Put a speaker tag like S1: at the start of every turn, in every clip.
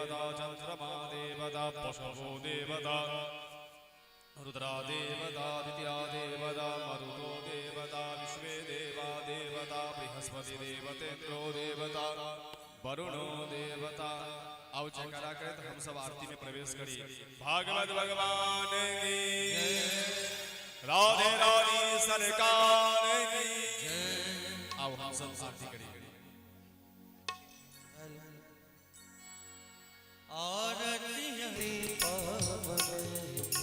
S1: देवता चंद्रमा देवता पशवो देवता रुद्रा देवता दित्या देवता मरुतो देवता विश्वे देवा देवता बृहस्पति देवतेन्द्रो देवता वरुणो देवता। आओ जयकारा करें तो हम सब आरती में प्रवेश करिए। भागवत भगवान की राधे रानी सरकार की। आओ हम सब आरती करिए।
S2: आरती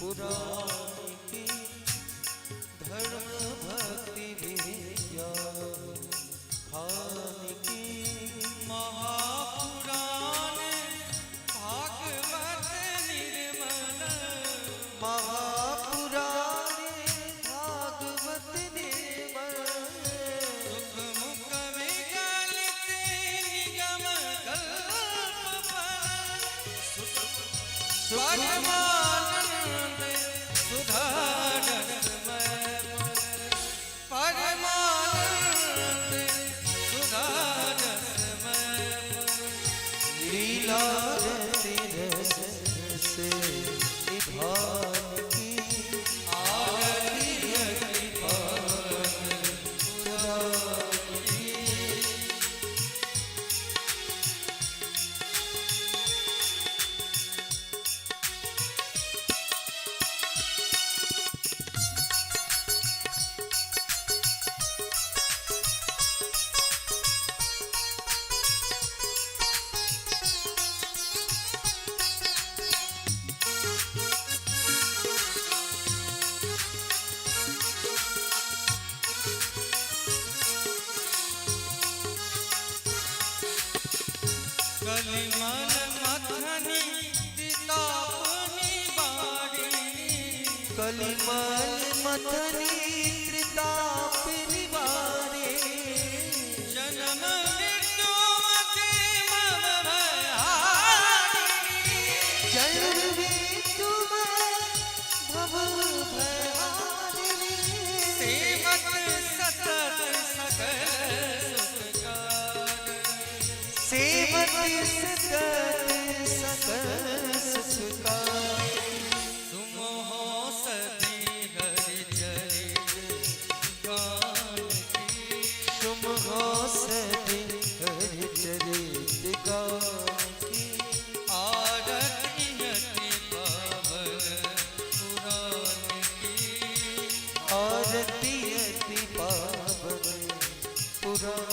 S2: पुराण की धर्म भक्ति विद्या खान की महापुराण भागवत निर्मल महापुराण भागवत निर्मल सुख मुख विगलित निगम कल्प परमानंद सुधारमय परमानंद सुधारमय लीला रस से निभान की आरती कलिमल मथनी त्रितापनी बारी कलिमल मथनी त्रितापनी बारी जन्म मृत्यु मव भयारिणी जन्म मृत्यु भव भयारिणी सेवक सतत सकल सेवती सतत सकल सुखाय सुमोह सती हरि चरित गान की सुमोह सती हरि चरित गान की आरती अति पावन पुराण की आरती अति पावन पुराण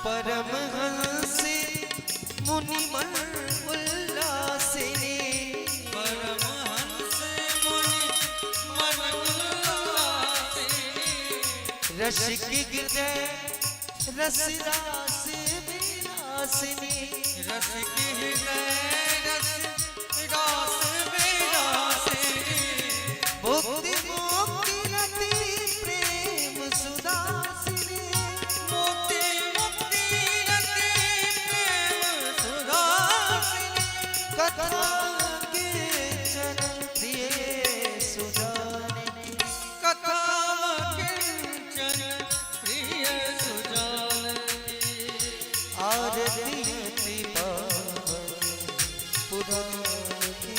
S2: परमहंस मुनिमन उल्लासिनी परमहंस मुनिमन उल्लासिनी रसिक हृदय रसरास विलासिनी रसिक हृदय रसरास विलासिनी भक्ति मुक्ति रति प्रेम सुदासिनी मुक्ति कथा के चरण प्रिय सुजाननी कथा के चरण प्रिय सुजाननी आरती अति पावन पुराण की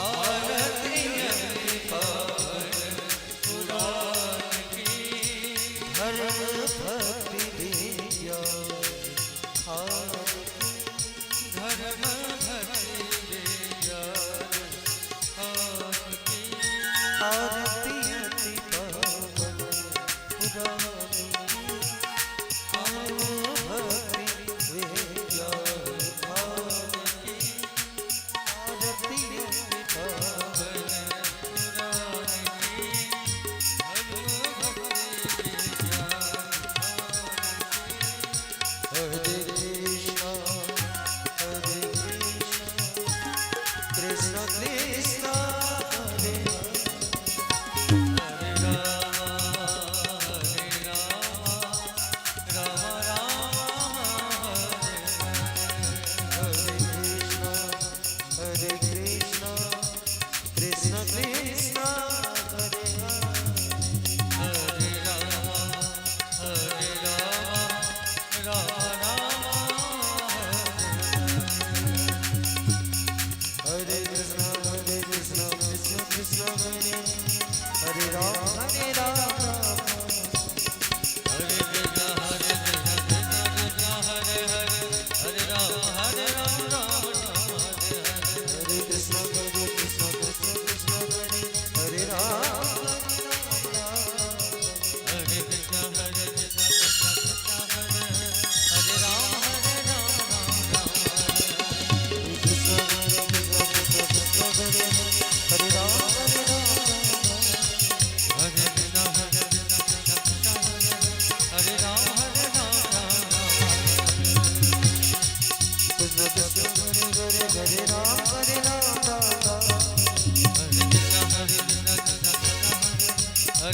S2: आरती अति पावन पुराण की धर्म भक्ति विद्या खान धर्म आरती अति पावन पुराण भक्ति विद्या खान की आरती अति पावन पुराण की भक्ति विद्या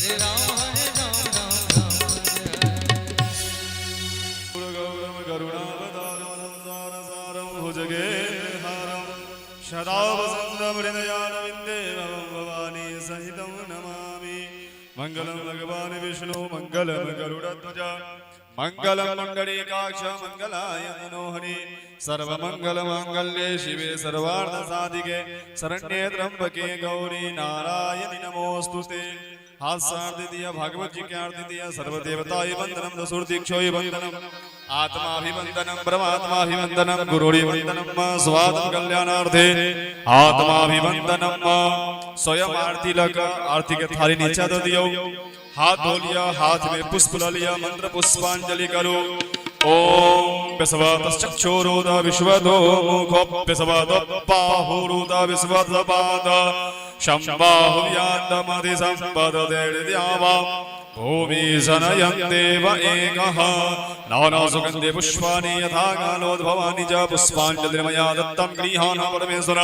S2: हरे राम राम राम
S1: गौरम करुणावतारम संसारसारम भुजगेन्द्रहारम सदा वसन्तं हृदयारविन्दे भवानी सहितं नमामि। मंगलम भगवान विष्णु मंगलम गरुड़ध्वज मंगलम मंडलीकाक्ष मंगलाय मनोहरि सर्वमंगल मांगल्ये शिवे सर्वार्थ साधिके शरण्ये त्र्यंबके गौरी नारायणि नमोस्तुते। हास्यार्दितीय भागवत जी के आरती सर्वदेवताय वंदनम दसुर्दीक्षोय वंदनम आत्माभिवंदनम ब्रह्मात्माभिवंदनम गुरुर्वंदनम स्वागत कल्याणार्थे आत्माभिवंदनम। स्वयं आरती लग आरती के थाली नीचे दे दियो, हाथ धो लिया, हाथ में पुष्प ला लिया, मंत्र पुष्पांजलि करो। ओम विश्वतश्चक्षुरुद विश्वतो मुखोऽप्यसवद बाहुरुद विश्वतपाद शम्बाहुव्यान्दमधि सम्पददेर्द्यावा भूमि जनयन् देव एकः नानासुगन्धे पुष्पाणि यथा कालोद्भवानि च पुष्पाञ्जलिर्मया दत्तं गृहाण परमेश्वर।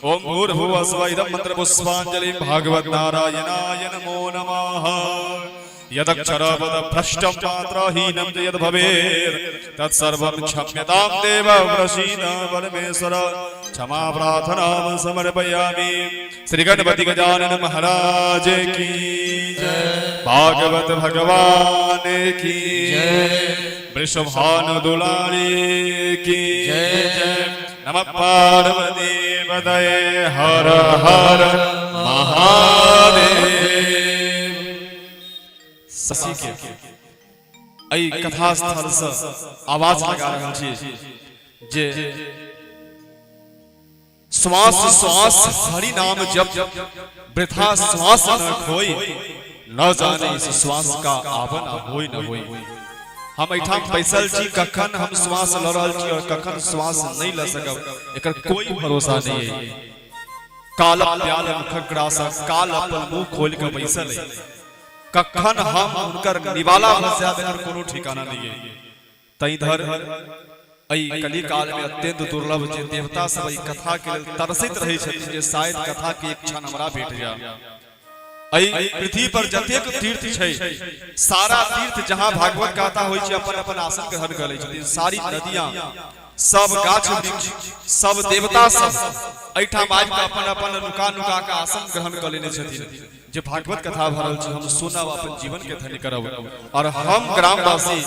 S1: ओम भूर्भुवः स्वः इदं मन्त्रपुष्पाञ्जलिं भगवद्नारायणाय नमो नमः। यदक्षरपदभ्रष्टं मात्राहीनं च यद् भवेत् तत्सर्वं क्षम्यतां देव प्रसीद परमेश्वर। क्षमा प्रार्थनां समर्पयामि। श्री गणपति गजानन महाराज की जय, भागवत भगवान की जय, वृषभानु दुलारी की जय। नमः पार्वती पतये हर हर महादेव। ससी के अई कथा स्थल से आवाज लगा रहल छी जे श्वास श्वास हरि नाम जप वृथा श्वास न खोई, न जाने इस श्वास का आवन होई न होई। हम एठाम बैसल छी, कखन हम श्वास ल रहल छी और कखन श्वास नहीं ल सकब एकर कोई भरोसा नहीं है। काल प्याल मुखग्रास काल अपन मुंह खोल के बैसल है, कखन हम उनकर निवाला भस जाबे एकर कोनो ठिकाना नहीं है। तई धर अई कली काल में अत्यंत दुर्लभ जे देवता सब ई कथा के लेल तरसित रहे छथिन जे शायद कथा के एक क्षण हमरा भेट जा। अई पृथ्वी पर जतेक तीर्थ छै, सारा तीर्थ जहां भागवत गाथा होय छै अपन अपन आसन ग्रहण कर लै छथिन। सारी नदियां, सब गाछ वृक्ष, सब देवता सब एठाम आबि के अपन अपन नुका नुका के आसन ग्रहण कर लेने छथिन जे भागवत कथा भरल छै हम सुनब, अपन जीवन के धन्य करब। और हम ग्रामवासी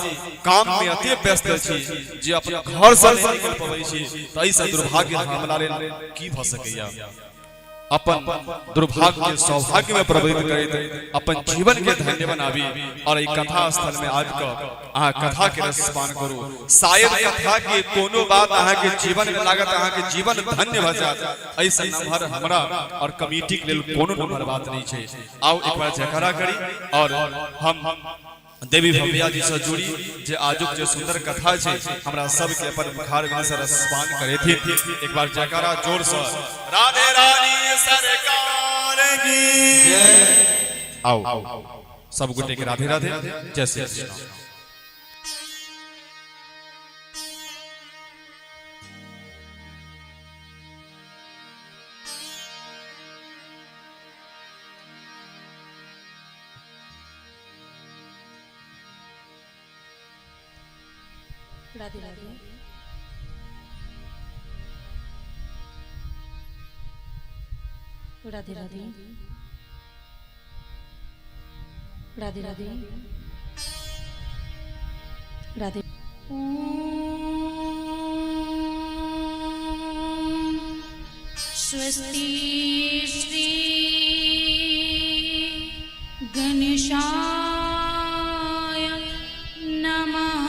S1: काम में अति व्यस्त छी जे अपन घर से नहीं निकल पबै छी, त एहि से दुर्भाग्य हमरा लेल की भ सकैया। अपन दुर्भाग्य के सौभाग्य में परिवर्तित करैत अपन जीवन के धन्य बनाबी और ई कथा स्थल में आज का अहाँ कथा के रसपान करू। शायद कथा के कोनो बात अहाँ के जीवन में लागत अहाँ के जीवन धन्य भ जात। ऐसा नम्हर हमरा और कमिटी के लेल कोनो नम्हर बात नहीं छै। आओ एक बार जयकारा करी और हम देवी भव्या जी से जुड़ी जे आजुक जे सुंदर कथा छै हमरा सब के अपन मुखार में से रसपान करे थी। एक बार जयकारा जोर से राधे रानी सरकार की जय। आओ सब गुटे के राधे राधे, जय श्री कृष्ण।
S3: राधे राधे। राधे राधे। राधे राधे। राधे। स्वस्ति श्री गणेशाय नमः।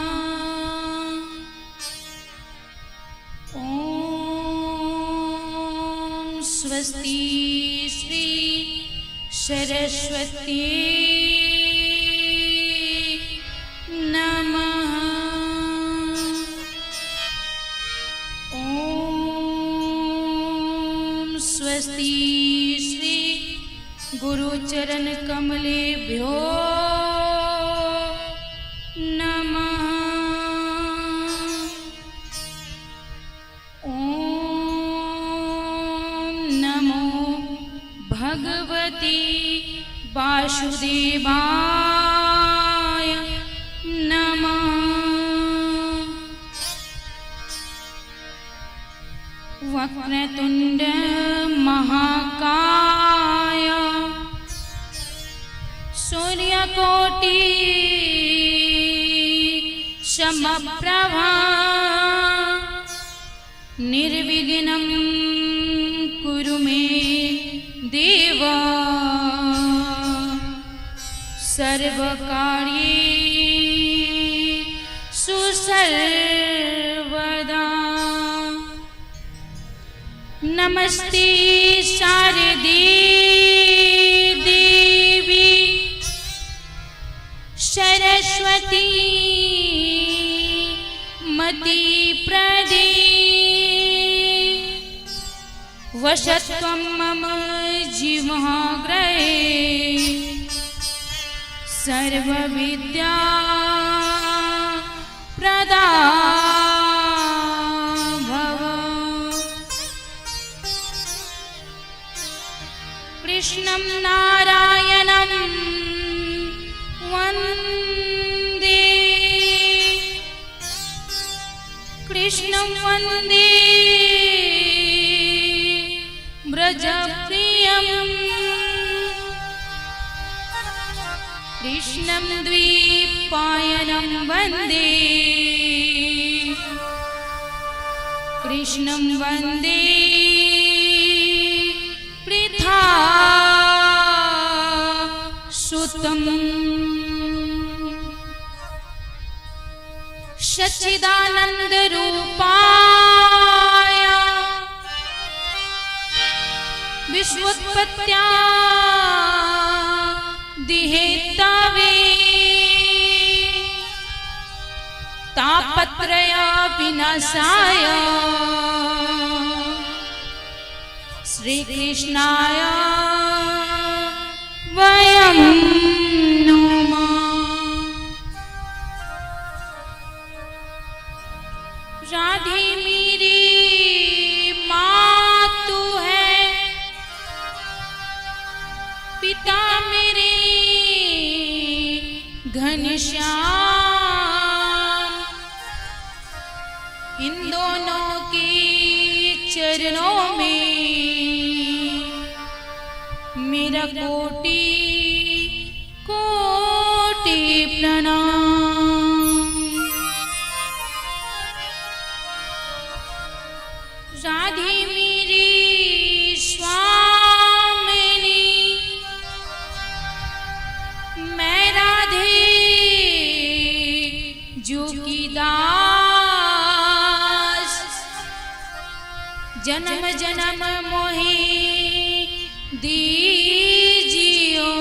S3: स्वस्ति श्री सरस्वती नमः। ओम स्वस्ति श्री गुरुचरण कमलेभ्यो नमः। भगवती वासुदेवाय नमः। वक्रतुंड महाकाय सूर्यकोटि समप्रभा निर्विघ्नं कुरु मे देव सर्वकार्येषु सर्वदा। नमस्ते शारदे देवी सरस्वती मति प्रदे वशत्वं मम जीवाग्रहे सर्वविद्या प्रदा भव। कृष्णं नारायणं वन्दे कृष्णं वन्दे व्रजप्रियम् कृष्णं द्वैपायनं वन्दे कृष्णं वन्दे पृथासुतम्। सच्चिदानन्दरूपाय विश्वोत्पत्त्यादिहेतवे तापत्रय विनाशाय श्रीकृष्णाय वयं नमः। राधे मेरी माँ तू है, पिता मेरे घनश्याम। इन दोनों के चरणों में मेरा कोटि कोटि प्रणाम। राधे मेरी स्वामिनी, मैं राधे जो की दास। जन्म जन्म मोहि दीजियो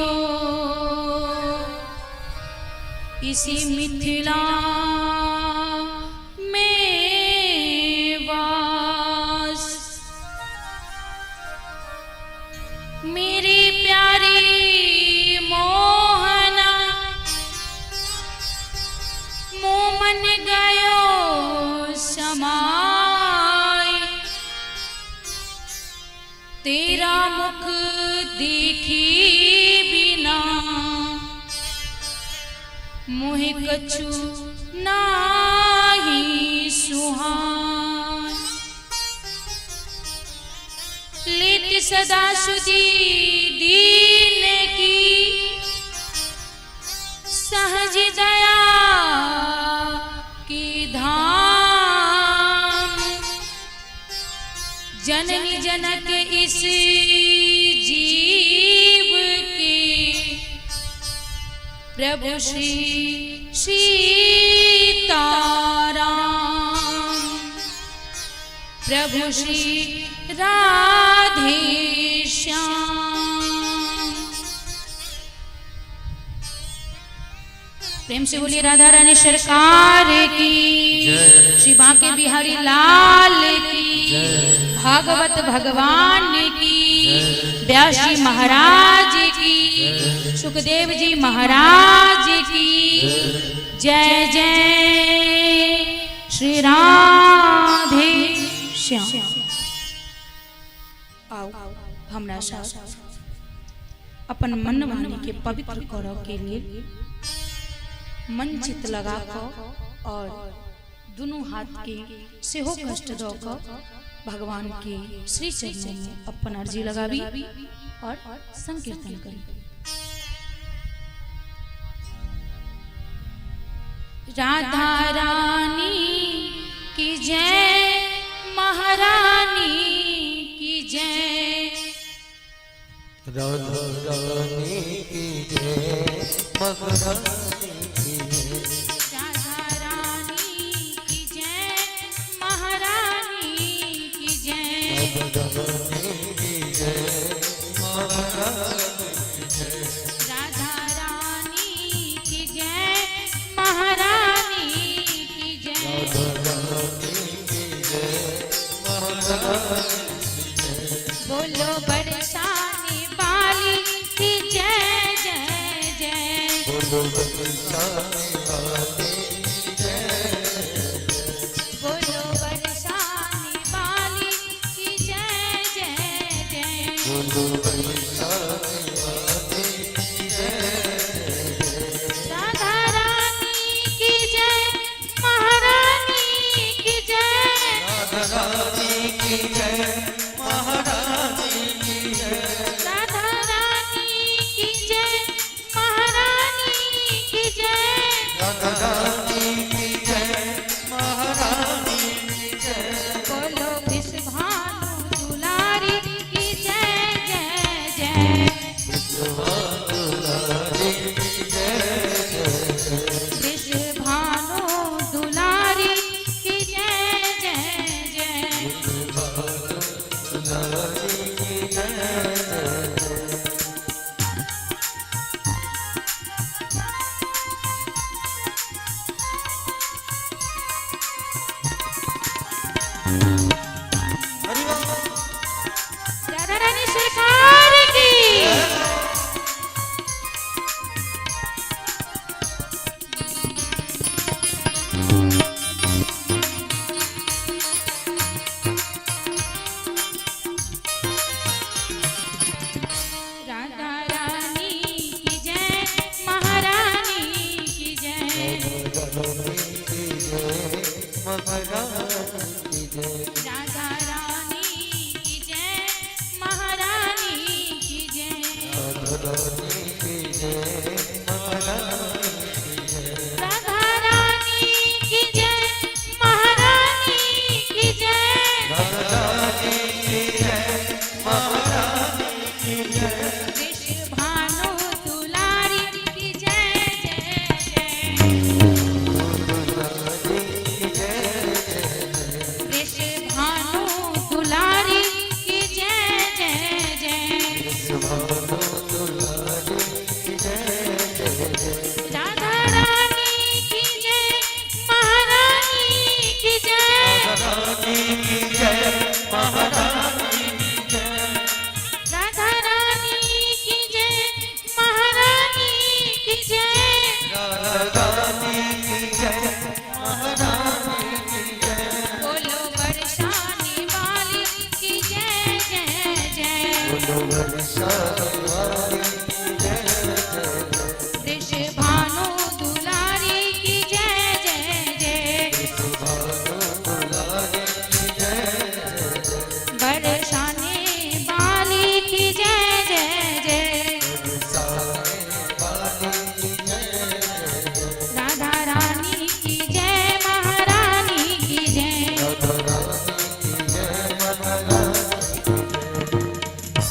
S3: इसी मिथिला में वास। मेरी प्यारी मोहना मोमन गयो समाय। तेरा मुख देखी बिना मोहि कछु नाही सुहाय। लेति सदा सुधी दीन की सहज दया की धाम। जननी जनक इस जीव के प्रभु श्री सीताराम। प्रभु श्री राधे श्याम। प्रेम से बोलिए राधा रानी सरकार की, श्री बांके बिहारी लाल की, भागवत भगवान की, व्यास जी महाराज की, सुखदेव जी महाराज की जय जय। श्री राधे श्याम। आओ हमरा साथ अपन मन वाणी के पवित्र करो के लिए मन चित लगा कर और दोनों हाथ के सेहो कष्ट दो कर भगवान के श्री चरणों में अपन अर्जी लगावी और संकीर्तन करी। राधा रानी की जय, महारानी की जय।
S2: राधा रानी की जय, महारानी की जय।
S3: राधा रानी की जय, महारानी की जय।
S2: रानी की जय, महारानी की जय।
S3: राधा रानी की जय, महारानी की जय। बोलो बरसाने वाली की जय जय जय।
S2: बोलो बरसाने वाली की जय।
S3: बोलो बरसाने वाली की जय जय जय।
S2: बोलो बरसाने वाली की जय।
S3: राधा रानी की जय, महारानी की जय।
S2: राधा रानी की जय, महारानी की जय।
S3: राधा रानी की जय, महारानी की जय।
S2: राधा रानी की जय, महारानी की जय।
S3: बोलो विश्वभानु दुलारी की जय जय जय।
S2: दुलारी की जय जय।
S3: विश्वभानु दुलारी की जय जय जय।
S2: दुलारी की जय जय।
S3: राधा रानी सरकार की। राधा रानी की जय, महारानी की जय।
S2: महारानी की जय।
S3: राधा रानी की जय, महारानी की जय।
S2: रानी की जय, महारानी की जय।
S3: राधा रानी की जय, महारानी की जय।
S2: रानी की जय, महारानी की जय।
S3: विश्वभानु दुलारी की जय जय जय।
S2: दुलारी की जय जय।
S3: विश्वभानु दुलारी की जय जय जय।
S2: सुभानो दुलारी की जय जय।
S3: राधा रानी की जय, महारानी की जय।
S2: रानी की जय, महारानी की जय।
S3: राधा रानी की जय, महारानी की जय।
S2: रानी की जय, महारानी की जय।
S3: बोलो बरसाने वाली की जय जय जय।
S2: बोलो बरसाने वाली की जय जय।
S3: विश्वभानु दुलारी की जय जय जय।
S2: सुभानो दुलारी की जय जय।
S3: बरसाने वाली की जय जय जय।
S2: बरसाने वाली की जय जय।
S3: राधा रानी की जय, महारानी की जय।
S2: रानी की जय, महारानी की जय।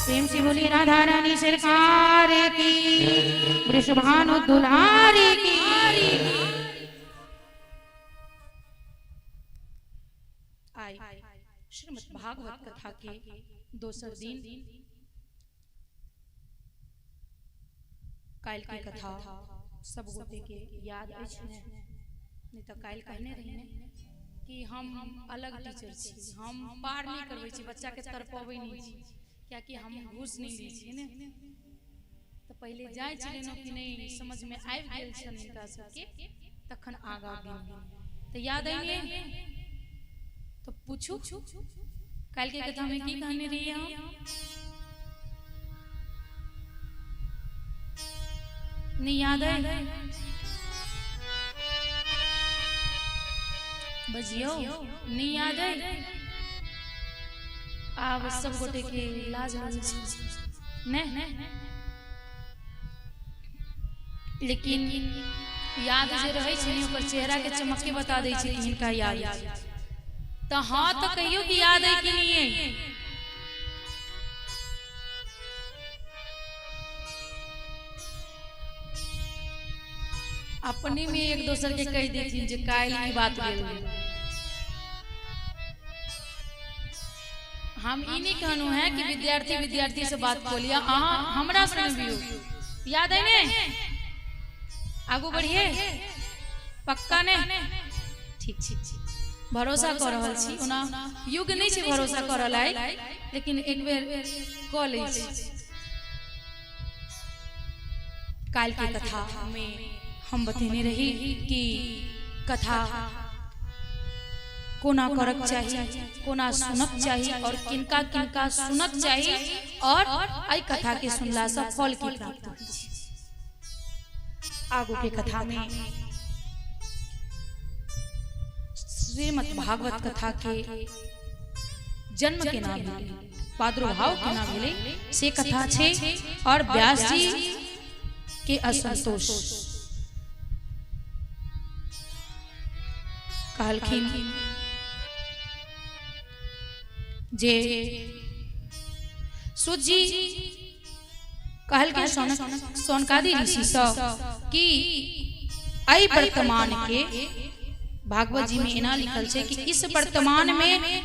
S3: प्रेम से बोली राधा रानी सरकार की, वृषभानु दुलारी की। आई श्रीमद् भागवत कथा के दोसर दिन काल की कथा सब गोटे के याद अछि ने, नहीं तो काल कहने रही ने कि हम अलग टीचर छी, हम पार नहीं करबै छी, बच्चा के तरपबै नहीं छी, क्या कि हम घूस नहीं लै छी ने। तो पहले जाय छलै न कि नहीं समझ में आबि गेल छन हिनका सबके, तखन आगा गेल तो याद आइए तो पूछू काल के कथा में की कहने रही हम। नहीं याद है? बजियो नहीं याद है? आब सब गोटे के लाज लाज ने लेकिन याद जे रहे छै ओकर चेहरा के चमक के बता दै छै कि हिनका याद है। तो हाँ तो कहियो कि याद है कि नहीं है? अपने में एक दूसर के कह देथिन जे काल की बात भेल। हम ई नहीं कहनु है कि विद्यार्थी से बात को लिया हमरा सुनबियो। याद है ने? आगू बढ़िए पक्का ने? ठीक ठीक भरोसा कर रहल छी। ओना युग नहीं छै भरोसा करल है, लेकिन एक बेर क लै छी। काल के कथा में हम बतेने रही कि कथा कोना करक चाहिए, कोना सुनक चाहिए और किनका किनका सुनक चाहिए और आई कथा के सुनला से फल की प्राप्ति होई छै। आगू के कथा में श्रीमद् भागवत कथा के जन्म के नाम भेले, प्रादुर्भाव के नाम भेले से कथा छे। और व्यास जी के असंतोष कहलखिन जे सूत जी कहलखिन सोनकादि ऋषि कि आई वर्तमान के भागवत जी में एना लिखल है कि इस वर्तमान में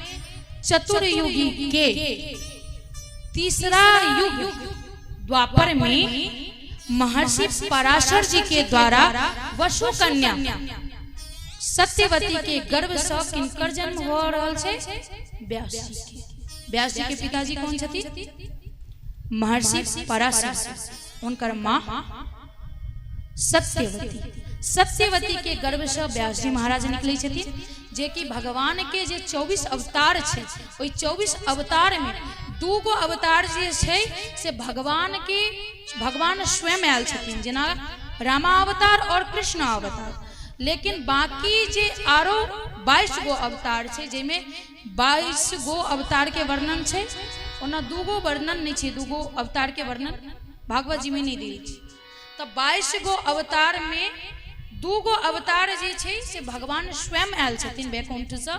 S3: चतुर्युगी के तीसरा युग द्वापर में महर्षि पराशर जी के द्वारा वसु कन्या सत्यवती के गर्भ से किनकर जन्म हो रहल छे? व्यास जी के। व्यास जी के पिताजी कौन छथि? महर्षि पराशर। उनकर मां सत्यवती। सत्यवती के गर्भ से व्यास जी महाराज निकले छथिन, जे कि भगवान के जे 24 अवतार छे, ओई 24 अवतार में दूगो अवतार जे छे से भगवान स्वयं आयल छथिन, जेना रामावतार और कृष्ण अवतार। लेकिन बाकी जे आरो 22 गो अवतार छे, जेमे 22 गो अवतार के वर्णन छे। ओना दूगो वर्णन नहीं छे, दूगो अवतार के वर्णन भागवत जी में नहीं देल छे। तो 22 गो अवतार में दूगो अवतार जे छे से भगवान स्वयं आयल छथिन वैकुंठ से,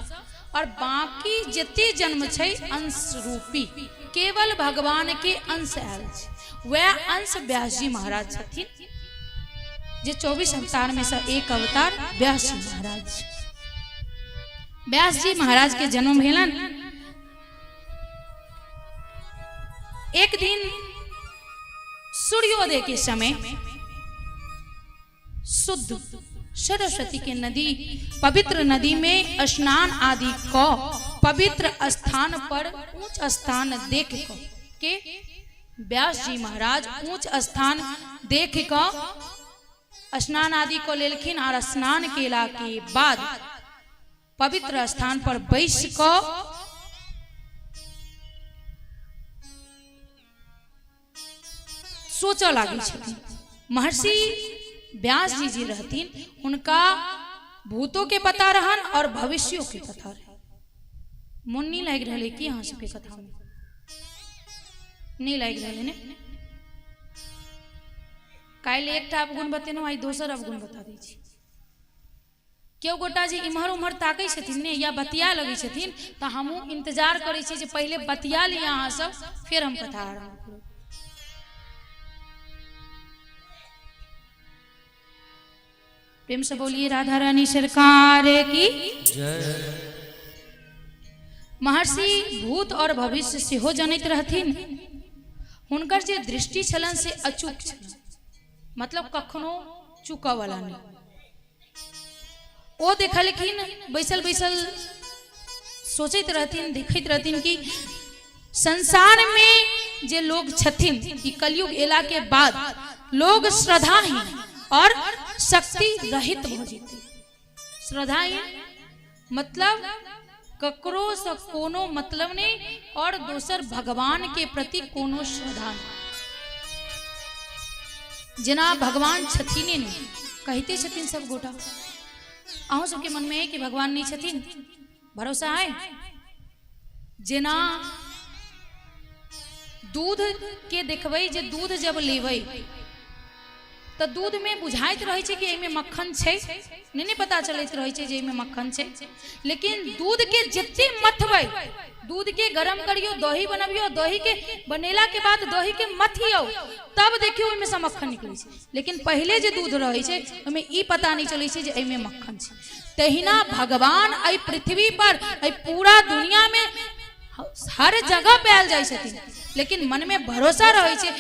S3: और बाकी जते जन्म छे अंश रूपी केवल भगवान के अंश आयल छे। वह अंश व्यास जी महाराज छथिन, जे 24 अवतार में से एक अवतार व्यास जी महाराज। व्यास जी महाराज के जन्म भेलन। एक दिन सूर्योदय के समय शुद्ध सरस्वती के नदी, पवित्र नदी में स्नान आदि को पवित्र स्थान पर ऊंच स्थान देख के व्यास जी महाराज ऊंच स्थान देख को स्नान आदि को लेलखिन। और स्नान केला के बाद पवित्र स्थान पर बैस को सोचा लागी छथिन। महर्षि व्यास जी जी रहतीन, उनका भूतों के पता रहन और भविष्यों के पता रहे। मन नहीं लग रहे कि यहाँ सबके कथा में नहीं लग रहे ने। काल एक अवगुण बतेनो, आई दोसर अवगुण बता दी छी। क्यों गोटा जी इम्हर उम्हर ताकै छथिन ने या बतिया लगे छथिन, तो हमहू इंतजार करै छी जे पहले बतिया ली अहाँ सब, फिर हम कथा आरंभ करू। प्रेम से बोलिए राधा रानी सरकार की जय। महर्षि भूत और भविष्य से हो जनैत रहथिन। हुनकर जे दृष्टि छलन से अचूक छलन, मतलब कखनो चुका वाला नहीं। वो देखलखिन बैसल बैसल सोचैत रहथिन, देखैत रहथिन कि संसार में जे लोग छथिन, कि कलयुग एला के बाद लोग श्रद्धाहीन और शक्ति रहित भ जेतै। श्रद्धाहीन मतलब ककरो से कोनो मतलब नहीं, और दोसर भगवान के प्रति कोनो श्रद्धा नहीं। जेना भगवान छथिने नहीं कहते छथिन सब गोटा। अहूँ सबके मन में है कि भगवान नहीं छथिन, भरोसा है। जेना दूध के देखबै जे दूध जब लेबै तो दूध में बुझाइत रहे छे कि एमे मक्खन छे, नहीं पता चलत रहे छे जे एमे मक्खन छे। लेकिन दूध के जत्ते मथबै, दूध के गरम करियो, दही बनबियो, दही के बनेला के बाद दही के मथियो, तब देखियो ओमे से मक्खन निकले छे। लेकिन पहले जे दूध रहे छे ओमे ई पता नहीं चले छे जे एमे मक्खन छे। तहिना भगवान आई पृथ्वी पर, आई पूरा दुनिया में हर जगह पायल जाय छथिन, लेकिन मन में भरोसा रहे छे,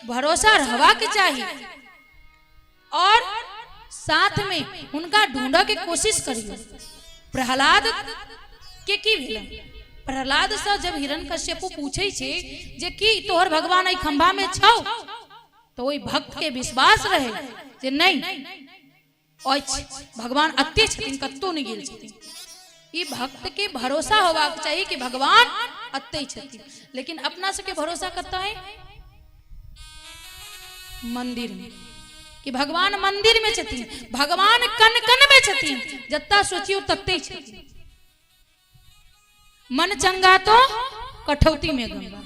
S3: भरोसा रहवा के चाहिए। और साथ में उनका ढूंढा के कोशिश करियो। प्रहलाद के की भेलन? प्रहलाद से जब हिरण्यकश्यपु पूछे छे जे की तोहर भगवान आई खंभा में छौ, तो वही भक्त के विश्वास रहे जे नहीं भगवान अत्ते छथिन, कत्तो नहीं गेल छथिन। ई भक्त के भरोसा होबाक चाहिए कि भगवान अत्ते छथिन। लेकिन अपना सबके भरोसा करता है मंदिर में, कि भगवान मंदिर में छथिन, भगवान कन कन में छथिन, जत्ता सोचियो तत्ते छथिन। मन चंगा तो कठौती में गंगा।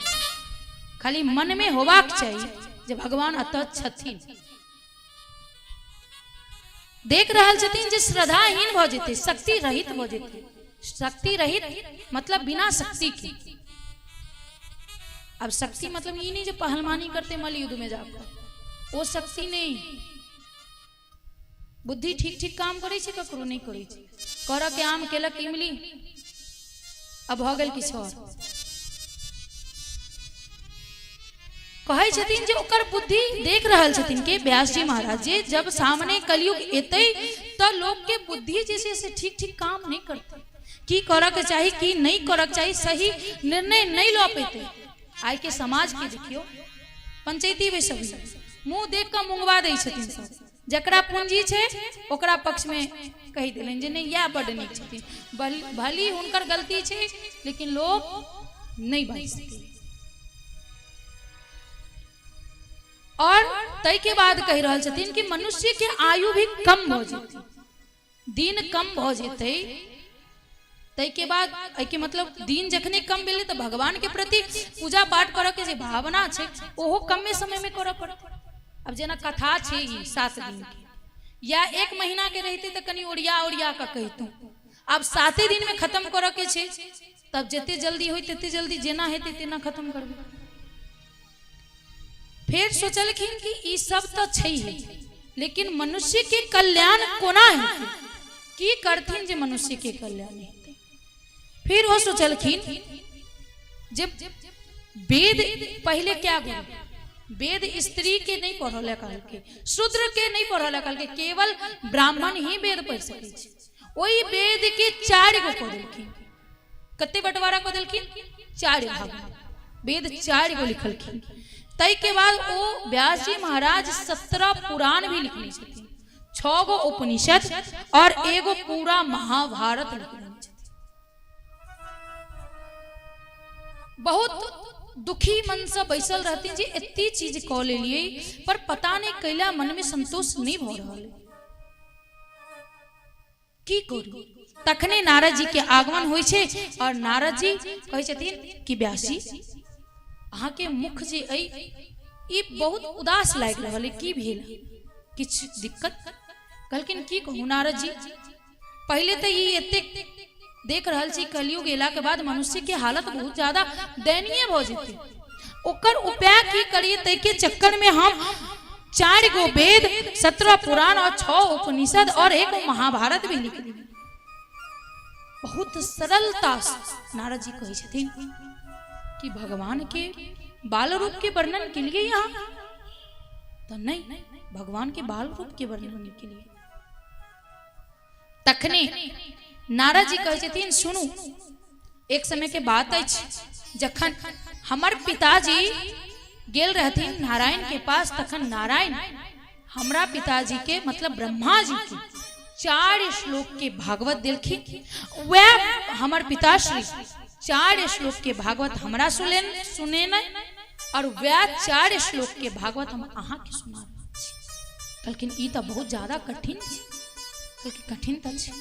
S3: खाली मन में होबाक चाहिए जे भगवान अतः छथिन। देख रहल छथिन जे श्रद्धाहीन भ जेते, शक्ति रहित भ जेते। शक्ति रहित मतलब बिना शक्ति के। अब शक्ति मतलब ये नहीं जो पहलवानी करते मल युद्ध में जाकर, वो शक्ति नहीं। बुद्धि ठीक ठीक काम करे छे, ककरो नहीं करे छे। कर के आम केलक इमली, अब हो गल किछ और। कहे छथिन जे ओकर बुद्धि देख रहल छथिन के व्यास जी महाराज जे जब सामने कलयुग एतै तो लोग के बुद्धि जैसे से ठीक ठीक काम नहीं करते, की करक चाहिए की नहीं करक चाहिए, सही निर्णय नहीं लो पेते। आई के समाज के देखियो, पंचायती में सब मुंह देख कर मुंगवा दे छथिन सब। जकरा पूंजी छे ओकरा पक्ष में कही देलन जे नहीं या बड़ नीक छथिन, भली हुनकर गलती छे, लेकिन लोग नहीं बाज सके। और तय के बाद कह रहल छथिन कि मनुष्य के आयु भी कम हो जेते, दिन कम हो जेते। तय के बाद के मतलब दिन जखने कम भेले तो भगवान के प्रति पूजा पाठ करे के जे भावना छे ओहो कम में समय में करे पड़त। अब जेना कथा छे 7 दिन के या 1 महीना के रहते तो कनी ओरिया ओरिया का कहतू। अब 7 दिन में खत्म करे के छे, तब जते जल्दी होई तते जल्दी जेना हेते तेना खत्म करबे। फिर सोचलखिन कि ई सब तो छै ही, लेकिन मनुष्य के कल्याण कोना हेते, की करथिन जे मनुष्य के कल्याण हेते। फिर वो सोचलखिन जब वेद पहले क्या गुरु, वेद स्त्री के नहीं पढ़ल काल के, शूद्र के नहीं पढ़ल काल के, केवल ब्राह्मण ही वेद पढ़ सके छे। ओई वेद के 4 गो को देलखिन। कते बंटवारा को देलखिन? 4 भाग। वेद 4 गो लिखलखिन। तय के बाद ओ व्यास जी महाराज 17 पुराण भी लिखने छथिन, 6 गो उपनिषद और 1 गो पूरा महाभारत लिखने छथिन। बहुत दुखी मन से बैसल रहती जी इतनी चीज क लिए, पर पता नहीं कैला मन में संतोष नहीं भ रहल की करू। तखने नारद जी के आगमन होय छे और नारद जी कहे छथिन कि व्यास जी अहाँ के मुख जे अई ई बहुत उदास लाग रहल, की भेल, किछ दिक्कत? कहलकिन की कहू नारद जी, पहले तो ये एते देख रहल छी कलयुग गेला के बाद मनुष्य के हालत बहुत ज्यादा दयनीय हो जेते। ओकर उपाय की करिए? तय के चक्कर में हम 4 गो वेद, 17 पुराण और 6 उपनिषद और 1 महाभारत भी लिख दी। बहुत सरलता से नारद जी कहे छथिन कि भगवान के बाल रूप के वर्णन के लिए यहाँ तो नहीं, भगवान के बाल रूप के वर्णन के लिए। तखने नारद जी कहे छथिन सुनू, एक समय के बात अछि जखन हमर पिताजी गेल रहथिन नारायण के पास, तखन नारायण हमरा पिताजी के मतलब ब्रह्मा जी के 4 श्लोक के भागवत दिलखिन। वह हमर पिताश्री 4 श्लोक के भागवत हमरा सुने और वह 4 श्लोक के भागवत हम अहाँ के सुना। कहलखिन ई तो बहुत ज्यादा कठिन छै। कहलखिन कठिन तो छै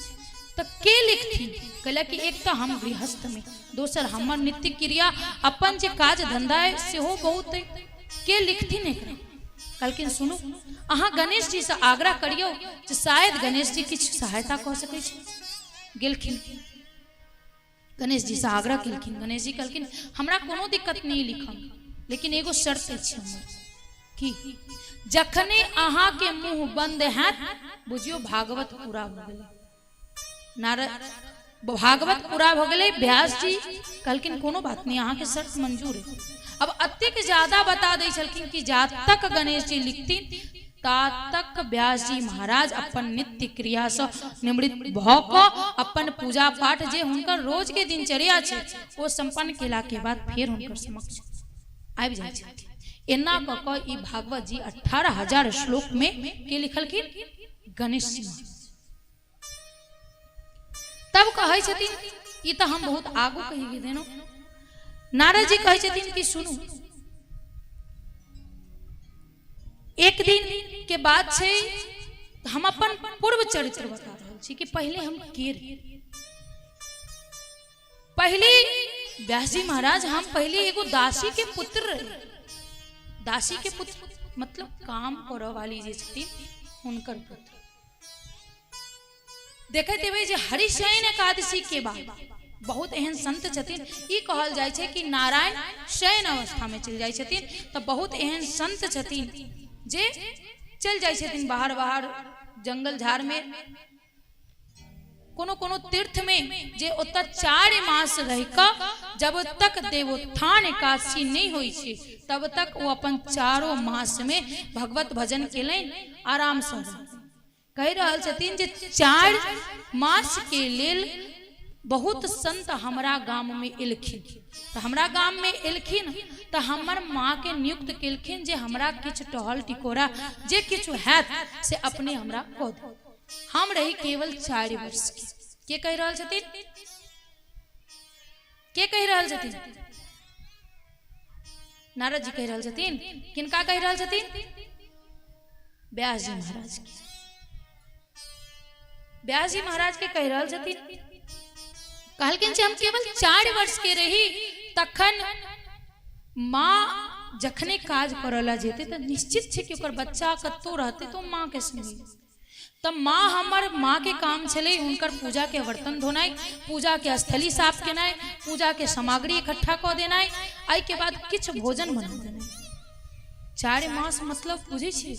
S3: तो के लिखथिन? कहला कि एक तो हम गृहस्थ में, दोसर हमर नित्य क्रिया अपन जे काज धंधा है सेहो बहुत है, के लिखथिन एकरा? कहलखिन सुनू, अहाँ गणेश जी से आग्रह करियो जे शायद गणेश जी किछु सहायता कऽ सकै छै। गेलखिन गणेश जी से आग्रह केलखिन। गणेश जी कहलखिन हमरा कोनो दिक्कत नहीं लिखम, लेकिन एगो शर्त छै हमर कि जखने अहाँ के मुंह बंद हैत बुझियो भागवत पूरा भ गेलै। नारद भागवत पूरा भ गेलै। व्यास जी कहलखिन कोनो बात नहीं, अहाँ के शर्त मंजूर है। अब अत्यक ज्यादा बता दै छलखिन कि जा तक गणेश जी लिखथिन ता तक व्यास जी महाराज अपन नित्य क्रिया से निवृत्त भ क अपन पूजा पाठ जे हुनकर रोज के दिनचर्या छै ओ संपन्न केला के बाद फिर हुनकर समक्ष आबि जाइ छथिन। एना क क ई भागवत जी 18,000 श्लोक में के लिखलखिन? गणेश जी। तब कहे छथिन ई तो हम बहुत आगू कही देनो। नारद जी कहे छथिन कि सुनू, एक दिन के बाद छै हम अपन पूर्व चरित्र बता रहल छी कि पहले हम के रही। पहले व्यास जी महाराज हम पहले एगो दासी के पुत्र रहे। दासी के पुत्र मतलब काम करे वाली जे छथिन हुनकर पुत्र। देखते देवे जे हरिशयन एकादशी के बाद बहुत एहन संत छथिन, ई कहल जाय छै कि नारायण शयन अवस्था में चल जाय छथिन। तो बहुत एहन संत छथिन जे चल जाय छथिन बाहर बाहर जंगल झाड़ में, कोनो कोनो तीर्थ में जे ओत 4 मास रह क जब तक देवोत्थान एकादशी नहीं होई छै तब तक वो अपन 4 मास में भगवत भजन केलैन आराम से। कह रहल छथिन जे 4 मास के लेल बहुत संत हमरा गांव में एलखिन। तो हमरा गांव में एलखिन तो हमर माँ के नियुक्त केलखिन जे हमरा किछु टहल टिकोरा जे किछु हैत से अपने हमरा कह दे। हम रही केवल 4 वर्ष के कह रहल छथिन? के कह रहल छथिन? नारद जी कह रहल छथिन। किनका कह रहल छथिन? व्यास जी महाराज के। व्यास जी महाराज के कह रहल छथिन। कहलखिन हम केवल 4 वर्ष के रही तखन माँ जखने काज करला जेते तो निश्चित छै कि ओकर बच्चा कत्तो रहते तो माँ के संगी। तब माँ हमर माँ के काम छले उनकर पूजा के बर्तन धोनाई, पूजा के स्थली साफ केनाई, पूजा के सामग्री इकट्ठा क देनाई, आई के बाद किछ भोजन बना देनाई। 4 मास मतलब बुझे छी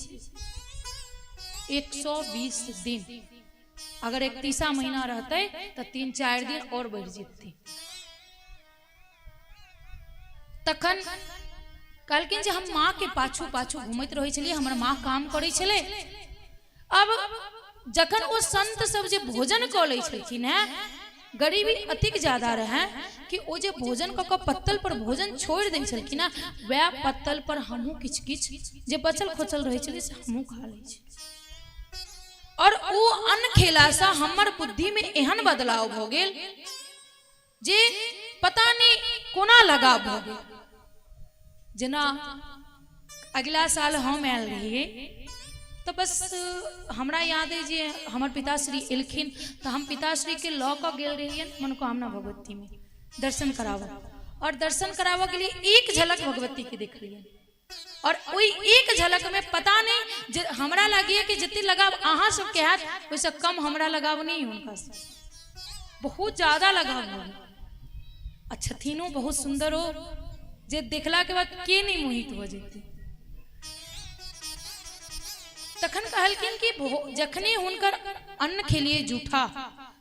S3: 120 दिन। अगर 31 महीना रहते तो 3-4 दिन और बढ़ जेते। तखन कहलखिन जे हम माँ के पाछू पाछू घूमत रहे छलिए, हमर माँ काम करे छले। अब जखन वो संत सब जे भोजन क ले छलखिन है, गरीबी अतिक ज्यादा रहे कि वो जे भोजन क के पत्तल पर भोजन छोड़ दै छलखिन ना, वह पत्तल पर हमहू किछ किछ जे बचल खोचल रहे छले से हमहू खा ले छी। और वो अन्न खेला से हमर बुद्धि में एहन बदलाव भ गेल जे पता नहीं कोना लगाव भ गेल। जेना अगला साल हम आयल रहिए तो बस हमरा याद है जे हमर पिताश्री एलखिन तो हम पिताश्री के लऽ कऽ गेल रहियन मनोकामना भगवती में दर्शन करावा। और दर्शन करावा के लिए एक झलक भगवती के देखलियन। और वही एक झलक में पता नहीं हमरा लगी कि जितनी लगाव अहाँ सबके हाथ वैसे कम हमरा लगाव नहीं उनका से, बहुत ज्यादा लगाव हो। अच्छा थीनो बहुत सुंदर हो जे देखला के बाद के नहीं मोहित हो जेते। तखन कहलखिन कि जखने हुनकर अन्न खेलिए जूठा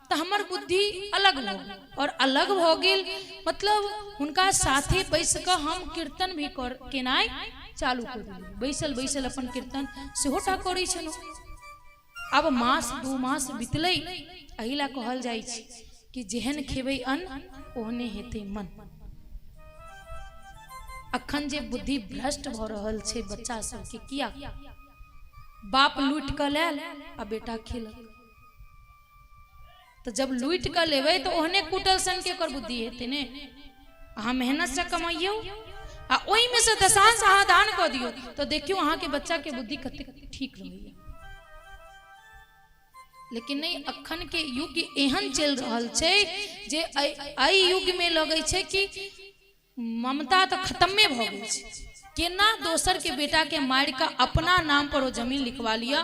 S3: तो हमर बुद्धि अलग हो और अलग हो गेल। मतलब हुनका साथे बैस के हम कीर्तन भी कर केनाई चालू कर दिए। बैसल बैसल अपन कीर्तन सेहोटा करै छनु। अब मास 2 मास बितलै, अहिला कहल जाइ छै कि जेहन खेबै अन्न ओहने हेते मन। अखन जे बुद्धि भ्रष्ट भ रहल छै बच्चा सबके, किया बाप लूट क लेल आ बेटा खेलक। तो जब लूट क लेबै तो ओहने कुटल सन के कर बुद्धि हेते ने। अहाँ मेहनत से कमाइयो आ ओहि में से दशांश अहाँ दान क दियो तो देखियो अहाँ के बच्चा के बुद्धि कते ठीक रहैया। लेकिन नहीं, अखन के युग एहन चल रहा है जे आई युग में लगे छे कि ममता तो खत्मे भ गई छे। केना दोसर के बेटा के मार का अपना नाम पर वो जमीन लिखवा लिया,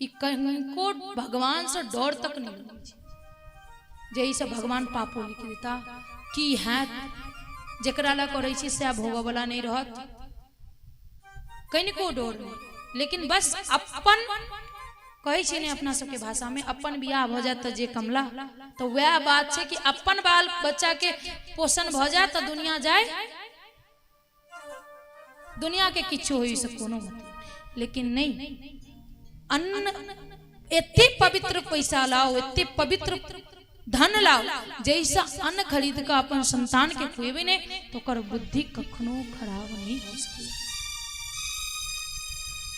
S3: को भगवान से डर तक नहीं लगे। जही से भगवान पापो लिख देता कि है जकरा ला करे छी से भोग वाला नहीं रहत, कनिको डर नहीं। लेकिन बस अपन कहे छी ने अपना सबके भाषा में अपन बियाह भ जात जे कमला, तो वह बात है कि अपन बाल बच्चा के पोषण भ जाए तो दुनिया जाए, दुनिया के किच्छो होई से कोनो मतलब। लेकिन नहीं, अन्न एते पवित्र पैसा लाओ, एते पवित्र धन लाओ, जैसा अन्न खरीद का अपन संतान के खुएबे ने तो कर बुद्धि कखनो खराब नहीं हो सके।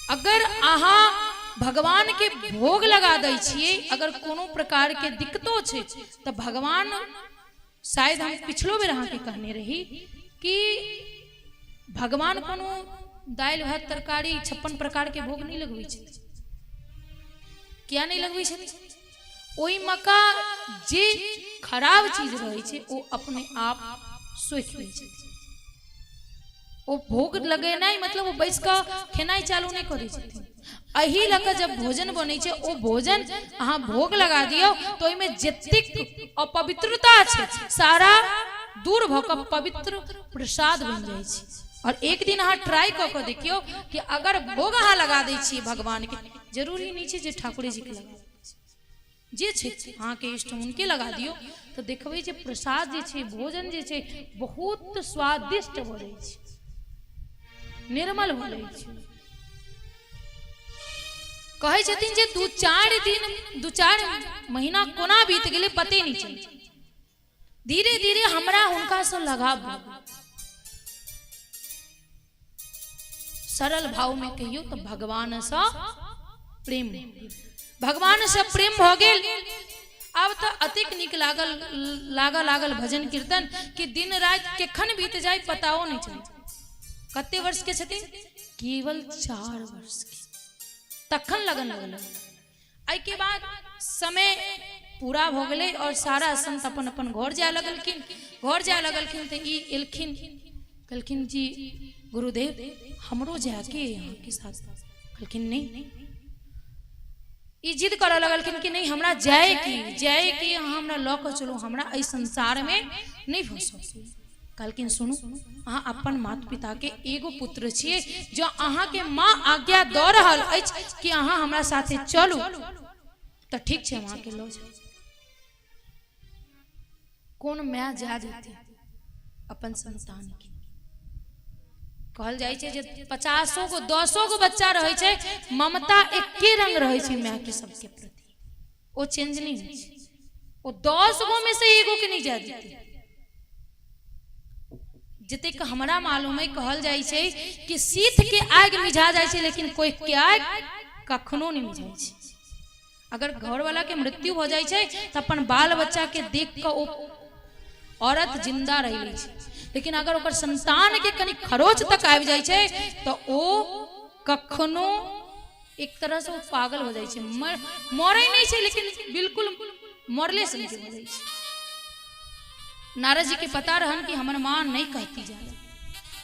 S3: अगर आहा भगवान के भोग लगा दै छिए, अगर कोनो प्रकार के दिक्कतो छे तो भगवान, शायद हम पिछलो बेर अहाँ के कहने रही कि भगवान कोनो दाल भात तरकारी 56 प्रकार के भोग नहीं लगबै छे। क्या नहीं लगबै छे? ओई मका जे खराब चीज रहे छे वो अपने आप सोख लै छे। वो भोग लगेनाई मतलब वो बैस का खेनाई चालू नहीं करे छथिन। अही लक जब भोजन बने छे ओ भोजन अहाँ भोग लगा दियो तो ओई में जतेक अपवित्रता छे सारा दूर भ क पवित्र प्रसाद बन जाय छे। और एक दिन अहाँ ट्राई क के देखियो कि अगर भोग अहाँ लगा दै छी भगवान के, जरूरी नहीं छे जे ठाकुर जी के लगा जे छे अहाँ के इष्ट उनके लगा दियो तो देखबे जे प्रसाद जे छे, भोजन जे छे बहुत स्वादिष्ट भ जाय छे, निर्मल भ जाय छे। कहे छथिन जे 2-4 महीना कोना बीत गेले पते नहीं चले, धीरे धीरे हमरा हुनका से लगाव भ गेल। सरल भाव में कहियो तो भगवान से प्रेम, भगवान से प्रेम भ गेल। अब तो अतिक निक लागल भजन कीर्तन कि दिन रात केखन बीत जाए पताओ नहीं चले। कते वर्ष के छथिन? केवल 4 वर्ष के। तखन लगन लगल। आई के बाद समय पूरा हो गए और सारा संत अपन अपन घर जाए लगलखिन। घर जाए लगलखिन तो ई एलखिन, कहलखिन जी गुरुदेव हमरो जाके यहाँ के साथ। कहलखिन नहीं, ई जिद करे लगलखिन कि नहीं हमरा जाए कि हमरा लऽ के चलो, हमरा एहि संसार में नहीं फंसो। कहलखिन सुनू, अहाँ अपन माता पिता के एगो पुत्र छिए, जो अहाँ के माँ आज्ञा दऽ रहल अछि कि अहाँ हमरा साथे चलू तो ठीक छै, वहां के लऽ जाउ। कौन माय जा देती अपन संतान के? कहल जाय छै जे 50 गो 10 गो बच्चा रहे छै, ममता एके रंग रहे छै माय के सबके प्रति, वो चेंज नहीं होइ छै। वो 10 गो में से एगो के नहीं जा देती। जतेक हमरा मालूम है कहल जाय छै कि शीत के आग मिझा जाय छै लेकिन कोई के आग कखनो नहीं मिझाय छै। अगर घर वाला के मृत्यु हो जाय छै तो अपन बाल बच्चा के देख के ओ औरत जिंदा रह लै छै, लेकिन अगर ओकर संतान के कनी खरोच तक आबि जाय छै तो ओ कखनो एक तरह से वो पागल हो जाय छै। मरे नहीं छै लेकिन बिल्कुल मरले से नहीं हो जाय छै। नारद जी के पता रहन कि हमर माँ नहीं कहती जाए,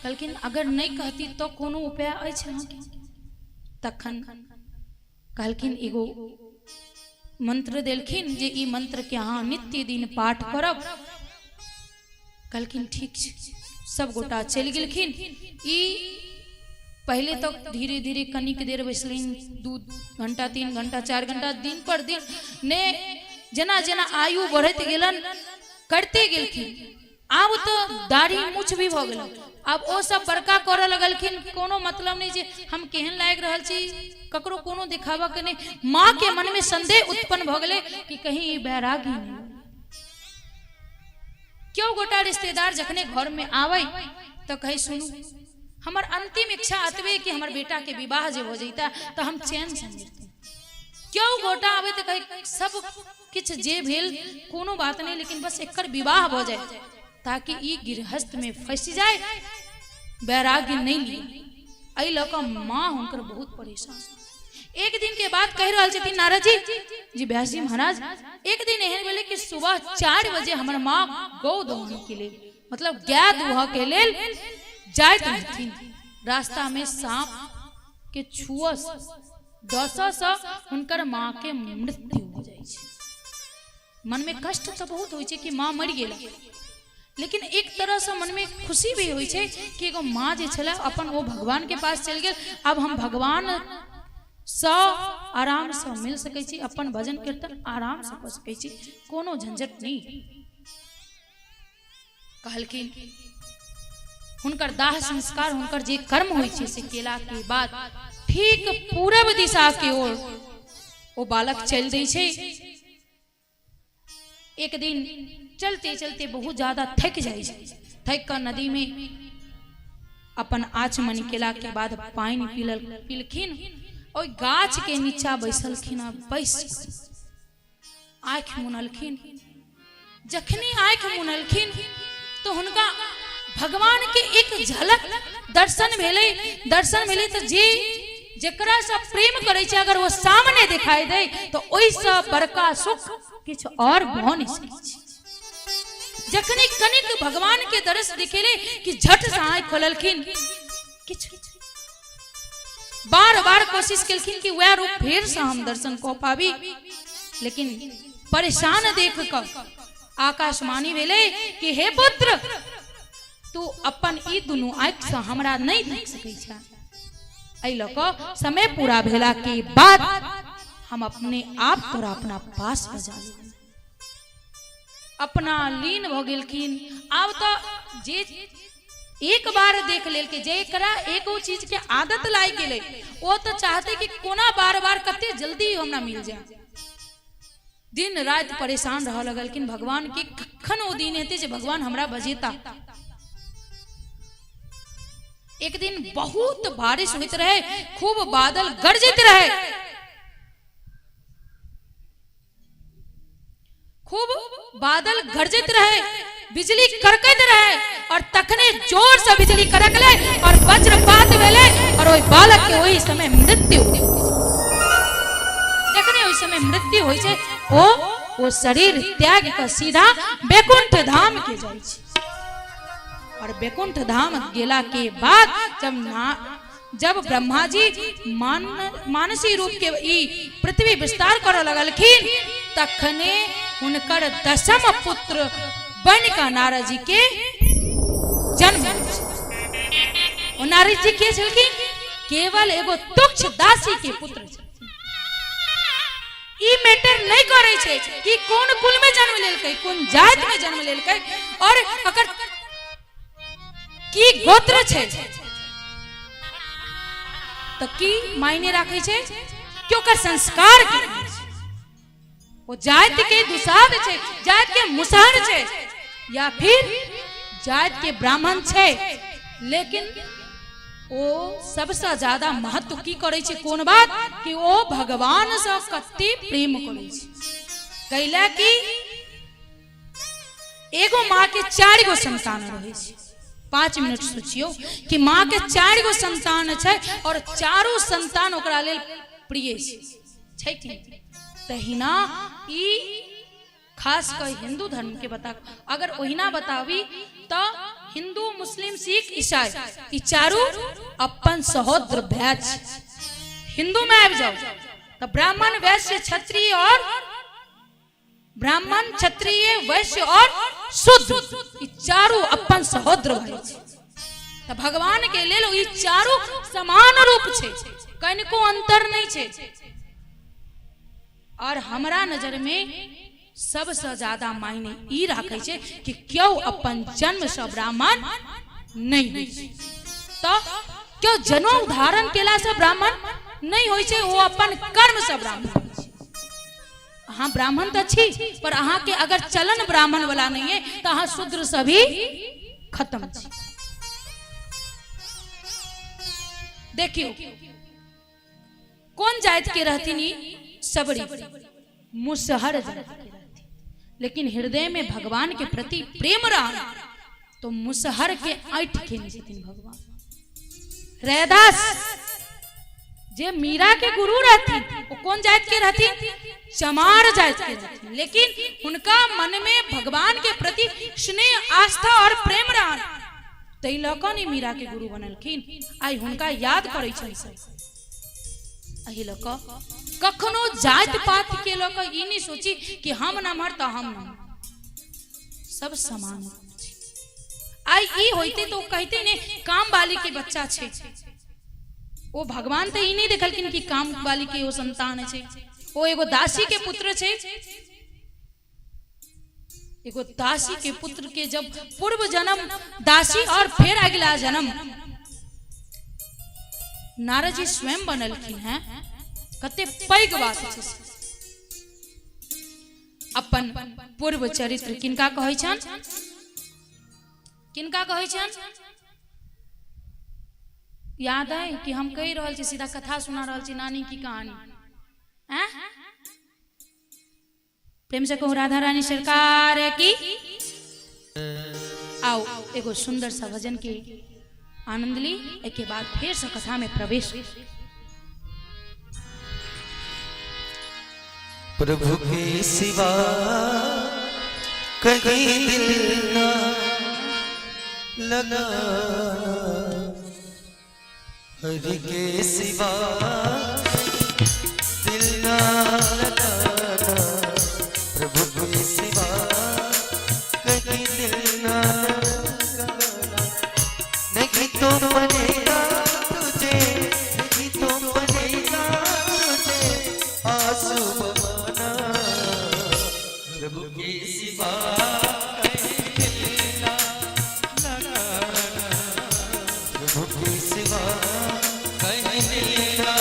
S3: लेकिन अगर नहीं कहती तो कोनो उपाय अछि अहाँके? तखन कहलखिन एगो मंत्र देलखिन जे ई मंत्र के अहाँ नित्य दिन पाठ करब। कहलखिन ठीक छै। सब गोटा चलि गेलखिन। ई पहले तो धीरे धीरे कनिक देर बैसलिन, 2 घंटा 3 घंटा 4 घंटा, दिन पर दिन ने जेना जेना आयु बढ़त गेलन करते गेलखिन। अब तो दाढ़ी मूछ भी भ गेल। अब ओ सब बड़का करे लगलखिन, कोनो मतलब नहीं जे हम केहन लायक रहल छी, ककरो कोनो दिखावा के नहीं। माँ के मन में संदेह उत्पन्न भ गेले कि कहीं ई बैरागी नहीं। क्यों गोटा रिश्तेदार जखने घर में आवे तो कहे सुनू हमर अंतिम इच्छा अतबे कि हमर बेटा के विवाह जे हो जैता तो हम चैन से रहते। क्यों गोटा आवे तो कहे सब किछ जे भेल कोनो बात नहीं, लेकिन बस एकर विवाह हो जाए ताकि ई गृहस्थ में फंस जाए, बैराग्य नहीं लिए। अई लक माँ हुनकर बहुत परेशान। एक दिन के बाद कह रहा छथिन नारद जी व्यास जी महाराज एक दिन एहन भेले कि सुबह 4 बजे हमर माँ गौ दोहन के लिए मतलब गाय दुहा के लेल जाइत रहथिन। रास्ता में सांप के छुआ डससँ हुनकर माँ के मृत्यु हो जाए छै। मन में कष्ट तो बहुत होय छै कि माँ मर गेल, लेकिन एक तरह से मन में खुशी भी होय छै कि एगो माँ जे छले अपन वो भगवान के पास चल गेल। अब हम भगवान सँ आराम से मिल सकै छी, अपन भजन कीर्तन आराम से कर सकै छी, कोनो झंझट नहीं। कहलखिन हुनकर दाह संस्कार हुनकर जे कर्म होय छै से केला के बाद ठीक पूरब दिशा के ओर वो बालक चल दै छै। एक दिन चलते चलते बहुत ज्यादा थक जाए, थक कर नदी में अपन आचमन केला के बाद पानी पीलखिन और गाछ के नीचा बैसलखिन। बैस आँख मुनलखिन, जखनी आँख मुनलखिन तो हुनका भगवान के एक झलक दर्शन भेले तो जे जकरा से प्रेम करे छै अगर वो सामने दिखाई दे तो ओइसे बड़का सुख किछ और भ नहीं सकै छै। जखनी कनिक भगवान के दर्श दिखेले कि झट से आँख खोललखिन, किछ बार बार कोशिश केलखिन कि वह रूप फिर से हम दर्शन को पाबी, लेकिन परेशान देख कर आकाशवाणी भेले कि हे पुत्र तू अपन ई दुनू आँख से हमरा नहीं देख सकै छै। एहि लऽ कऽ समय पूरा भेला के बाद हम अपने आप तोरा अपना पास बजा लेब। अपना लीन भ गेलखिन। आब तो जे एक बार देख लेल के जेकरा एको चीज के आदत लाग गेले वो तो चाहते कि कोना बार बार कते जल्दी हमरा मिल जाए। दिन रात परेशान रह लगलखिन भगवान के कखन ओ दिन हेते जे भगवान हमरा बजेता। एक दिन बहुत बारिश होइत रहे, खूब बादल गरजत रहे, खूब बादल गरजत रहे, बिजली कड़कत रहे और तखने जोर से बिजली कड़कले और वज्रपात भेले और ओई बालक के ओही समय मृत्यु हो। जखने ओही समय मृत्यु होय छै वो शरीर त्याग कर सीधा बैकुंठ धाम के जाय छै। और बैकुंठ धाम गेला के बाद जब ब्रह्मा जी मानसी रूप के ई पृथ्वी विस्तार कर लगलखिन तखने हुनकर 10म पुत्र बन का नारद जी के जन्म। और नारद जी के छलखिन केवल एगो तुच्छ दासी के पुत्र छलखिन। ई मैटर नहीं करे छै कि कोन कुल में जन्म लेलकै, कोन जात में जन्म लेलकै और अगर की गोत्र छै तो की मायने राखे छै कि ओकर संस्कार की वो जात के दुसाध छै, जात के मुसहर छै या फिर जात के ब्राह्मण छै। लेकिन वो सबसे ज्यादा महत्व की करे छै कोन बात कि वो भगवान से कते प्रेम करे छै। कैला कि एगो माँ के 4 गो संतान रहे छै। 5 मिनट सोचियो कि माँ के 4 गो संतान छै और चारों संतान ओकरा लेल प्रिय छै कि तहिना ई खास कर हिंदू धर्म के बता अगर ओहिना बतावी तो हिंदू मुस्लिम सिख ईसाई ई चारों अपन सहोदर भाई छै। हिंदू में आबि जाओ तो ब्राह्मण वैश्य क्षत्रिय और ब्राह्मण क्षत्रिय वैश्य और शुद्र ई चारों अपन सहोदर भाई छै। तो भगवान के लेल ई चारों समान रूप छै, कनिको अंतर नहीं छै। और हमरा नजर में सबसे ज्यादा मायने ई राखे छै कि क्यों अपन जन्म से ब्राह्मण नहीं होय छै। तो क्यों जन्म धारण केला से ब्राह्मण नहीं होय छै, वो अपन कर्म से ब्राह्मण। अहाँ ब्राह्मण तो छी पर अहाँ के अगर चलन ब्राह्मण वाला नहीं है तो अहाँ शूद्र से भी खत्म छी। देखियो कौन जात के रहती नी सबरी मुसहर जात के रहती, लेकिन हृदय में भगवान के प्रति प्रेम रहा तो मुसहर के ऐठ के नहीं भगवान। रैदास जे मीरा के गुरु रहती वो कौन जात के रहती? चमार जात के रहती। लेकिन उनका मन में भगवान के प्रति स्नेह आस्था और प्रेम रहा, तई लका ने मीरा के गुरु बनलखिन। आई हुनका याद करे छै सब। अही लका कखनो जात पात के लका ई नहीं सोची कि हम नमहर तो हम नमहर, सब समान। आई ई होते तो कहते ने काम वाली के बच्चा छे, वो भगवान तो ई नहीं देखलखिन कि काम वाली के वो संतान छे, वो एगो दासी के पुत्र छे। एगो दासी के पुत्र के जब पूर्व जन्म दासी और फिर अगला जन्म नारद जी स्वयं बनलखिन हैं, कते पैग बात छे। अपन पूर्व चरित्र किनका कहै छन? किनका कहै छन? याद है कि हम कह रहल छी, सीधा कथा सुना रहल छी, नानी की कहानी। हैं? प्रेम से कहूँ राधा रानी सरकार की। आओ एगो सुंदर सा भजन के आनंद ली, एक के बाद फिर से कथा में प्रवेश।
S2: प्रभु के सिवा कहीं दिल ना लगा, हरि के सिवा दिल ना लगाना, प्रभु के सिवा कहीं दिल ना लगाना। नहीं तो बनेगा तुझे, नहीं तो बनेगा तुझे आंसू बहाना, प्रभु के सिवा कहीं दिल ना लगाना, प्रभु के सिवा कहीं दिल ना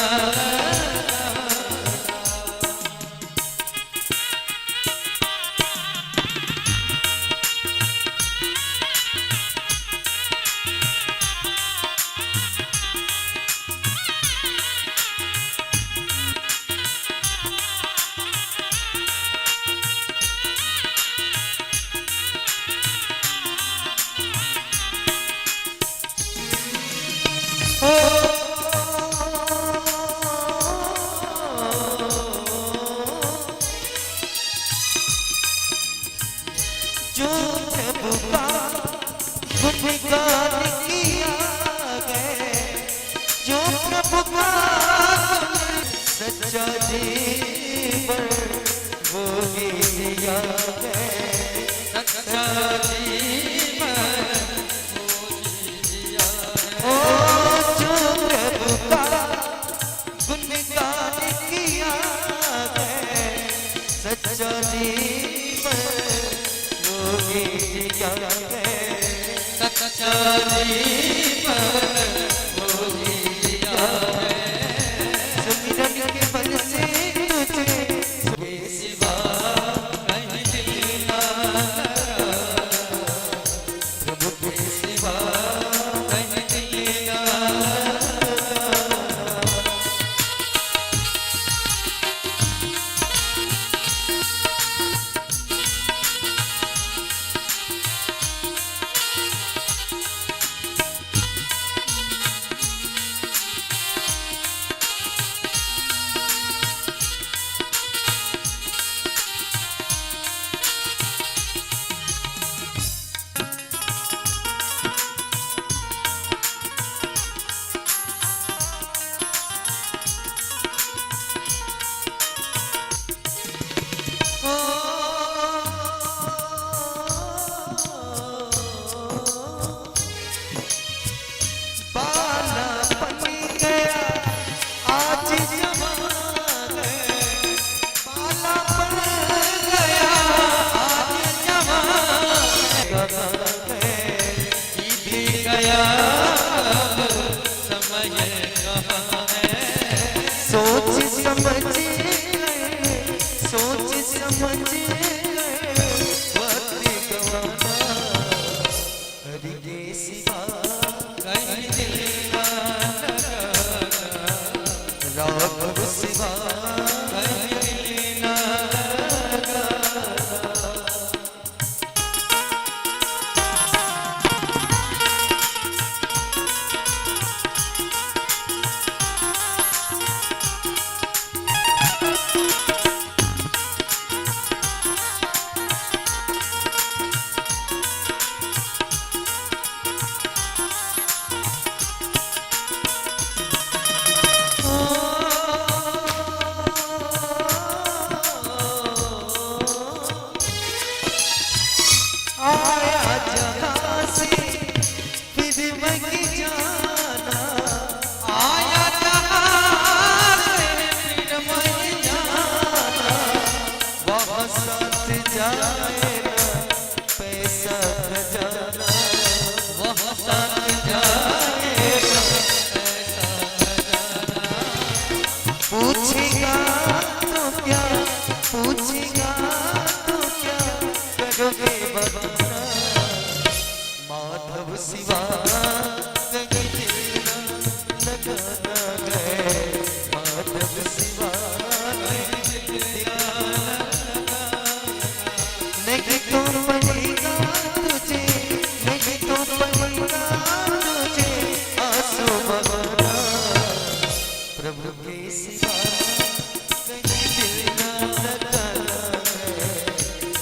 S2: जो प्रभु का गुणगान किया गए, जो प्रभु का सच्चा जीवन वो ही दिया गए, सच्चा जीवन वो ही दिया गए। ओ जो प्रभु का गुणगान किया गए, सच्चा जीवन सच्चा जीवन वो दिया है। सुमिरन के बल से तुझे सिवा कहीं दिल ना लगाना, प्रभु के सिवा कहीं दिल ना लगाना। जाए ना पैसा खजाना, वहाँ साथ जाए ना पैसा खजाना। पूछेगा तो क्या, पूछेगा तो क्या करोगे बहाना, माधव सिवा कहीं दिल न लगाना गए, माधव सिवा कहीं दिल न नहीं तो पड़ेगा तुझे, नहीं तो पड़ेगा तुझे आंसू बहाना, प्रभु के सिवा कहीं दिल न लगाना है,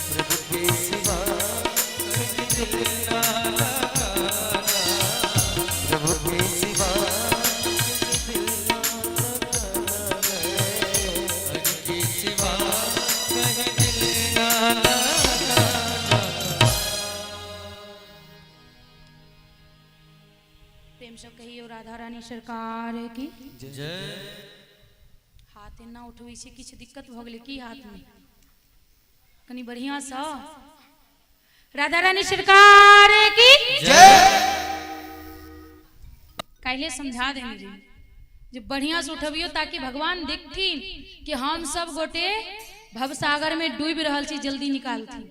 S2: प्रभु के सिवा कहीं दिल न लगाना, प्रभु के सिवा कहीं दिल न लगाना है, प्रभु के सिवा कहीं दिल न लगाना।
S3: प्रेम से कहियो राधा रानी सरकार की
S2: जय।
S3: हाथ ना उठबै छै, किछु दिक्कत भ गेलै की हाथ में, कनी बढ़िया सा राधा रानी सरकार की
S2: जय।
S3: काल्हे समझा देने रही जे बढ़िया से उठबियो ताकि भगवान देखथिन कि हम सब गोटे भवसागर में डूब रहल छी, जल्दी निकालथिन।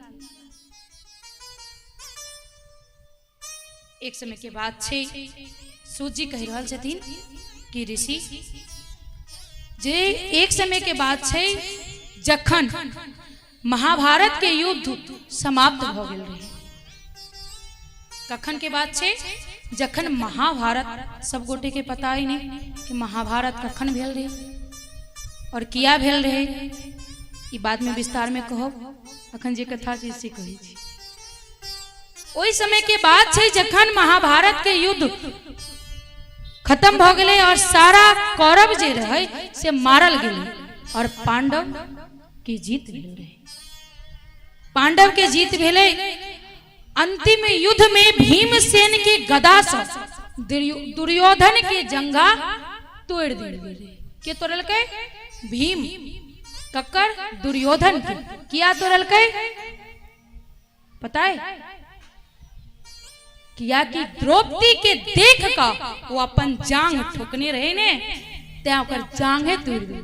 S3: एक समय के बाद छै सूत जी कह रहल छथिन कि ऋषि जे एक समय के बाद छै जखन महाभारत के युद्ध समाप्त भ गेल रहे, कखन के बात छै जखन महाभारत, सब गोटे के पता ही नहीं कि महाभारत कखन भेल रहे और किया भेल रहे, ई बाद में विस्तार में कहब, अखन जे कथा छै से कहै छी। ओई समय के बाद छै जखन महाभारत के युद्ध खत्म भ गेलै और सारा कौरव जे रहे से मारल गेलै और पांडव की जीत भेल रहे। पांडव के जीत भेले। अंतिम युद्ध में भीमसेन के गदा से दुर्योधन के जंगा तोड़ देल गेलै। के तोड़लकै? भीम। ककर? दुर्योधन के। किया तोड़लकै? पता है? किया कि द्रौपदी के देख का वो अपन जांग ठोकने रहे ने, त्या ओकर जांगे तोड़ दे।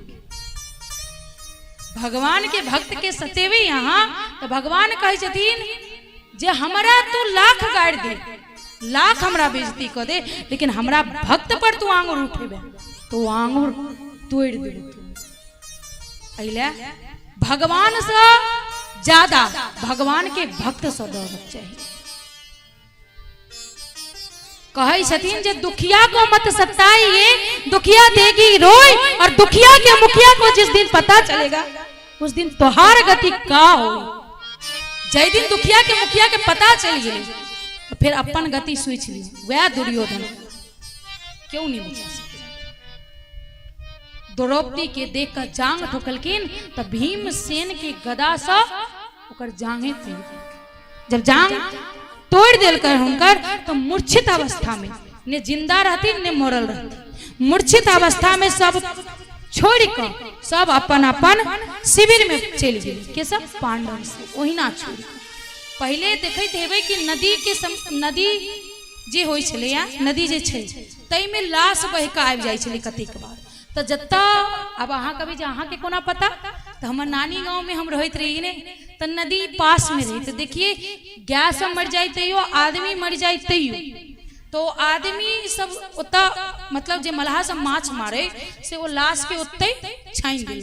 S3: भगवान के भक्त के सतेवे यहाँ तो भगवान कहे छथिन जे हमरा तू लाख गाड़ दे, लाख हमरा बेइज्जती कर दे, लेकिन हमरा भक्त पर तू आंगुर उठेबे तो आंगुर तोड़ दे। अइला भगवान से ज्यादा भगवान के भक्त से डरना चाहिए। कहे छथिन जे दुखिया को मत सताइए, दुखिया देगी रोए, और दुखिया के मुखिया को जिस दिन पता चलेगा उस दिन तोहार गति का हो। जय दिन दुखिया के मुखिया के पता चल गई तो फिर अपन गति सोच ली। वह दुर्योधन क्यों नहीं बचा सके? द्रौपदी के देख कर जांग ठोकलकिन तो भीमसेन के गदा से ओकर जांगे तोड़। जब जांग तोड़ दिल कर हुनकर तो मूर्छित अवस्था में, ने जिंदा रहती ने मरल रहती, मूर्छित अवस्था में सब छोड़ कर सब अपन अपन शिविर में चल गए। के सब? पांडव से वही ना छोड़। पहले देखते हेबे कि नदी के नदी जे होई छले या नदी जे छै तई में लाश बह के आबि जाय छले कतेक बार। तो जत्ता अब अहाँ कभी जहाँ के कोना पता, तो हमारे नानी गांव में हम रहते रही ने तो नदी पास में रही। तो देखिए गैस मर जाए तैयो, आदमी मर जाए तैयो, तो आदमी सब उतना मतलब जे मल्हा सब माछ मारे से वो लाश के उतते छाइन दिल,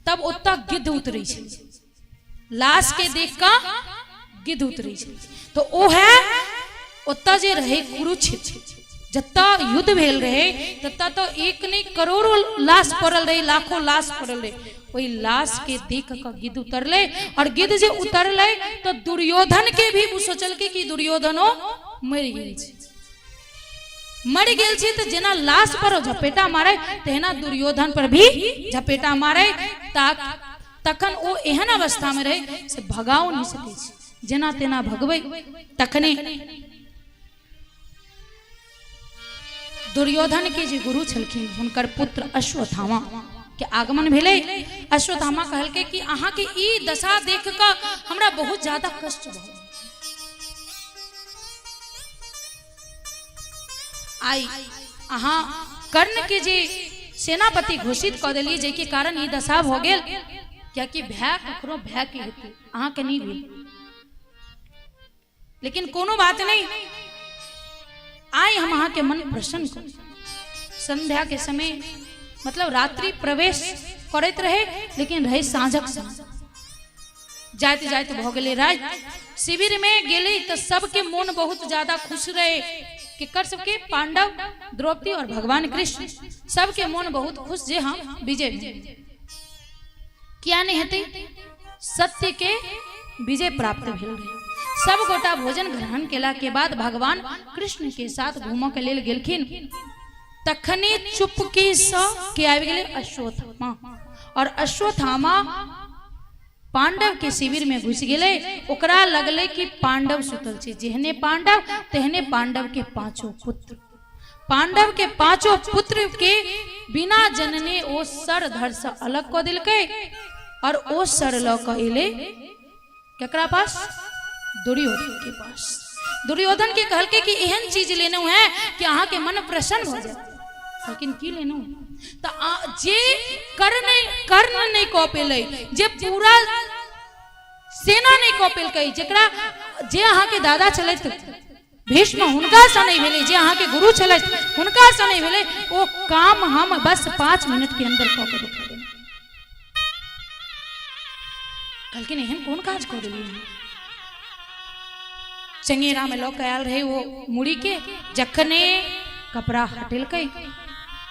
S3: तब उतना गिद्ध उतरे छे। लाश के देख का गिद्ध उतरे छे। तो वो है उतना जे रहे कुरुक्षेत्र, जत्ता युद्ध भेल रहे तत्ता तो एक नहीं करोड़ों लाश पड़ल रहे, लाखों लाश पड़ल रहे। वही लाश के देख कर गिद्ध उतरले, और गिद्ध जे उतरले तो दुर्योधन के भी वो सोचल के कि दुर्योधनो मर गेल छे। मर गेल छे तो जेना लाश पर झपेटा मारे तेना दुर्योधन पर भी झपेटा मारे। तखन वो एहन अवस्था में रहे से भगाओ नहीं सके छे। जेना तेना भगवे तखने दुर्योधन के जे गुरु छलखिन हुनकर पुत्र अश्वत्थामा के आगमन भेले। अश्वत्थामा कहलके कि अहाँ के ई दशा देख कर हमरा बहुत ज्यादा कष्ट भ आई। अहाँ कर्ण के जे सेनापति घोषित क देलिए, जेके कारण ई दशा भ गेल, क्या कि भय ककरो भय के हेतु अहाँ के नहीं भेल। लेकिन कोनो बात नहीं, आई हम अहाँ के मन प्रसन्न कर। संध्या के समय मतलब रात्रि प्रवेश करत रहे, लेकिन रहे साँझक समय। जाते जाते भ गेले रात। शिविर में गेले तो सबके मन बहुत ज्यादा खुश रहे कि कर सबके पांडव, द्रौपदी और भगवान कृष्ण सबके मन बहुत खुश जे हम विजय भेल। क्या नहीं हेते, सत्य के विजय प्राप्त भेल रहे। सब गोटा भोजन ग्रहण केला के बाद भगवान कृष्ण के साथ घूम के लेल गेलखिन। तखने चुपके से के आबि गेले अश्वत्थामा, और अश्वत्थामा पांडव के शिविर में घुस गेले। ओकरा लगले कि पांडव सुतल छे, जेहने पांडव तेहने पांडव के पांचों पुत्र। पांडव के पांचों पुत्र के बिना जनने ओ सर धड़ से अलग क दिलके, और ओ सर ल क एले केकरा पास, दुर्योधन के पास। दुर्योधन के कहलके कि एहन चीज लेना है कि अहाँ के मन प्रसन्न हो जाए। लेकिन की लेना तो जे कर्ण नहीं कह पेले, जे पूरा सेना नहीं कह पेलकै, जेकरा जे अहाँ के दादा चलत भीष्म हुनका से नहीं भेले, जे अहाँ के गुरु चलत हुनका से नहीं भेले, वो काम हम बस 5 मिनट के अंदर कह के दिखा देना। कहलकिन एहन कौन काज कर देलिए। चंगेरा में लोग आयल रहे वो मुड़ी के, जखने कपड़ा हटेलकै,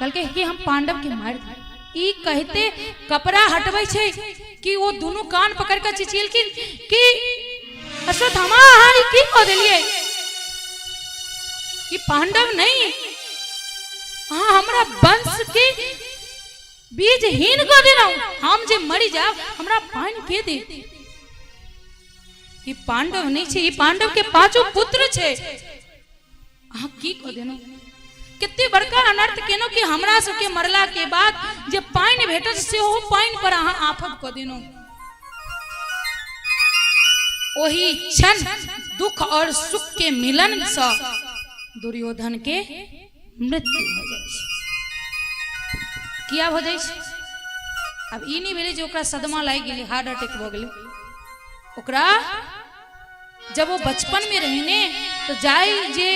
S3: कहलकै कि हम पांडव के मार दे। ई कहते कपड़ा हटबै छै कि वो दोनों कान पकड़ कर चिचियलखिन कि अश्वत्थामा अहाँ ई की कह देलिए, ई पांडव नहीं, अहाँ हमरा वंश के बीज हीन कर देना, हम जे मरी जाब हमरा पानी के दे। ई पांडव नहीं छे, ई पांडव के पांचों पुत्र छे, अहाँ की कह देना। कितने बड़का अनर्थ केनो कि हमरा सबके मरला के बाद जे पानी भेटत से हो पानी पर अहाँ आफत क देनो। ओही क्षण दुख और सुख के मिलन से दुर्योधन के मृत्यु हो जाए छै। किया हो जाए छै? अब ई नहीं भेले जे ओकरा सदमा लाग गेलै, हार्ट अटैक भ गेलै। ओकरा जब वो बचपन में रहने तो जाय जे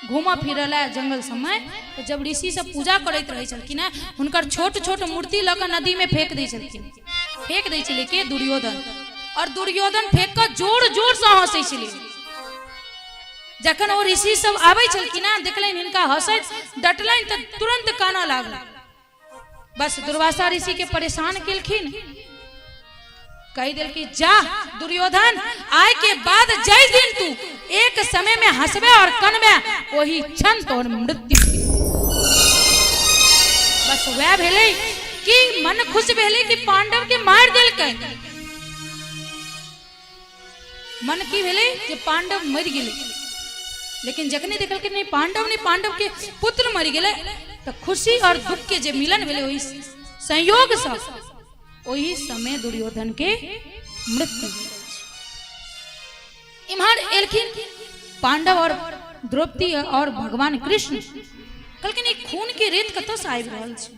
S3: घूमा फिरला जंगल समय, तो जब ऋषि सब पूजा करते रहे छलखिन, हुनकर छोट छोट मूर्ति लऽ कऽ नदी में फेंक दै छलखिन। फेंक दै छलै के दुर्योधन, और दुर्योधन फेंक कऽ जोर जोर से हंसै छलै। जखन वो ऋषि सब आबै छलखिन, देखलनि हिनका हंसैत, डटलनि तऽ तुरंत कानऽ लागल। बस दुर्वासा ऋषि के परेशान केलखिन, कही दिल की जा दुर्योधन, आय के बाद जय दिन तू एक समय में हंसबे और कनबे, वही क्षण तोर मृत्यु। बस वह भेले कि मन खुश भेले कि पांडव के मार देलकै। मन की भेले कि पांडव मर गेले, लेकिन जखने देखल कि नहीं पांडव के पुत्र मर गेले, तो खुशी और दुख के जे मिलन भेले वही संयोग से वही समय दुर्योधन के मृत्यु हो गई। इम्हार एलखिन पांडव और द्रौपदी और भगवान कृष्ण, कहलखिन ई खून के रेत कतौ से आबि रहल छै।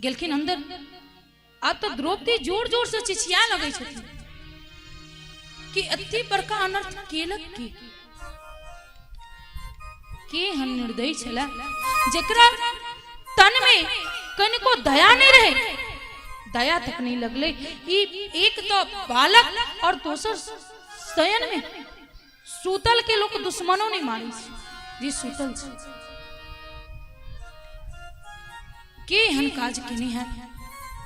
S3: गेलखिन अंदर, अब तो द्रौपदी जोर जोर से चिचिया लगे छथिन कि अति बड़का अनर्थ केलक के हम निर्दयी छला, जेकरा तन में कनिको दया नहीं रहे, दया तक नहीं लगले। एक तो बालक और दोसर शयन में सूतल के लोग दुश्मनों नहीं मारे जी, सूतल के हन काज केने है।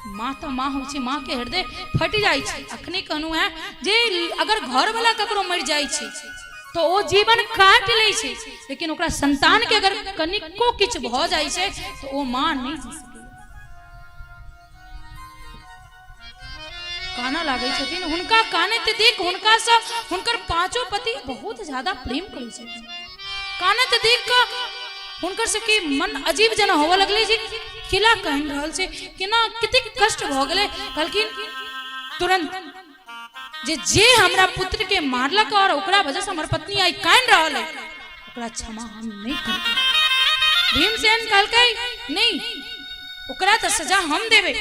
S3: माँ तो माँ हो, माँ के हृदय फट जाए। अखने कहनु है जे अगर घर वाला ककरो मर जाए तो वो जीवन काट ले, लेकिन ओकरा संतान के अगर कनिको किछ भ जाए तो वो माँ नहीं जी सके। काना लागे छथिन, हुनका काने ते देख हुनका से हुनकर पांचों पति बहुत ज्यादा प्रेम करे छथिन। काने ते देख हुनकर सबके मन अजीब जना होवे लगले जी किला कहन रहल से कि ना कितने कष्ट भ गेले। कहलखिन तुरंत जे हमरा पुत्र के मारलक और ओकरा वजह से हमर पत्नी आई कान रहल है ओकरा क्षमा हम नहीं करब। भीमसेन कहलकै नहीं ओकरा तो सजा हम देबे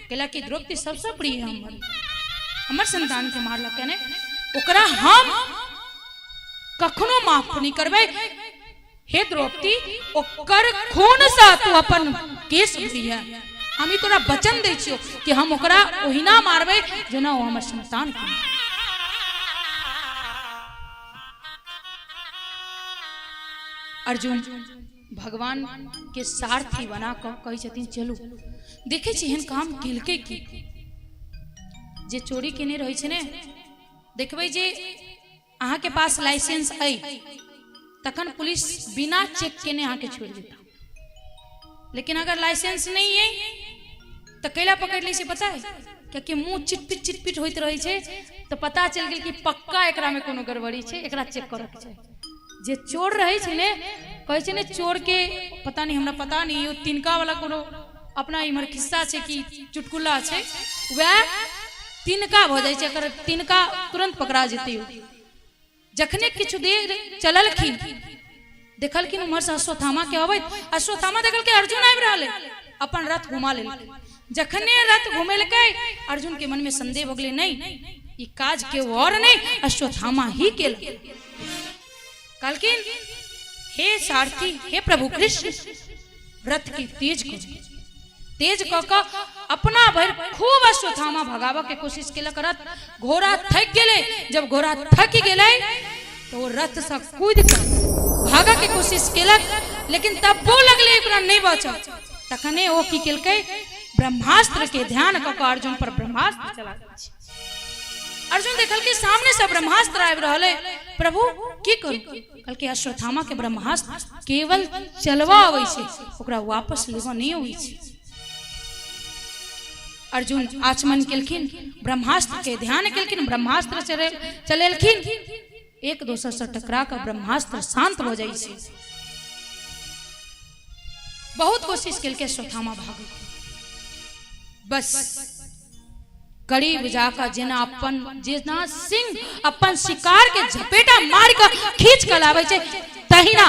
S3: केला कि द्रौपदी सबसे प्रिय है हमर संतान के मारलक ने ओकरा हम कखनो माफ नहीं करबे। हे द्रौपदी ओकर खून से तू अपन केस भरिया हम ही तोरा वचन दै छियो कि हम ओकरा ओहिना मारबे जेना ओ हमर संतान के। अर्जुन भगवान के सारथी बना कर कही छथिन चलू देखे छी एहन काम केलकै की जे चोरी केने रहै छै ने देखबै जे अहाँ के पास लाइसेंस है तखन पुलिस बिना चेक केने अहाँ के छोड़ देता। लेकिन अगर लाइसेंस नहीं है तो कैला पकड़ ली से पता है क्योंकि मुंह चिटपिट होइत रहे छे तो पता चल गेल कि पक्का एकरा में कोनो गड़बड़ी छे एकरा चेक करे के छै। जे चोर रहे छे ने कहे छे ने चोर के पता नहीं हमरा पता नहीं ओ तिनका वाला कोनो अपना इमर खिस्सा छे कि चुटकुला छे वह तिनका भ जाय छे अगर तिनका तुरंत पकड़ा जेते। जखने किछु देर चललखिन देखलखिन उमर से अश्वत्थामा के अबैत अश्वत्थामा देखल के अर्जुन आबि रहले अपन रथ घुमा लेल। जखने रथ घुमेलकै अर्जुन के मन में संदेह हो गेलै नहीं ई काज के और नहीं अश्वत्थामा ही केल। कहलखिन हे सारथी हे प्रभु कृष्ण रथ की तेज क अपना भर खूब अश्वत्थामा भगावे के कोशिश केलक। रथ घोड़ा थक गेले जब घोड़ा थक गेले तो रथ से कूद कर भागा के कोशिश केलक लेकिन तब वो लगले एकरा नहीं बचा। तखने ओ की केलकै ब्रह्मास्त्र के ध्यान क के अर्जुन पर ब्रह्मास्त्र चला दै। अर्जुन देखल के सामने से ब्रह्मास्त्र आबि रहले प्रभु की करू कहल के अश्वत्थामा के ब्रह्मास्त्र केवल चलवा आबै छै ओकरा वापस लेबा नहीं होई छै। अर्जुन आचमन केलखिन ब्रह्मास्त्र के ध्यान केलखिन ब्रह्मास्त्र चलेलखिन एक दोसर से टकरा कर ब्रह्मास्त्र शांत हो जाई छै। बहुत कोशिश केलके अश्वत्थामा भागे बस करीब जाकर जेना सिंह अपन शिकार के झपेटा मार कर खींच कर लावे छे तहिना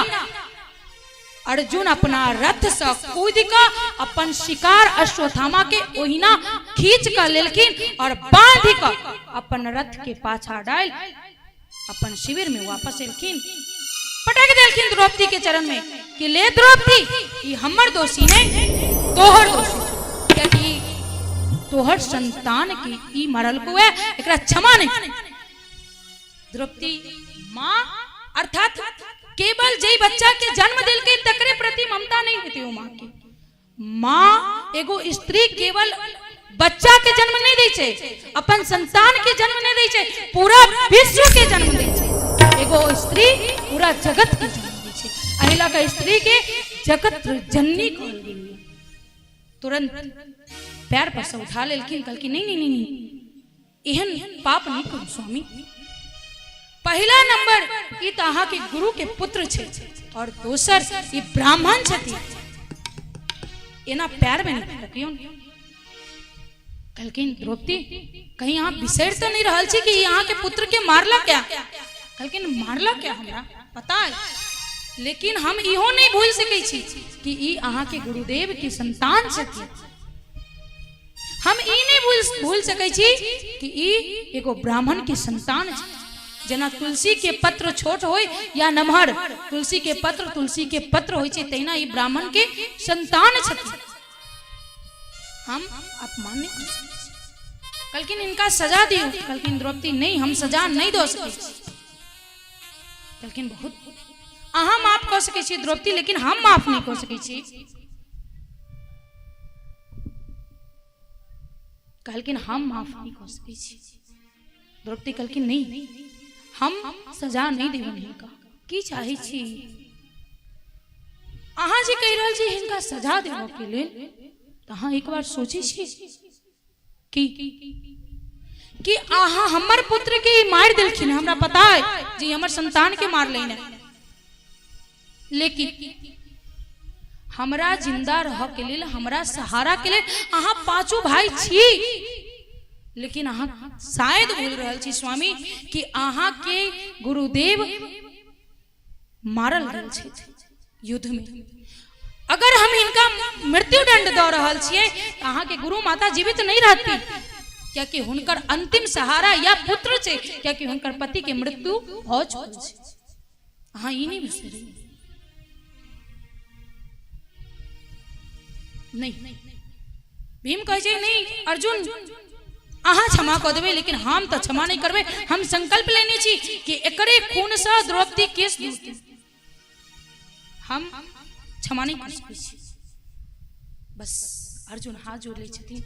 S3: अर्जुन अपना रथ से कूद कर अपन शिकार अश्वत्थामा के ओहिना खींच कर लेलखिन और बांध कर अपन रथ के पाछा डाल अपन शिविर में वापस एलखिन। पटक देलखिन द्रौपदी के चरण में कि ले द्रौपदी ई हमर दोषी ने तोहर दोषी क्योंकि तोहर संतान की ई मरल को है एकरा क्षमा नहीं। द्रौपदी मां अर्थात केवल जई बच्चा के जन्म दिल के तकरे प्रति ममता नहीं होती वो मां की। मां एगो स्त्री केवल बच्चा के जन्म नहीं दै छै अपन संतान के जन्म नहीं दै छै पूरा विश्व के जन्म दै छै। एगो स्त्री पूरा जगत के जन्म दै छै अहिला का स्त्री के जगत जननी कहल गेल। तुरंत पैर पर से उठा लेलखिन कहलखिन नहीं एहन पाप नहीं करू स्वामी। पहला नंबर ई त अहाँ के गुरु के पुत्र छे और दोसर ई ब्राह्मण छथि एना पैर में नहीं रखियो। कहलखिन द्रौपदी कहीं यहाँ बिसर तो नहीं रहल छी कि यहाँ के पुत्र के मारला क्या। कहलखिन मारला क्या हमरा पता है लेकिन हम इहो नहीं भूल सकै छी कि ई अहाँ के गुरुदेव के संतान छथि। हम ई नहीं भूल सकै छी कि ई एगो ब्राह्मण के संतान छै। जना तुलसी के पत्र छोट होय या नमहर तुलसी के पत्र होय छै तहिना ई ब्राह्मण के संतान छथि। हम अपमान नहीं कर सकते। कहलखिन इनका सजा दियो। कहलखिन द्रौपदी नहीं हम सजा नहीं दो सके। कहलखिन बहुत अहाँ माफ कर सके छी द्रौपदी लेकिन हम माफ नहीं कर सके छी। कहलखिन हम माफ नहीं कर सके छी। द्रौपदी कहलखिन नहीं हम सजा नहीं देबन हिनका की चाहे छी। अहाँ जे कह रहल छी हिनका सजा देबो के लेल तो हाँ एक बार सोचे कि आहा हमर पुत्र के मार दिलखिन हमरा पता है जी हमर संतान के मार लेना लेकिन हमरा जिंदा रह के लिए, हमरा सहारा के लिए अहाँ पांचों भाई छी, लेकिन अहाँ शायद भूल रहल छी स्वामी कि अहाँ के गुरुदेव मारल गेल छथि युद्ध में। अगर हम इनका मृत्यु दंड दऽ रहल छियै, अहाँ के गुरु माता जीवित नहीं रहती, क्या कि हुनकर अंतिम सहारा या पुत्र छै, क्या कि हुनकर पति के मृत्यु हो चुकल छै। अहाँ ई नहीं बिसरी नहीं। भीम कहे छै नहीं अर्जुन अहाँ क्षमा कऽ देबै, लेकिन हम तो क्षमा नहीं करबै। हम संकल्प लेने छी कि एकरे खून से द्रौपदी केस धोतै, हम क्षमा नहीं कर सकै छी। बस अर्जुन हाथ जोड़ ले छथिन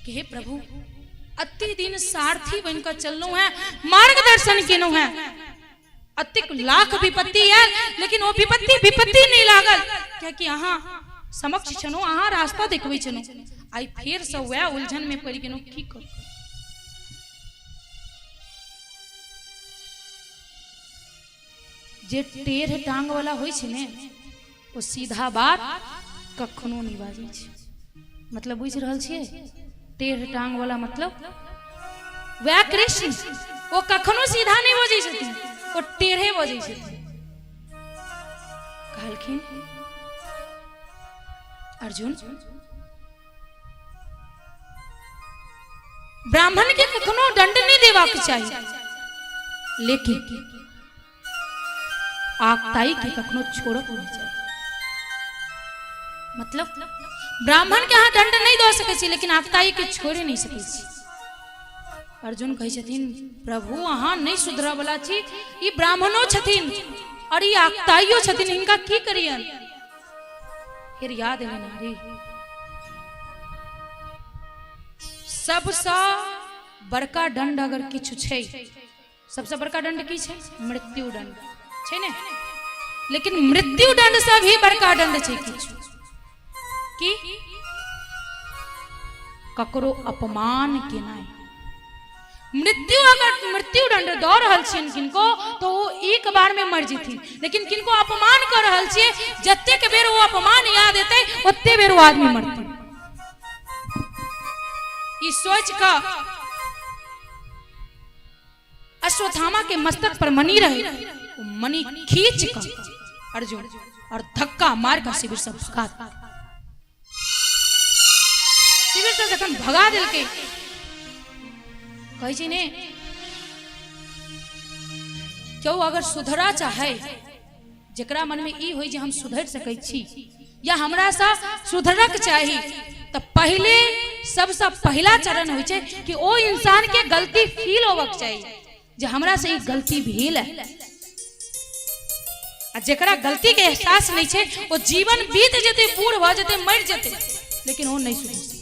S3: कि हे प्रभु, अति दिन सारथी बनकर चललहुं है, मार्गदर्शन केलहुं है, अतिक लाख विपत्ति है, लेकिन वो विपत्ति नहीं लागल, क्योंकि अहाँ समक्ष छनो, अहाँ रास्ता देखबै छनो। आई फिर से वह उलझन में पड़ गेलहुं, की करू। जे टेढ़ टांग वाला होय छै ने, वो सीधा बात कखनो नहीं बाजै छै। मतलब बुझ रहल छियै, टेढ़ टांग वाला मतलब वह कृष्ण, वो कखनो सीधा नहीं बजै छथिन, वो टेढ़े बजै छथिन। कहलखिन अर्जुन, ब्राह्मण के कखनो दंड नहीं देबाक चाहिए, लेकिन आकताई के कखनो छोड़क नहीं चाहिए। मतलब ब्राह्मण के अहाँ दंड नहीं दऽ सकै छी, लेकिन आकताई के छोड़े नहीं सकै छी। अर्जुन कहै छथिन प्रभु अहाँ नहीं सुधरऽ वाला छी, ई ब्राह्मणो छथिन और ई आकताइयो छथिन, इनका की करियन। फिर याद है नारी, सबसे बड़का दंड अगर किछु छै, सबसे बड़का दंड की छै? मृत्यु दंड छै ने। लेकिन मृत्यु दंड से भी बड़का दंड छै किछु, कि ककरो अपमान केनाइ। मृत्यु दंड दऽ रहल छियनि किनको, तो वो एक बार में मर जेथिन, लेकिन किनको अपमान कर रहल छियै, जतेक बेर वो अपमान याद एतै ओते बेर वो आदमी मरतै। ई सोच का अश्वत्थामा के मस्तक पर मणि रहे, वो मणि खींच कर अर्जुन और धक्का मार कर शिविर से भगा, शिविर से जखन भगा दिल के कहै छै ने, क्यों अगर सुधरा चाहे, जकरा मन में ई होई जे हम सुधर सकै छी या हमरा सा सुधरक चाही, तो पहले सबसे पहला चरण होई छै कि ओ इंसान के गलती फील होवक चाहिए जे हमरा से ई गलती भेल है। आ जकरा गलती के एहसास नहीं छै, वो जीवन बीत जेते, बूढ़ भ जेते, मर जेते, लेकिन वो नहीं सुधर।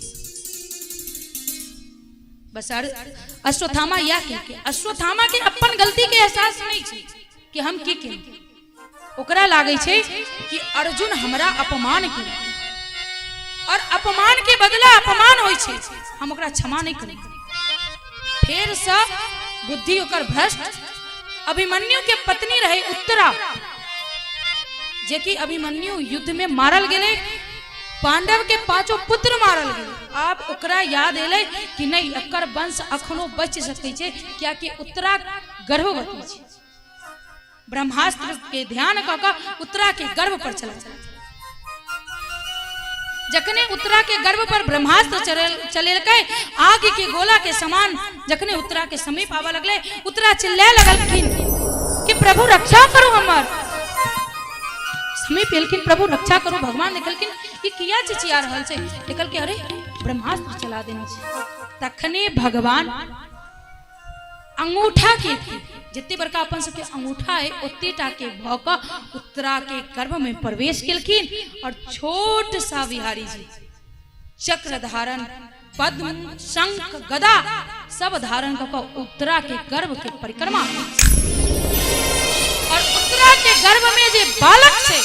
S3: बस अश्वत्थामा या के अश्वत्थामा के अपन गलती के एहसास नहीं छै कि हम की केलियै, ओकरा लागै छै कि अर्जुन हमरा अपमान केलक और अपमान के बदला अपमान होय छै, हम ओकरा क्षमा नहीं करै। फिर से बुद्धि ओकर भ्रष्ट। अभिमन्यु के पत्नी रहे उत्तरा, जे कि अभिमन्यु युद्ध में मारल गेले, पांडव के पांचों पुत्र मारल गेले। आप ओकरा याद एले कि नहीं एकर वंश अखनो बच सकै छै, क्या कि उत्तरा गर्भवती छै। ब्रह्मास्त्र के ध्यान क के उत्तरा के गर्भ पर चला। जखने उत्तरा के गर्भ पर ब्रह्मास्त्र चलेलकै, आग के गोला के समान जखने उत्तरा के समीप आवा लगले, उत्तरा चिल्लाए लगलखिन कि प्रभु रक्षा करू हमर। समीप एलखिन, प्रभु रक्षा करू। भगवान देखलखिन ई किया चिचिया रहल छै, देखल के अरे ब्रह्मास्त्र चला देना छै। तखने भगवान अंगूठा के जितने बड़का अपन सबके अंगूठा है उतने टाके भौका उत्तरा के गर्भ में प्रवेश केलखिन और छोट सा बिहारी जी चक्र धारण, पद्म, शंख, गदा सब धारण कर उत्तरा के गर्भ के परिक्रमा। और उत्तरा के गर्भ में जे बालक छे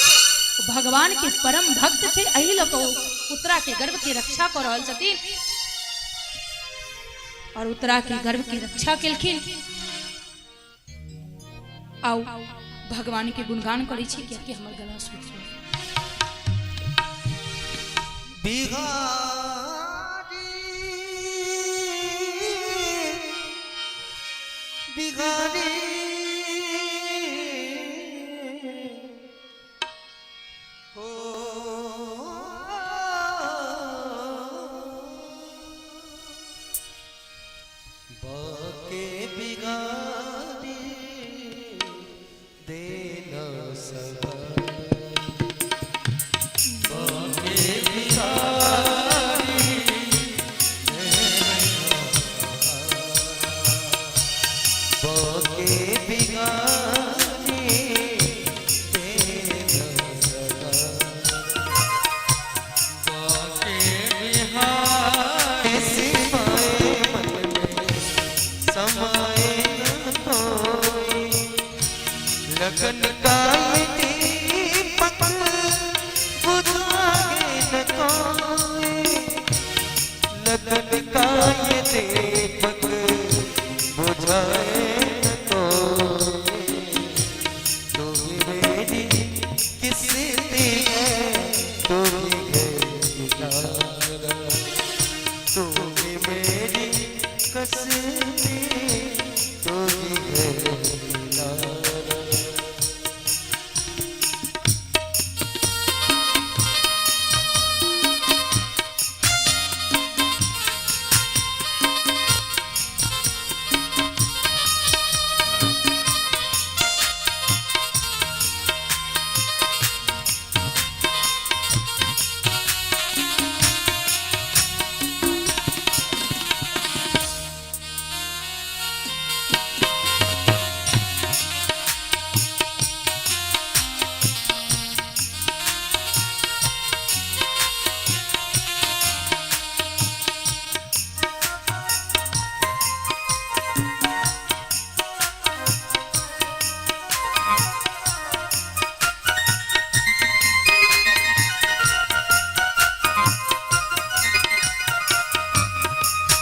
S3: भगवान के परम भक्त छे, एही लोग उत्तरा के गर्भ की रक्षा कर रहल छथिन और उत्तरा के गर्भ की रक्षा केलखिन। आओ भगवान के गुणगान करै छी, कियाकि हमर गला सूख
S2: बिहारी बिहारी हो बाके बिहारी देना सहारा बाके बिहारी बाके बिहारी देना सहारा बाके बिहारी सिवाए मन में समाए न कोई लगन का ये दीपक बुझाए न कोई लगन का ये दीपक बुझाए न कोई तू ही मेरी किस्ती है तू ही है किनारा तू ही मेरी कसती तू ही है किनारा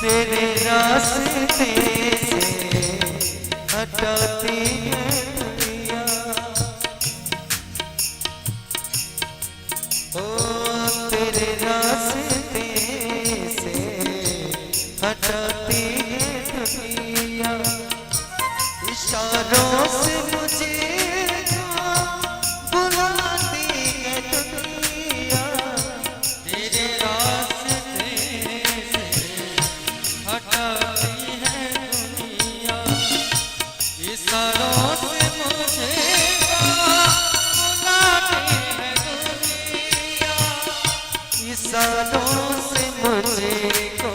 S2: तेरे रास्ते से हटाती है दुनिया ओ तेरे रास्ते से हटाती है दुनिया इशारों से मुझे बुलाती है दुनिया तेरे रास्ते हटाती है दुनिया इशारों से मुझे बुलाती है दुनिया इशारों से मुझे को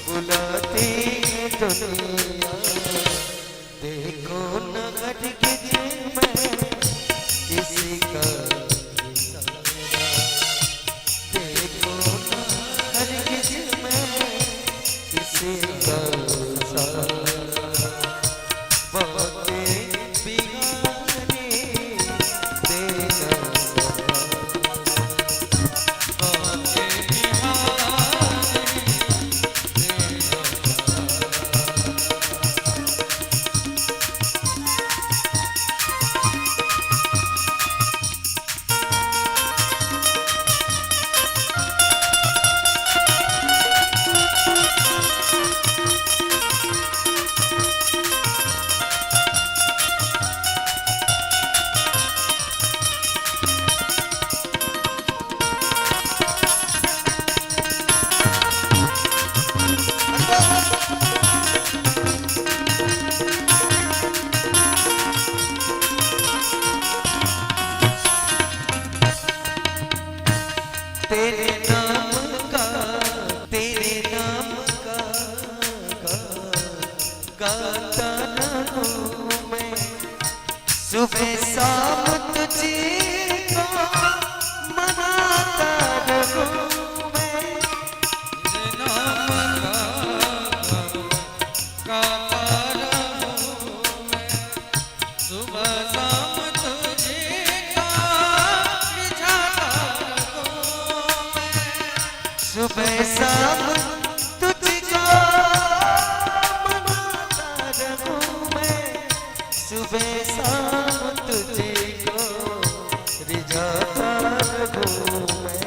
S2: बुलाती है दुनिया देखो न हट के मैं किसी का इशारा देखो न हट के मैं किसी का इशारा बाके बिहारी देना सहारा बाके बिहारी देना तेरे नाम का गाता रहूं मैं सुबह शाम तुझे को मनाता रहूं मैं तेरे नाम का गाता रहूं मैं सुबह शाम तुझे का रिझाता रहूं मैं सुबह शाम तुझको मनाता रहूं मैं सुबह शाम तुझको रिझाता रहूं मैं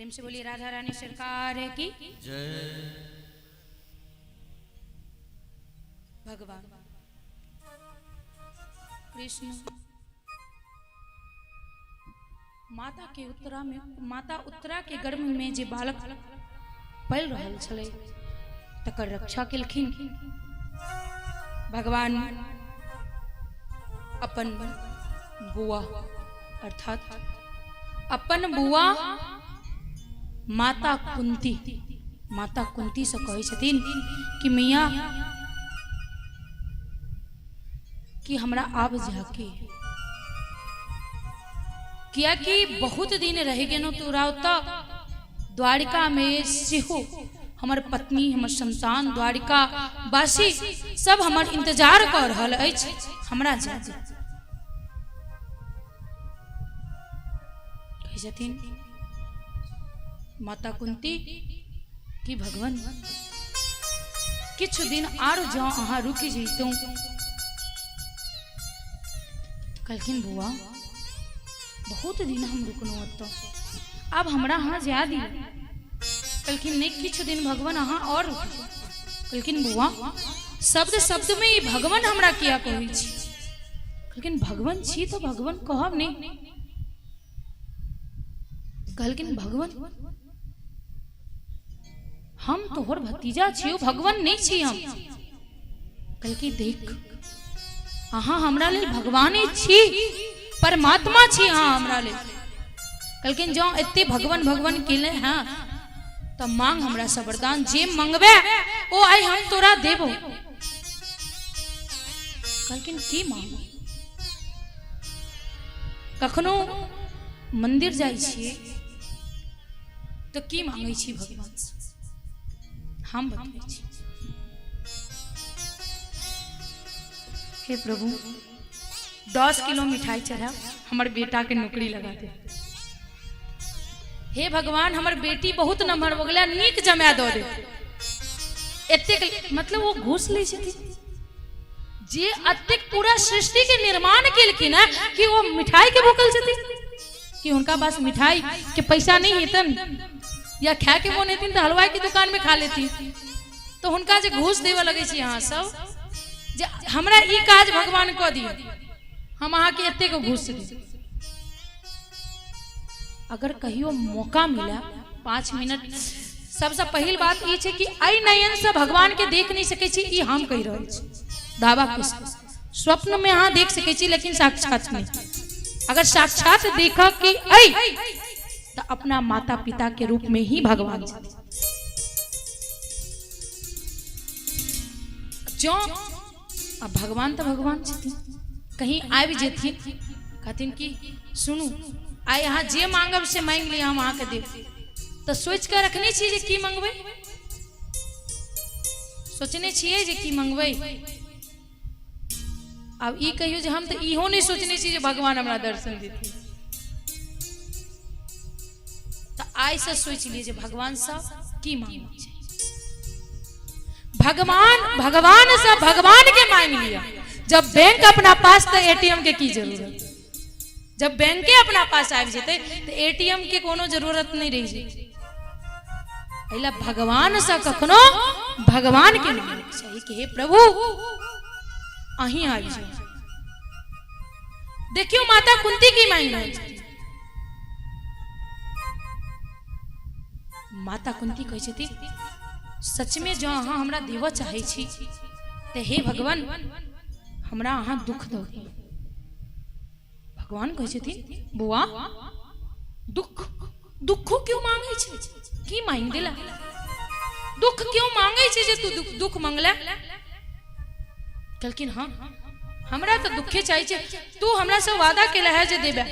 S3: प्रेम से बोलिए राधा रानी सरकार की
S2: जय।
S3: भगवान कृष्ण माता उत्तरा के गर्भ में जे बालक पल रहल छले तकर रक्षा केलखिन। भगवान अपन बुआ अर्थात अपन बुआ माता कुंती से कहे छथिन कि मैया कि हमरा आब जाके किया कि बहुत दिन रह गेनो तोरा ओतऽ द्वारिका में सेहो हमर पत्नी हमर संतान द्वारिका वासी सब हमर इंतजार कर रहल अछि, हमरा जा छथिन माता कुंती कि भगवान किछु दिन आर जाओ अहाँ रुकि जैतौ। कहलखिन बुआ बहुत दिन हम रुकनो तो अब हमरा हाँ जा दी। कहलखिन नहीं किछु दिन भगवान अहाँ और रुकियो। कहलखिन बुआ शब्द में ये भगवान हमरा किया कहै छी। कहलखिन भगवान छी तो भगवान कहब नहीं। कहलखिन भगवान हम तोहर भतीजा छियो भगवान नहीं छी हम। कहलखिन देख अहाँ हमरा लेल भगवाने छी परमात्मा छी अहाँ हमरा लेल। कहलखिन जो एते भगवान भगवान केले हैं तो मांग हमरा से वरदान जे मंगबे ओ आइ हम तोरा देबो। कहलखिन की मांगो। कखनो मंदिर जाय छियै तो की मांगै छी भगवान से हम बतबै छी। हे प्रभु 10 किलो मिठाई चढ़ा हमर बेटा के नौकरी लगा दे। हे भगवान हमर बेटी बहुत नम्हर हो गया नीक जमा दो दे। एतेक मतलब वो घूस ले छथिन जे अतेक पूरा सृष्टि के निर्माण केलखिन है कि वो मिठाई के भूखल छथिन कि उनका पास मिठाई के पैसा नहीं हेतन या खा के मोन हेतिन तो हलवाई की दुकान में खा लेती तो उनका जे घूस देवे लगे छी अहाँ सब जे हमरा ई काज भगवान कह दियो हम अहाँ के एते को घूस दी। अगर कहियो मौका मिला 5 मिनट सबसे पहली बात ये है कि आई नयन से भगवान के देख नहीं सके छी ई हम कह रहल छी दावा के स्वप्न में अहाँ देख सके छी लेकिन साक्षात नहीं। अगर साक्षात देखा कि आई तो अपना माता पिता के रूप में ही भगवान जो अब भगवान तो भगवान कहीं आबि जेथिन कहथिन कि सुनू आइ अहाँ जे मांगब से मांग लिया हम अहाँ के देब तो सोच कर रखने छी जे की मंगबै सोचने छियै जे की मंगबै। अब ई कहियो जे हम तो इहो नहीं सोचने छी जे भगवान हमरा दर्शन देथिन तो आइ से सोच लिए जे भगवान से की मांगना चाहिए। भगवान से भगवान के मांग लिया। जब बैंक अपना पास तो एटीएम के की जरूरत। जब बैंक के अपना पास आ जेते तो एटीएम के कोनो जरूरत नहीं रही जेते। एला भगवान से कखनो भगवान के मांगे चाहिए कि हे प्रभु अहीं आ जाओ। देखियो माता कुंती की मांग रही है। माता कुंती कहे छथि सच में जो अहाँ हमरा देव चाहे छी ते हे भगवान हमरा अहाँ दुख दो। भगवान कहे छथिन बुआ दुख क्यों मांगे छे की मांग देला दुख क्यों मांगे छे जे तू दुख मांगला। कहलखिन हाँ हमरा तो दुखे चाहिए छे तू हमरा से वादा केला है जे देबे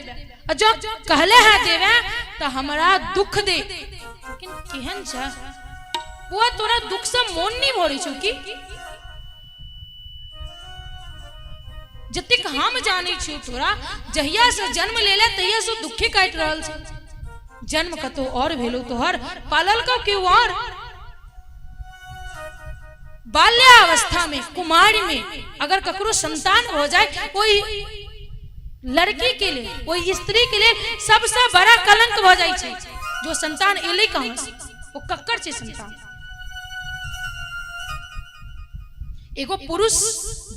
S3: और जो कहले है देबे तो हमरा दुख दे। लेकिन केहन छ बुआ तोरा दुख से मोन नहीं भरी छौ की जतिक हम जाने छी तोरा जहिया से जन्म लेले तहिया से दुखे काट रहल छ। जन्म कतो और भेलो तोहर पालल का क्यों और बाल्यावस्था में कुमारी में अगर ककरो संतान हो जाए कोई लड़की के लिए कोई स्त्री के लिए सबसे बड़ा कलंक हो जाए छे। जो संतान एले कहां से, वो कक्कर से संतान। एगो पुरुष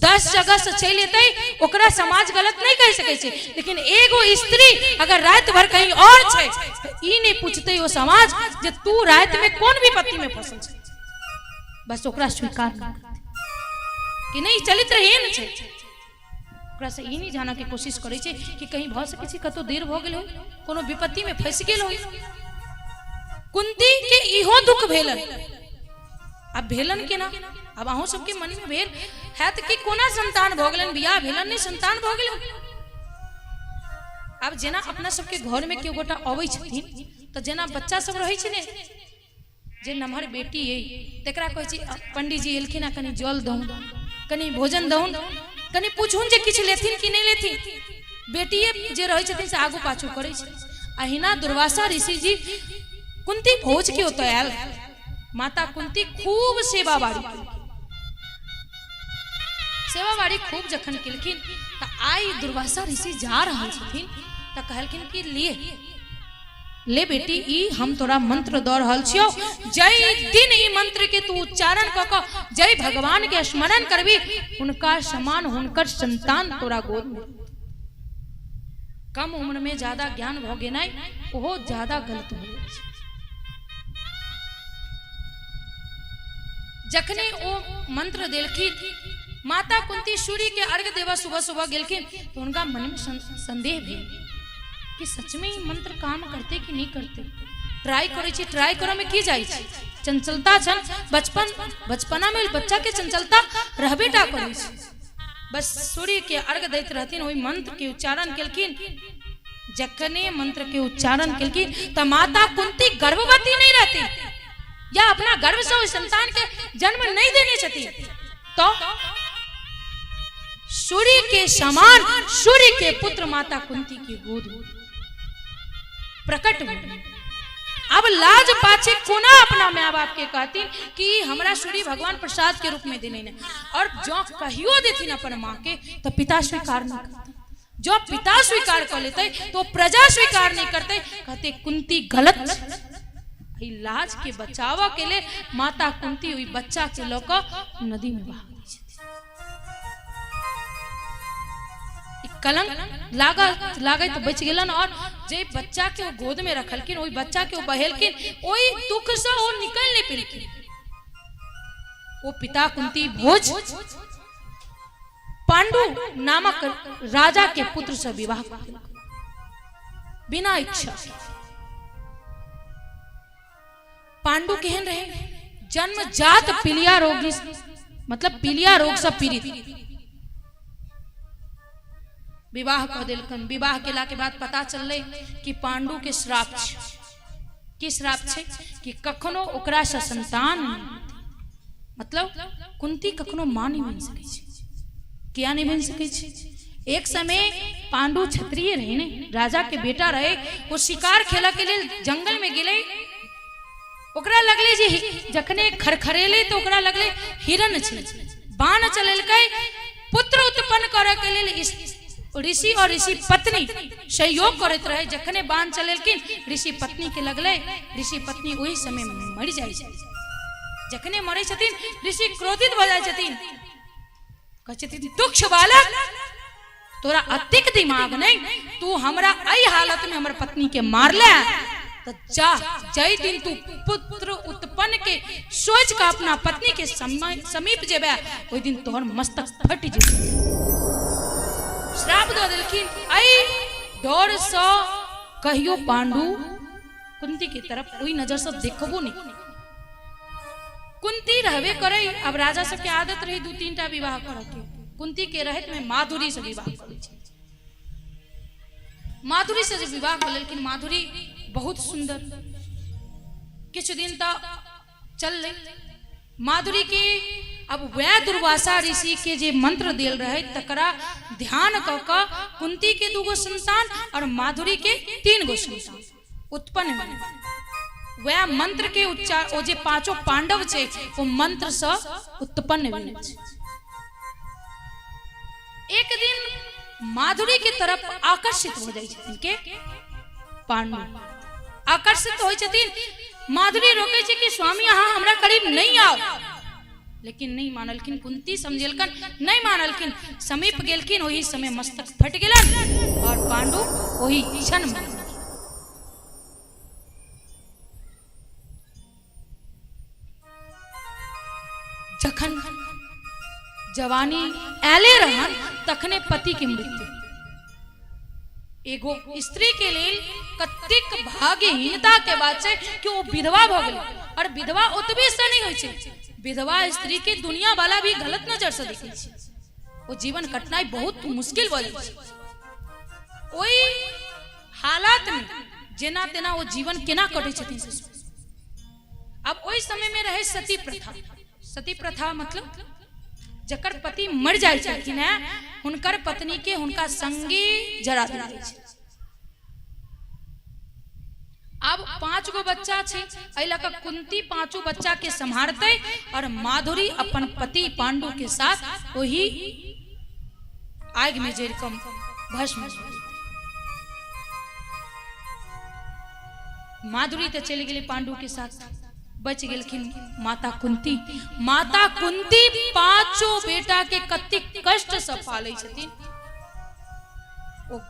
S3: 10 जगह से चल लेते ओकरा समाज गलत नहीं कह सके छे, लेकिन एगो स्त्री अगर रात भर कहीं और छे तो ई नहीं पूछते वो समाज जे तू रात में कौन विपत्ति में फंसल छे, बस ओकरा स्वीकार कर कि नहीं चलित रहे न छे। ओकरा से ई नहीं जाना के कोशिश करे छे कि कहीं भ सके छे कतो देर हो गेल हो, कोनो विपत्ति में फंस गेल हो। कुंती के इहो दुख भेलन, अब भेलन के ना, अब अहों सबके मन में भेल है कि कोना संतान भ गेलन, बियाह भेलन नहीं संतान भ गेल। अब जेना अपना सबके घर में केओ गोटा अबै छथिन तो जेना बच्चा सब रहै छै ने, जे नमहर बेटी है तकरा कहै छै पंडित जी एलखिन आ कनी जल दउन, कनी भोजन दउन, कनी पूछुन जे किछ लेथिन कि नहीं लेथिन। बेटी जे रहै छथिन से आगू पाछू करै छै। अहिना दुर्वासा ऋषि जी कुंती भोज के ओतय आयल, माता कुंती खूब सेवा बाड़ी खूब जखन केलखिन त आई दुर्वासा ऋषि जा रहल छथिन त कहलखिन कि ले बेटी ई हम तोरा मंत्र द रहल छियो, जय दिन ई मंत्र के तू उच्चारण क क जय भगवान के स्मरण करबी, उनका समान हुनकर संतान तोरा गोद में। कम उम्र में ज्यादा ज्ञान भ गेनाइ ओहो ज्यादा गलत हो छै। जखने ओ मंत्र देलखिन, माता कुंती सूर्य के अर्घ देवा सुबह सुबह गेलखिन तो उनका मन में संदेह भेल कि सच में ये मंत्र काम करते कि नहीं करते। ट्राई करे छी, ट्राई करो में की जाय छी, चंचलता छन, बचपना में बच्चा के चंचलता रहबे टा करे छी। बस सूर्य के अर्घ दैत रहथिन, ओई मंत्र के उच्चारण केलखिन। जखने मंत्र के उच्चारण केलखिन त माता कुंती गर्भवती नहीं रहती या अपना गर्भ से संतान के जन्म नहीं देने छथि, तो सूर्य के समान सूर्य के पुत्र माता कुंती की गोद प्रकट हुए। अब लाज पाछे कोना अपना माँ बाप के कहती कि हमरा सूर्य भगवान प्रसाद के रूप में देने ने, और जो कहियो देथिन अपन माँ के तो पिता स्वीकार नहीं करते, जो पिता स्वीकार कर लेते तो प्रजा स्वीकार नहीं करते, कहते कुंती गलत। लाज के बचावा के लिए माता कुंती हुई बच्चा के लोक नदी में बहा दी। कलंक लागे तो बच गेलन, और जे बच्चा के वो गोद में रखलकिन, ओई बच्चा के वो बहेलकिन, ओई दुख से वो निकल नहीं पिलकिन। वो पिता कुंती भोज पांडु नामक राजा के पुत्र से विवाह कर बिना इच्छा। पांडु केहन रहे, जन्मजात पीलिया रोगी, मतलब पीलिया रोग से पीड़ित। विवाह कर देलकन। विवाह केला के बाद पता चलले कि पांडु के श्राप छै। की श्राप छै कि कखनो ओकरा से संतान नहीं, मतलब कुंती कखनो मां नहीं बन सकै छै। किया नहीं बन सकै छै? एक समय पांडु क्षत्रिय रहे ने, राजा के बेटा रहे, वो शिकार खेला के लिए जंगल में गेले। ओकरा लगले जे जखने खरखरेले तो ओकरा लगले हिरण छै, बाण चलेलकै पुत्र उत्पन्न करे के लिए। ऋषि और ऋषि पत्नी सहयोग करत रहे। जखने बाण चलेलकिन ऋषि पत्नी के लगले, ऋषि पत्नी वही समय मर जाय छै। जखने मरे छथिन ऋषि क्रोधित भ जाय छथिन, कहै छथिन तुक्ष बालक, तोरा अतिक दिमाग नहीं, तू हमरा एई हालत में हमर पत्नी के मारले, तो जा जय दिन तू पुत्र उत्पन्न के सोच का अपना पत्नी के समीप जेबे, ओई दिन तोहर मस्तक फट जेतै। श्राप दो देलखिन। आई डर से कहियो पांडु कुंती की तरफ कोई नजर से देखबो नहीं। कुंती रहबे करे। अब राजा सब के आदत रही 2-3 टा विवाह करे के। कुंती के रहत में माधुरी से विवाह करे छै। माधुरी से विवाह कर लेकिन माधुरी बहुत सुंदर। किछ दिन तक चल ले माधुरी की। अब वह दुर्वासा ऋषि के जे मंत्र दिल रहे तकरा ध्यान क कुंती के 2 गो संतान और माधुरी के 3 गो संतान उत्पन्न हुए। वह मंत्र के उच्चार ओ जे 5 पांडव छे वो मंत्र से उत्पन्न हुए। एक दिन माधुरी की तरफ आकर्षित हो जाए छथिन के पांडु। आकर्षित होइ छथिन। माधुरी रोके छै कि स्वामी अहाँ हमरा करीब नहीं आओ, लेकिन नहीं मानलखिन। कुंती समझेलकन, नहीं मानलखिन, समीप गेलखिन। वही समय मस्तक फट गेलन और पांडु वही क्षण में जखन जवानी एले रहन तखने पति की मृत्यु। एगो स्त्री के लिए कतिक भाग्यहीनता के बात है कि वो विधवा भ गेल। और विधवा ओतबे से नहीं होइ छै, विधवा स्त्री के दुनिया वाला भी गलत नजर से देखे छै। वो जीवन कटनाई बहुत मुश्किल भ जाइ छै। ओई हालात में जेना तेना वो जीवन केना कटे छथिन से। अब ओई समय में रहे सती प्रथा। सती प्रथा मतलब जकर पति मर जाय छथिन है, हुनकर पत्नी के हुनका संगी जरा देल जाइ छै। अब 5 गो बच्चा छै, एहि लऽ कऽ कुंती 5 बच्चा के संभारते और माधुरी अपन पति पांडु के साथ वही आग में जड़ कम भस्म। माधुरी तो चली गेली पांडु के साथ, बच गेलखिन माता कुंती। माता कुंती 5 बेटा के कति कष्ट से पाले छथिन। ओ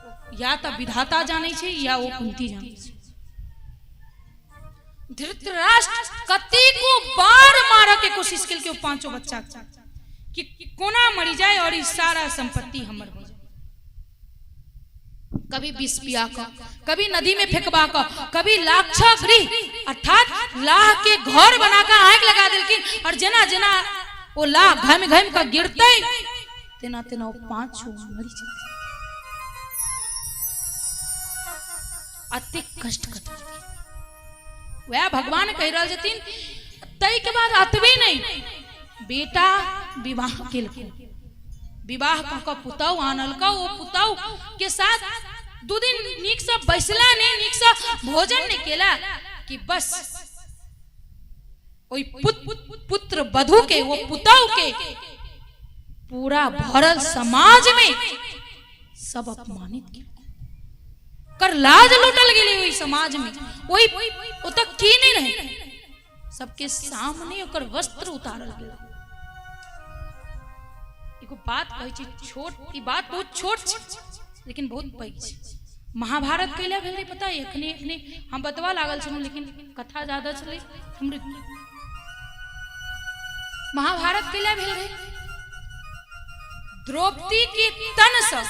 S3: या तो विधाता जाने छे या वो कुंती जाने छे। धृतराष्ट्र कति को बार मारे के कोशिश केल के 5 बच्चा कि कोना मरी जाए और ई सारा संपत्ति हमर हो जाए। कभी विष पिया का, कभी नदी में फेंकबा का, कभी लाक्षागृह अर्थात लाह के घर बनाकर आग लगा देलखिन। और जना जना वो लाह घम घम का गिरते तेना तेना वो 5 मरी जाते। अति कष्ट कत वह भगवान कह रहा छथिन। तय के बाद अतबे नहीं, बेटा विवाह केल, विवाह का पुतौ आनल का। वो पुतौ के साथ 2 दिन नीक से बैसला नहीं, नीक से भोजन नहीं केला कि बस ओई पुत्र वधु के, वो पुतौ के पूरा भरल समाज में सब अपमानित किया। कर लाज लुटल गेली ओई समाज में। ओई ओ तक की नहीं रहे, सबके सामने ओकर वस्त्र उतारल गेल। एगो बात कहै छी छोट, ई बात बहुत छोट छै लेकिन बहुत पैघ छै। महाभारत कैला भेल नहीं पता। एखने हम बतवा लागल छलहुँ लेकिन कथा ज्यादा चले हमरे। महाभारत कैला भेल रहे, द्रौपदी के तन से,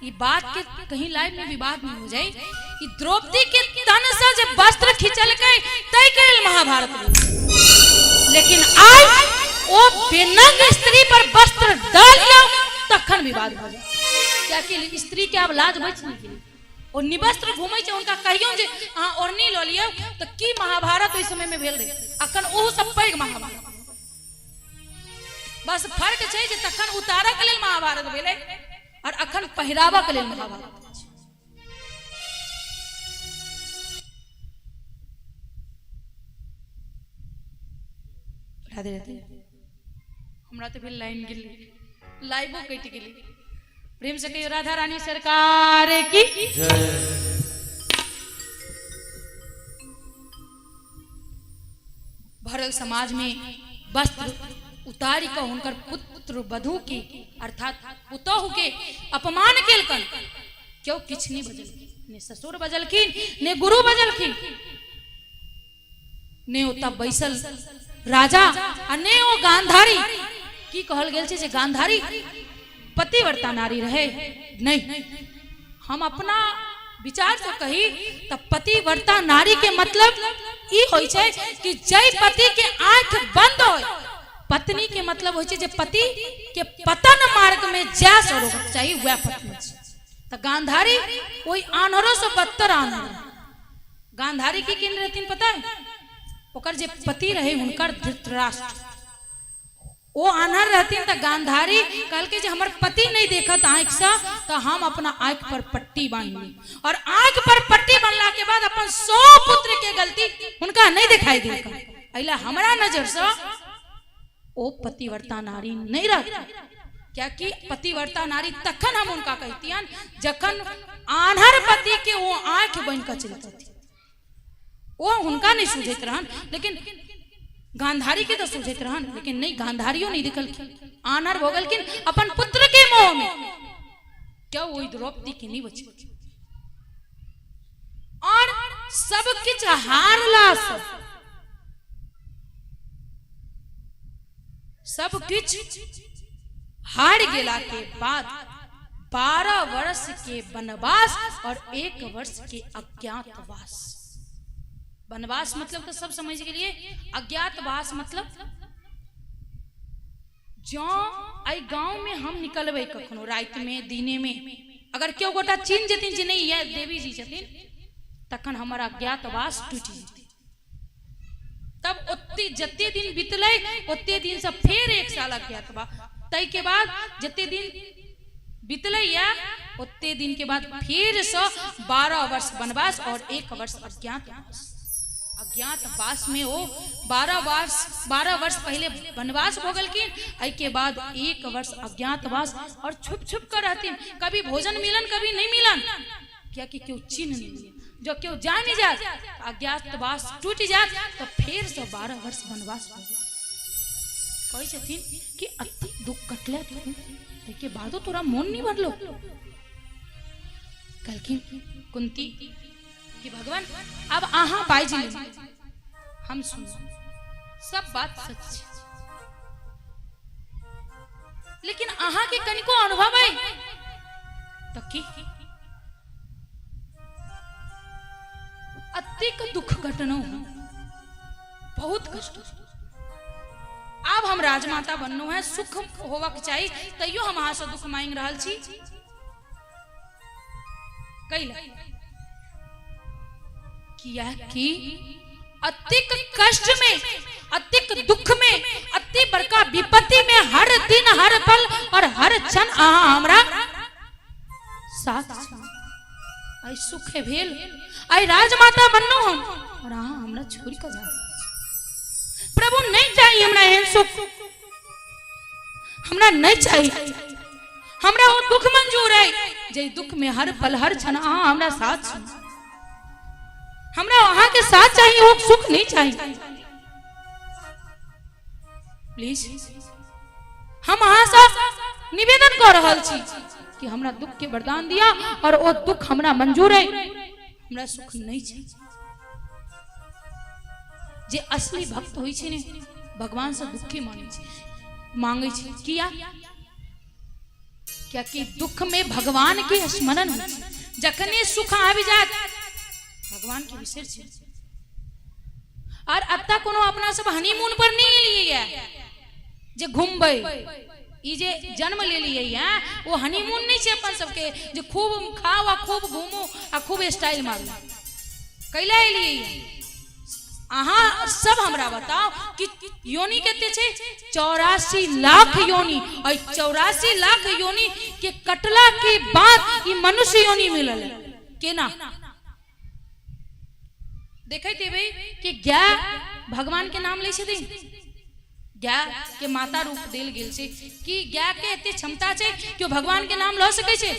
S3: ये बात के कहीं लाइव में विवाद नहीं हो जाए, कि द्रौपदी के तन से जब वस्त्र खींचल के तय कैल महाभारत में। लेकिन आज वो बेनंग स्त्री पर वस्त्र डाल लिया तखन विवाद हो जाए। क्या कि स्त्री के अब लाज बच नहीं गेली, और निवस्त्र घूमै छै। उनका कहियो जे अहाँ ओढ़नी ल लियौ तो की महाभारत ओइ समय में भेल रहे। अखन ओहो सब पैघ महाभारत, बस फर्क छै जे तखन उतारक लेल महाभारत भेलै और अखन पहिरावक लेल महाभारत। राधे राधे। हमरा तो भेल लाइन गिरली, लाइवो कटि गेली। प्रेम से कहियो राधा रानी सरकार की जय। भरल समाज में वस्त्र उतारी का हुनकर पुत्र वधु के अर्थात पुतोहु के अपमान केलकन। क्यों किछ नहीं बजलखिन, ने ससुर बजलखिन, ने गुरु बजलखिन, ने ओता बैसल राजा आ ने ओ गांधारी। की कहल गेल छै जे गांधारी पतिव्रता नारी रहे। नहीं, हम अपना विचार से कही तो पतिव्रता नारी के मतलब ई होय छै कि जय पति के आंख बंद होय। पत्नी के मतलब होय छै जे पति के पतन मार्ग में जा से रोकक चाहिए, वह पत्नी छै। तो गांधारी कोई आन्हरों से बदतर आन्हर। गांधारी की किन रहथिन पता है? ओकर जे पति रहे हुनकर धृतराष्ट्र, वो आन्हर रहतीन। तो गांधारी कहल के जे हमर पति नहीं देखत आंख से, तो हम अपना आंख पर पट्टी बांध ली। और आंख पर पट्टी बांधला के बाद अपन 100 पुत्र के गलती उनका नहीं दिखाई देलक। अइला हमरा नजर से ओ पतिव्रता नारी नहीं रहती। क्या कि पतिव्रता नारी तखन हम उनका कहतियन जखन आन्हर पति के वो आंख बन कर चलती थी। वो हुनका नहीं सूझत रहन, लेकिन गांधारी के तो सूझत रहन, लेकिन नहीं, गांधारियों नहीं दिखल, आनर भोगलकिन अपन पुत्र के मोह में। क्या वो द्रौपदी के नहीं बचे और सब किछ हारला, सब किछ हार गेला के बाद 12 वर्ष के वनवास और 1 वर्ष के अज्ञातवास। वनवास मतलब तो सब समझ के लिए, अज्ञातवास मतलब जो आई गांव में हम निकलबे कखनो रात में दिने में, अगर क्यों गोटा चिन्ह जतिन जे नहीं ये देवी जी छथिन, तखन हमारा अज्ञातवास टूटी जेतै। तब ओते जते दिन बीतले ओते दिन से फिर 1 साल अज्ञातवास, तय के बाद जते दिन बीतले या ओते दिन के बाद फिर से 12 वर्ष वनवास और 1 वर्ष अज्ञातवास। अज्ञातवास में वो 12 वर्ष पहले वनवास भोगलकिन, आई के बाद 1 वर्ष अज्ञातवास और छुप छुप कर रहतीन। कभी भोजन मिलन कभी नहीं मिलन, क्या कि क्यों चिन्ह नहीं मिले, जो क्यों जान नहीं जात, अज्ञातवास टूट जात, तो फिर से 12 वर्ष वनवास हो गया। कहे छथिन कि अति दुख कटले तो के बादो तोरा मन नहीं भरलो। कहलखिन कुंती कि भगवान अब आहा बाइज ले, हम सुन सब बात सच, लेकिन आहा के कनिको अनुभव है तो की अतिक दुख घटनो, बहुत कष्ट। अब हम राजमाता बननो है, सुख होवक चाहिए, तैयो हम अहाँ से दुख मांग रहल छी। कैला किया कि अतिक कष्ट में, अतिक दुख में, अति बड़का विपत्ति में हर दिन हर पल और हर क्षण अहाँ हमरा साथ आई सुख भेल, आई राजमाता बननो हम, और अहाँ हमरा छोड़ कर जा। प्रभु नहीं चाहिए हमरा एहन सुख, हमरा नहीं चाहिए, हमरा वो दुख मंजूर है जे दुख में हर पल हर क्षण अहाँ हमरा साथ छी। हमरा वहां के साथ चाहिए, वो सुख नहीं चाहिए। प्लीज हम अहाँ से निवेदन कर रहल छी कि हमरा दुख के वरदान दिया, और वो दुख हमरा मंजूर है, हमरा सुख नहीं चाहिए। जे असली भक्त होई छे ने भगवान से दुखी मांगे छे, किया क्या कि दुख में भगवान के स्मरण हो, जखने सुख आबि जात भगवान के विसर छे। और अत्ता कोनो अपना सब हनीमून पर नहीं लिए गया जे घूमबे, ई जे जन्म ले लिए है वो हनीमून नहीं छे अपन सबके जे खूब खाओ आ खूब घूमो आ खूब स्टाइल मारो, कैला लिए। अहाँ सब हमरा बताओ कि योनि कहते छे 84 लाख योनि, और 84 लाख योनि के कटला के बाद ई मनुष्य योनि मिलल केना। देखे थे भाई कि गाय भगवान के नाम ले छथिन, गाय के माता रूप देल गेल छे कि गाय के एते क्षमता छे कि भगवान के नाम ल सकै छे,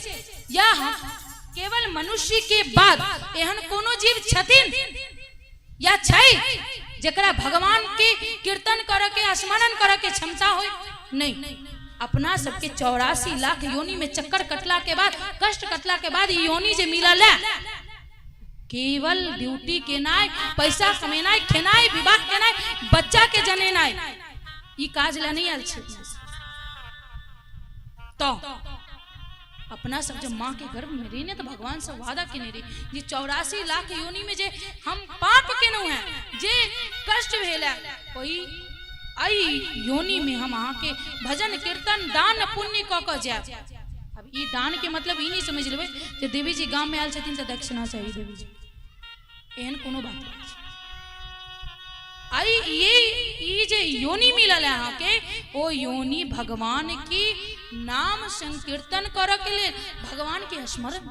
S3: या केवल मनुष्य के बाद एहन कोनो जीव छथिन या छै जेकरा भगवान के कीर्तन करे के स्मरण करे के क्षमता हो? नहीं। अपना सबके 84 लाख योनि में चक्कर कटला के बाद, कष्ट कटला के बाद योनि जे मिलल है केवल ड्यूटी के नाय, पैसा कमेनाय, खेनाय, विवाह केनाय, बच्चा के जनेनाय, ई काज ला नहीं आल छे। तो अपना सब जब माँ के गर्भ में रही ने तो भगवान से वादा केने रही जे 84 लाख योनि में जे हम पाप केनु है, जे कष्ट भेला, कोई आई योनि में हम आके के भजन कीर्तन दान पुण्य क के जाए। अब ई दान के मतलब ई नहीं समझ लेबे जे देवी जी गांव में आल छथिन तो दक्षिणा चाहिए देवी जी, एहन कोनो बात नहीं। आई ये जे योनि मिलल है के ओ योनि भगवान की नाम संकीर्तन करे के लिए, भगवान के स्मरण।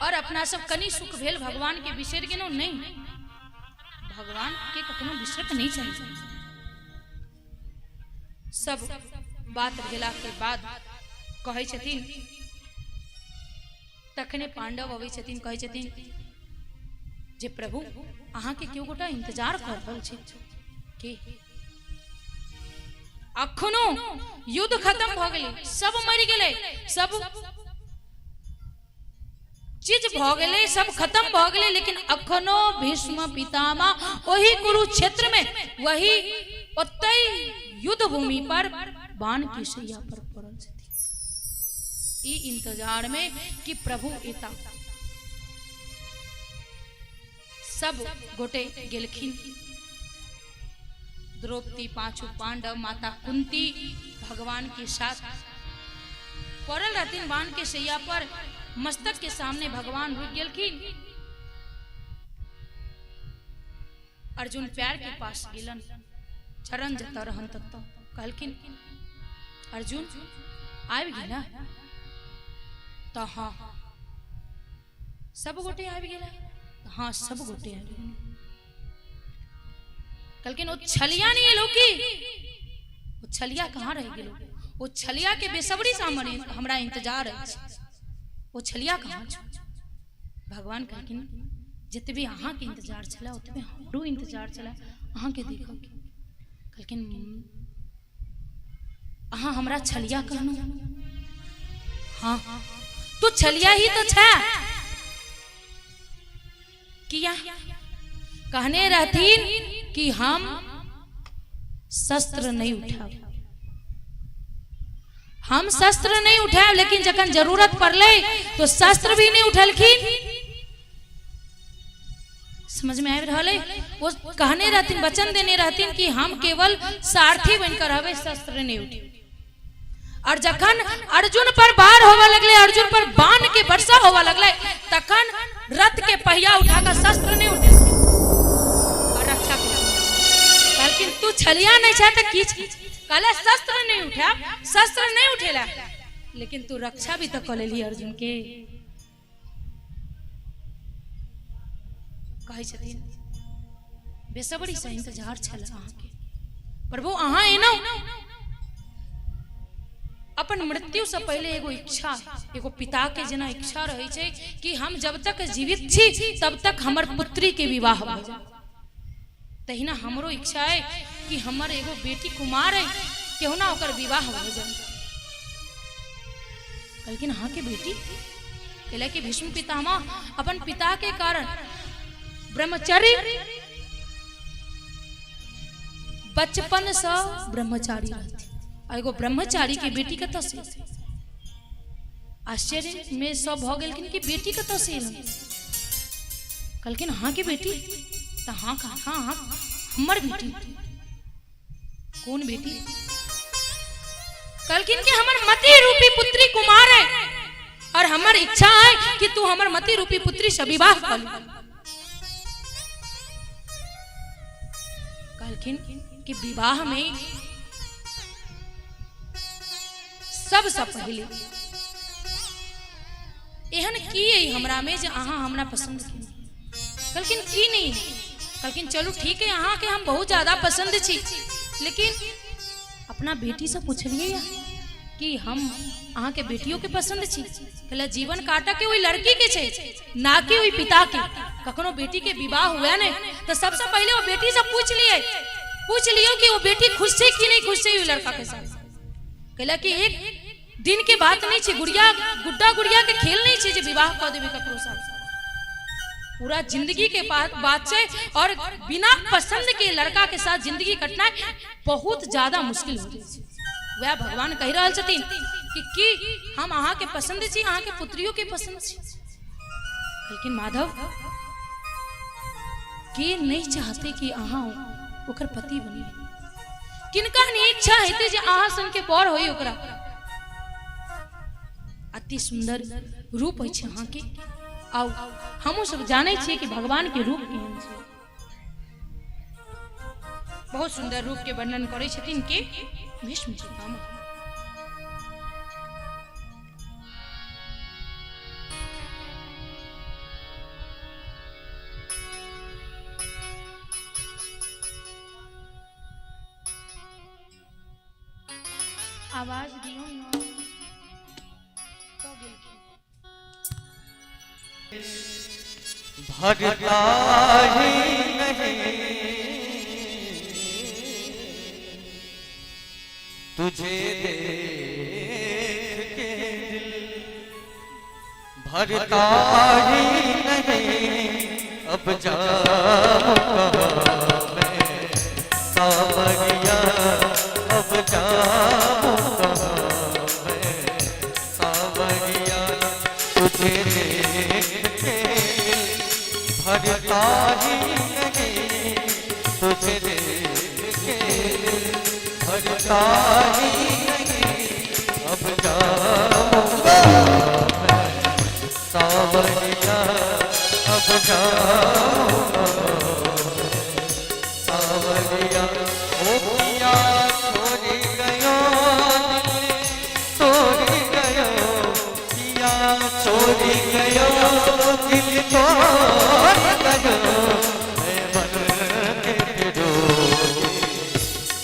S3: और अपना सब कनी सुख भेल भगवान के बिसर गेनो नहीं, भगवान के कखनो बिसरक नहीं चाहिए। सब बात भेला के बाद कहे छथिन तखने पांडव अबै छथिन, कहै छथिन जे प्रभु अहाँ के क्यों गोटा इंतजार कर रहल छै के अखनो युद्ध खत्म भ गेलै, सब मरि गेलै, सब चीज भ गेलै, सब खत्म भ गेलै, लेकिन अखनो भीष्म पितामह वही कुरुक्षेत्र में, वही ओतै युद्ध भूमि पर बाण की शैया पर पड़ल छथिन, ई इंतजार में कि प्रभु एता। सब गोटे गेलखिन, द्रौपदी, पांचों पांडव, माता कुंती भगवान के साथ पड़ल रहतीन बाण के शैया पर, मस्तक के सामने भगवान रुक गेलखिन। अर्जुन प्यार के पास गेलन, चरण जता रहन तक कहलखिन अर्जुन आबि गेला तो हाँ सब गोटे आबि गेला, हाँ सब गोटे आबि गेला। कहलखिन ओ छलिया नहीं एलो की, वो छलिया कहाँ रह गेलो, वो छलिया के बेसब्री से हमरा इंतजार है, वो छलिया कहाँ छ। भगवान कहलखिन जितबे अहाँ के इंतजार छला उतबे हमरो इंतजार छला, अहाँ के देखो। कहलखिन अहाँ हमरा छलिया कहनु, हाँ तू छलिया ही तो छा। किया कहने रहतीन कि हम शस्त्र नहीं उठाव, हम शस्त्र नहीं उठाए, लेकिन जखन जरूरत पड़ले तो शस्त्र भी नहीं उठलखिन। समझ में आ रहा है? वो कहने रहतीन, वचन देने रहतीन कि हम केवल सारथी बनकर हवे, शस्त्र नहीं उठे। और जखन अर्जुन पर वार होवे लगले, अर्जुन पर बाण के वर्षा होवे लगले, तखन रथ के पहिया उठाकर शस्त्र नहीं उठे और रक्षा के। कहलखिन तू छलिया नहीं छा त की छी? कहले शस्त्र नहीं उठा, शस्त्र नहीं उठेला, लेकिन तू रक्षा भी तो कर लेली अर्जुन के। कहै छथिन बेसब्री से इंतजार छल अहाँ के प्रभु, अहाँ एनो अपन मृत्यु से पहले एगो इच्छा, एगो पिता के जना इच्छा रहे छे कि हम जब तक जीवित छी तब तक हमर पुत्री के विवाह हो जाए। तहिना हमरो इच्छा है कि हमर एगो बेटी कुमार है, केहू ना ओकर विवाह हो जाए। लेकिन हाँ के बेटी कहला कि भीष्म पितामह अपन पिता के कारण ब्रह्मचर्य, बचपन से ब्रह्मचारी रहती, एगो ब्रह्मचारी के बेटी कत से? आश्चर्य में सब भ गेलखिन कि बेटी कत से? कहलखिन हाँ के बेटी, तो हाँ कहा हाँ हाँ हमर बेटी। कौन बेटी? कहलखिन कि हमर मति रूपी पुत्री कुमार है, और हमर इच्छा है कि तू हमर मति रूपी पुत्री से विवाह कर ले। कहलखिन कि विवाह में सबसे पहले एहन की है हमरा में जे अहाँ हमरा पसंद की? कहलखिन की नहीं? कहलखिन चलो ठीक है, अहाँ के हम बहुत ज्यादा पसंद छी, लेकिन अपना बेटी से पूछलिए कि हम अहाँ के बेटियों के पसंद छी। कहला जीवन काटा के वही लड़की के छे, ना कि वही पिता के। कखनो बेटी के विवाह हुआ नहीं तो सबसे पहले वो बेटी से पूछ लियो कि वो बेटी खुश है कि नहीं खुश है लड़का के साथ। कहला कि एक दिन के बात नहीं छे, गुड्डा गुड़िया के खेल नहीं छे जे विवाह कर देबे ककरो साथ। पूरा जिंदगी के बात छे, और बिना पसंद के लड़का के साथ जिंदगी कटना बहुत ज्यादा मुश्किल हो जाए। वह भगवान कह रहा छथिन कि हम अहाँ के पसंद छी, अहाँ के पुत्रियों के पसंद छी। लेकिन माधव के नहीं चाहते कि अहाँ ओकर पति बनी, किनका नहीं इच्छा हेते जे अहाँ सन के बर होई ओकरा। अति सुंदर रूप है अहाँ के, आउ हम सब जाने छे कि भगवान के रूप केहन छे। बहुत सुंदर रूप के वर्णन करे छथिन के भीष्म पितामह। आवाज दियो ना तो
S2: भरता ही नहीं तुझे देख के दिल, भरता ही नहीं अब जाऊंगा मैं सावरिया, अब जाऊंगा मैं सावरिया तुझे देख के दिल, भरता ही नहीं तुझे देख के दिल, भरता ही नहीं अब जाऊंगा मैं सावरिया, अब जाऊंगा सावरिया। ओ पिया छोड़ी गयो तोड़ी गयो, पिया छोड़ी गयो दिल को गयो, मैं बन के रोगी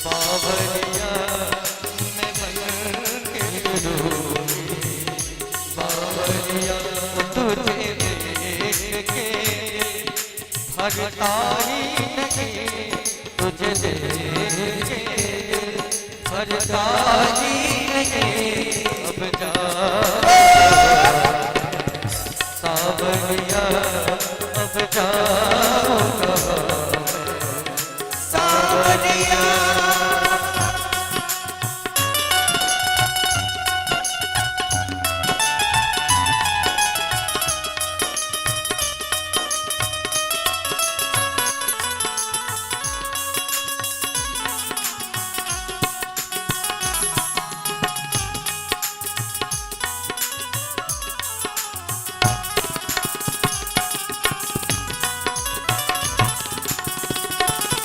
S2: बावरिया, मैं बन के रोगी बावरिया तुझे देख के भरता ही नहीं तुझे देख के भरता ही नहीं अब जा सावरिया, अब जाऊंगा सावरिया।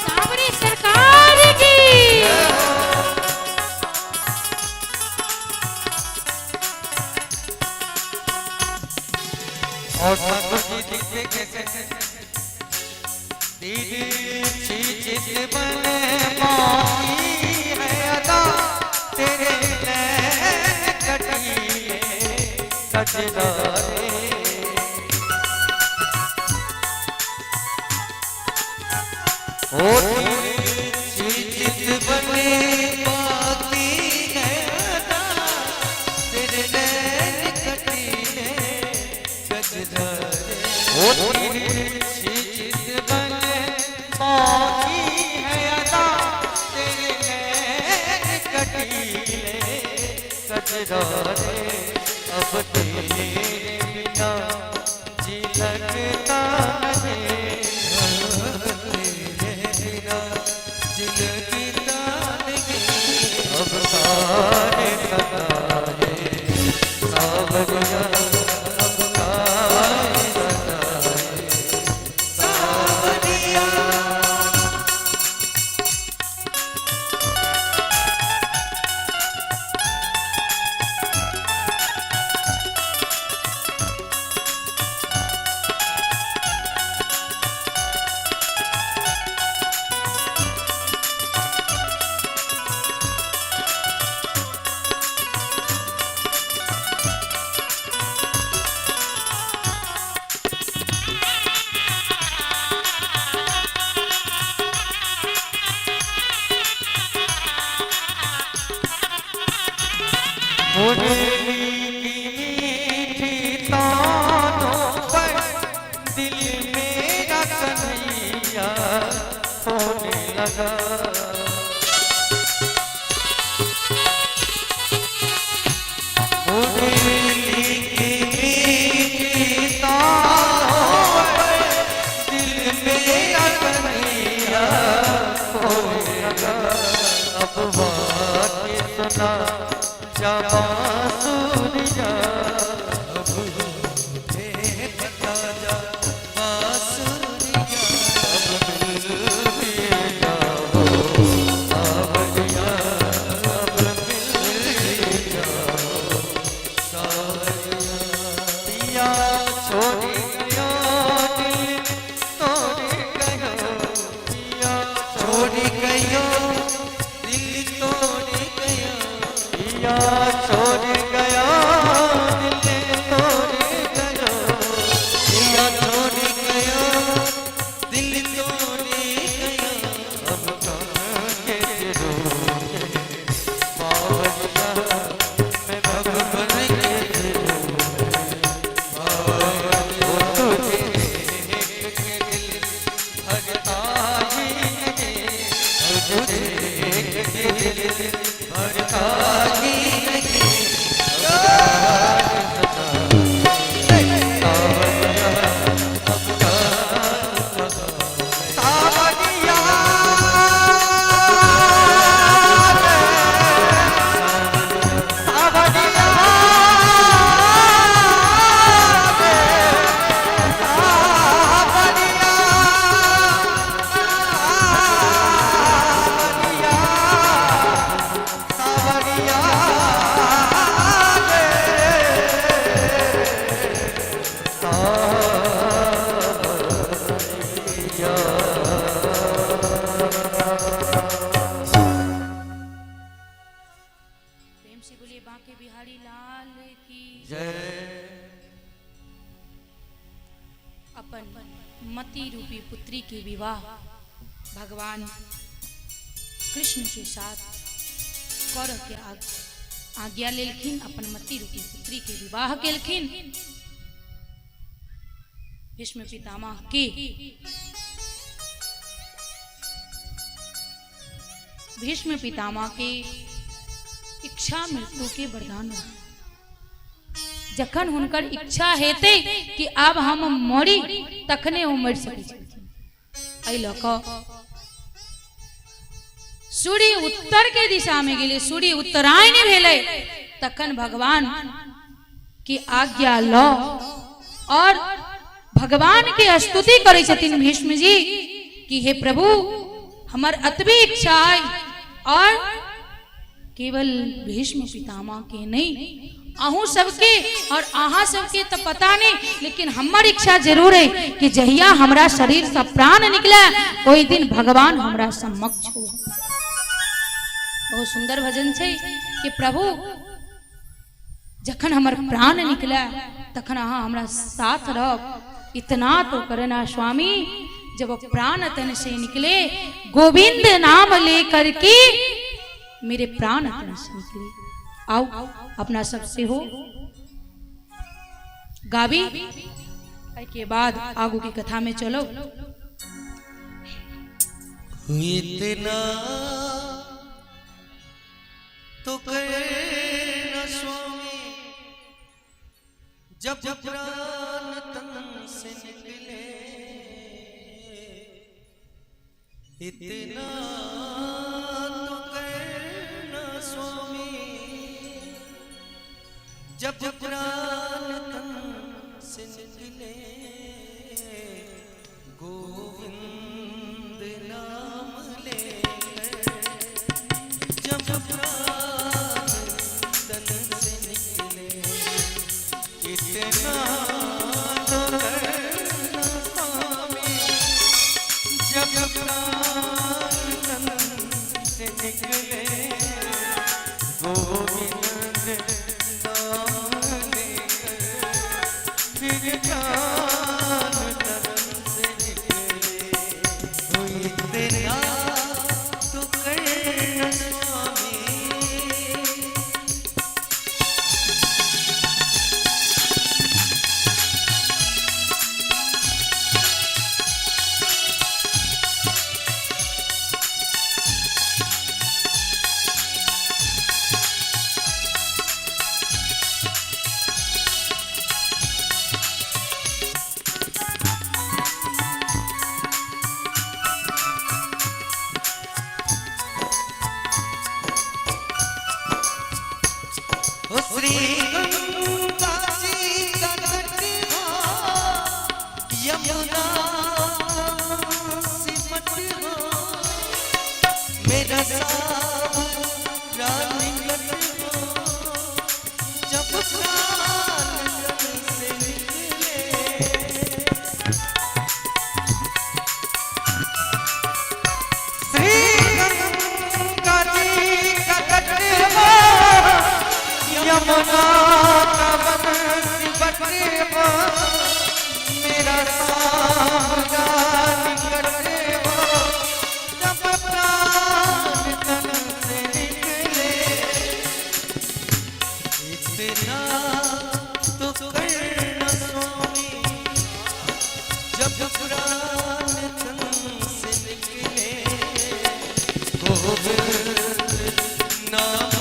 S3: सावरी सरकार की
S2: और ठाकुर जी लिखे कैसे दीदी चित बने माही है अदा तेरे नैन कटिए कटदारे, ओ चित बने बाकी है अदा तेरे नैन कटिए कटदारे, ओ चित बने बाकी है अदा तेरे नैन कटिए कटदारे, अब तेरे बिना जी लगता नहीं, तेरे बिना जी लगता नहीं, अब सारे सताए सावरिया, अब सारे सताए सावरिया। मुरली की मीठी तानों पर दिल मेरा कन्हैया होने लगा, मुरली की मीठी तानों पर दिल मेरा कन्हैया होने लगा, अब बात सुना जा बांसुरिया, अब मुझे बता जा बांसुरिया, अब मिल भी जाओ सावरिया, अब मिल भी जाओ सावरिया। पिया छोड़ी गयो दिल तोड़ गयो, पिया छोड़ी गयो दिल तोड़ गयो, पिया छोड़ गया दिल तोड़ गयो काजी नहीं
S3: प्रेम से बोलिए बांके बिहारी लाल की अपन मति रूपी पुत्री के विवाह भगवान कृष्ण के साथ कर के आज्ञा लेलखिन। अपन मति रूपी पुत्री के विवाह केलखिन। भीष्म पितामह के भीष्म पितामह के इच्छा मृत्यु के वरदान जखन हुनकर इच्छा हेते कि अब हम मरी तखने वो मर सकै छथिन। एहि लऽ कऽ सूर्य उत्तर के दिशा में गेले, सूर्य उत्तरायण भेले तखन भगवान की आज्ञा ल और भगवान के स्तुति करै छथिन भीष्म जी कि हे प्रभु हमर अतबी इच्छा है और केवल भीष्म पितामह के नहीं अहू सबके और आहा सबके तो पता नहीं, लेकिन हमर इच्छा जरूर है कि जहिया हमरा शरीर से प्राण निकले ओई दिन भगवान हमरा समक्ष हो। बहुत सुंदर भजन है कि प्रभु जखन हमर प्राण निकले तखन अहाँ हमरा साथ रहब। इतना तो करना स्वामी, जब प्राण तन से निकले गोविंद नाम लेकर के मेरे प्राण तन से निकले। आओ अपना सबसे हो गावी के बाद आगू की कथा में चलो।
S2: इतना तो करना स्वामी, जब प्राण तन से निकले। इतना तो करना स्वामी, जब प्राण तन से निकले। गोविंद नाम लेकर जब प्राण तन से निकले। इतना तो करना स्वामी, जब प्राण तन से निकले। गोविंद नाम लेकर फिर प्राण तन से निकले। इतना तो करना स्वामी। श्री गंगा जी का तट हो, यमुना सिमट हो। मेरा सारा निकट हो, जब प्राण तन से निकले। श्री गंगा जी का तट हो, यमुना का वन सिमट हो। मेरा सारा निकट हो, जब प्राण तन से निकले। इतना तो करना स्वामी, जब प्राण तन से निकले। गोविंद नाम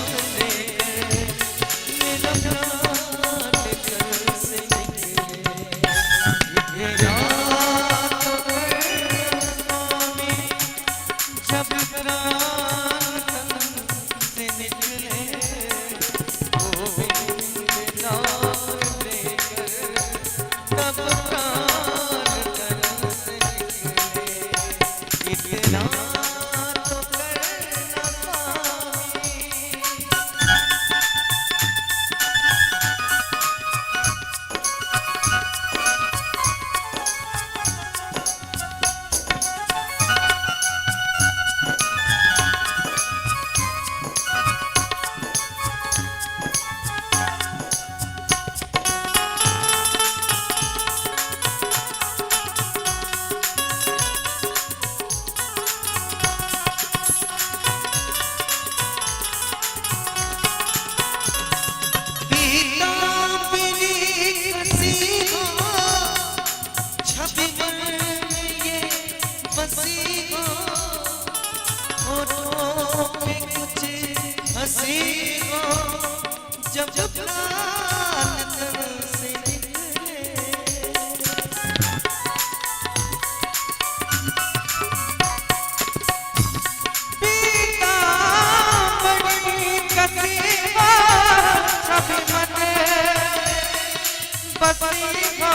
S2: का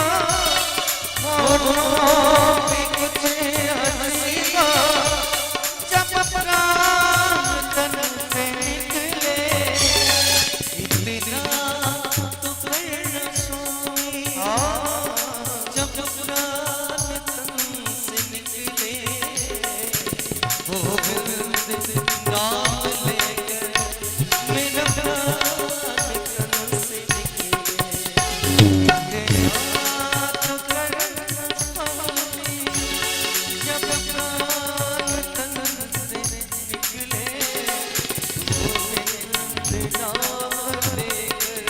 S2: होठों पे कुछ हंसी का जब प्राण तन से निकले इतना तो करना सोई जब प्राण तन से निकले वो गोविंद नाम लेकर मेरा प्राण तन से निकले तो करना सोई जब प्राण तन से निकले गोविंद नाम लेकर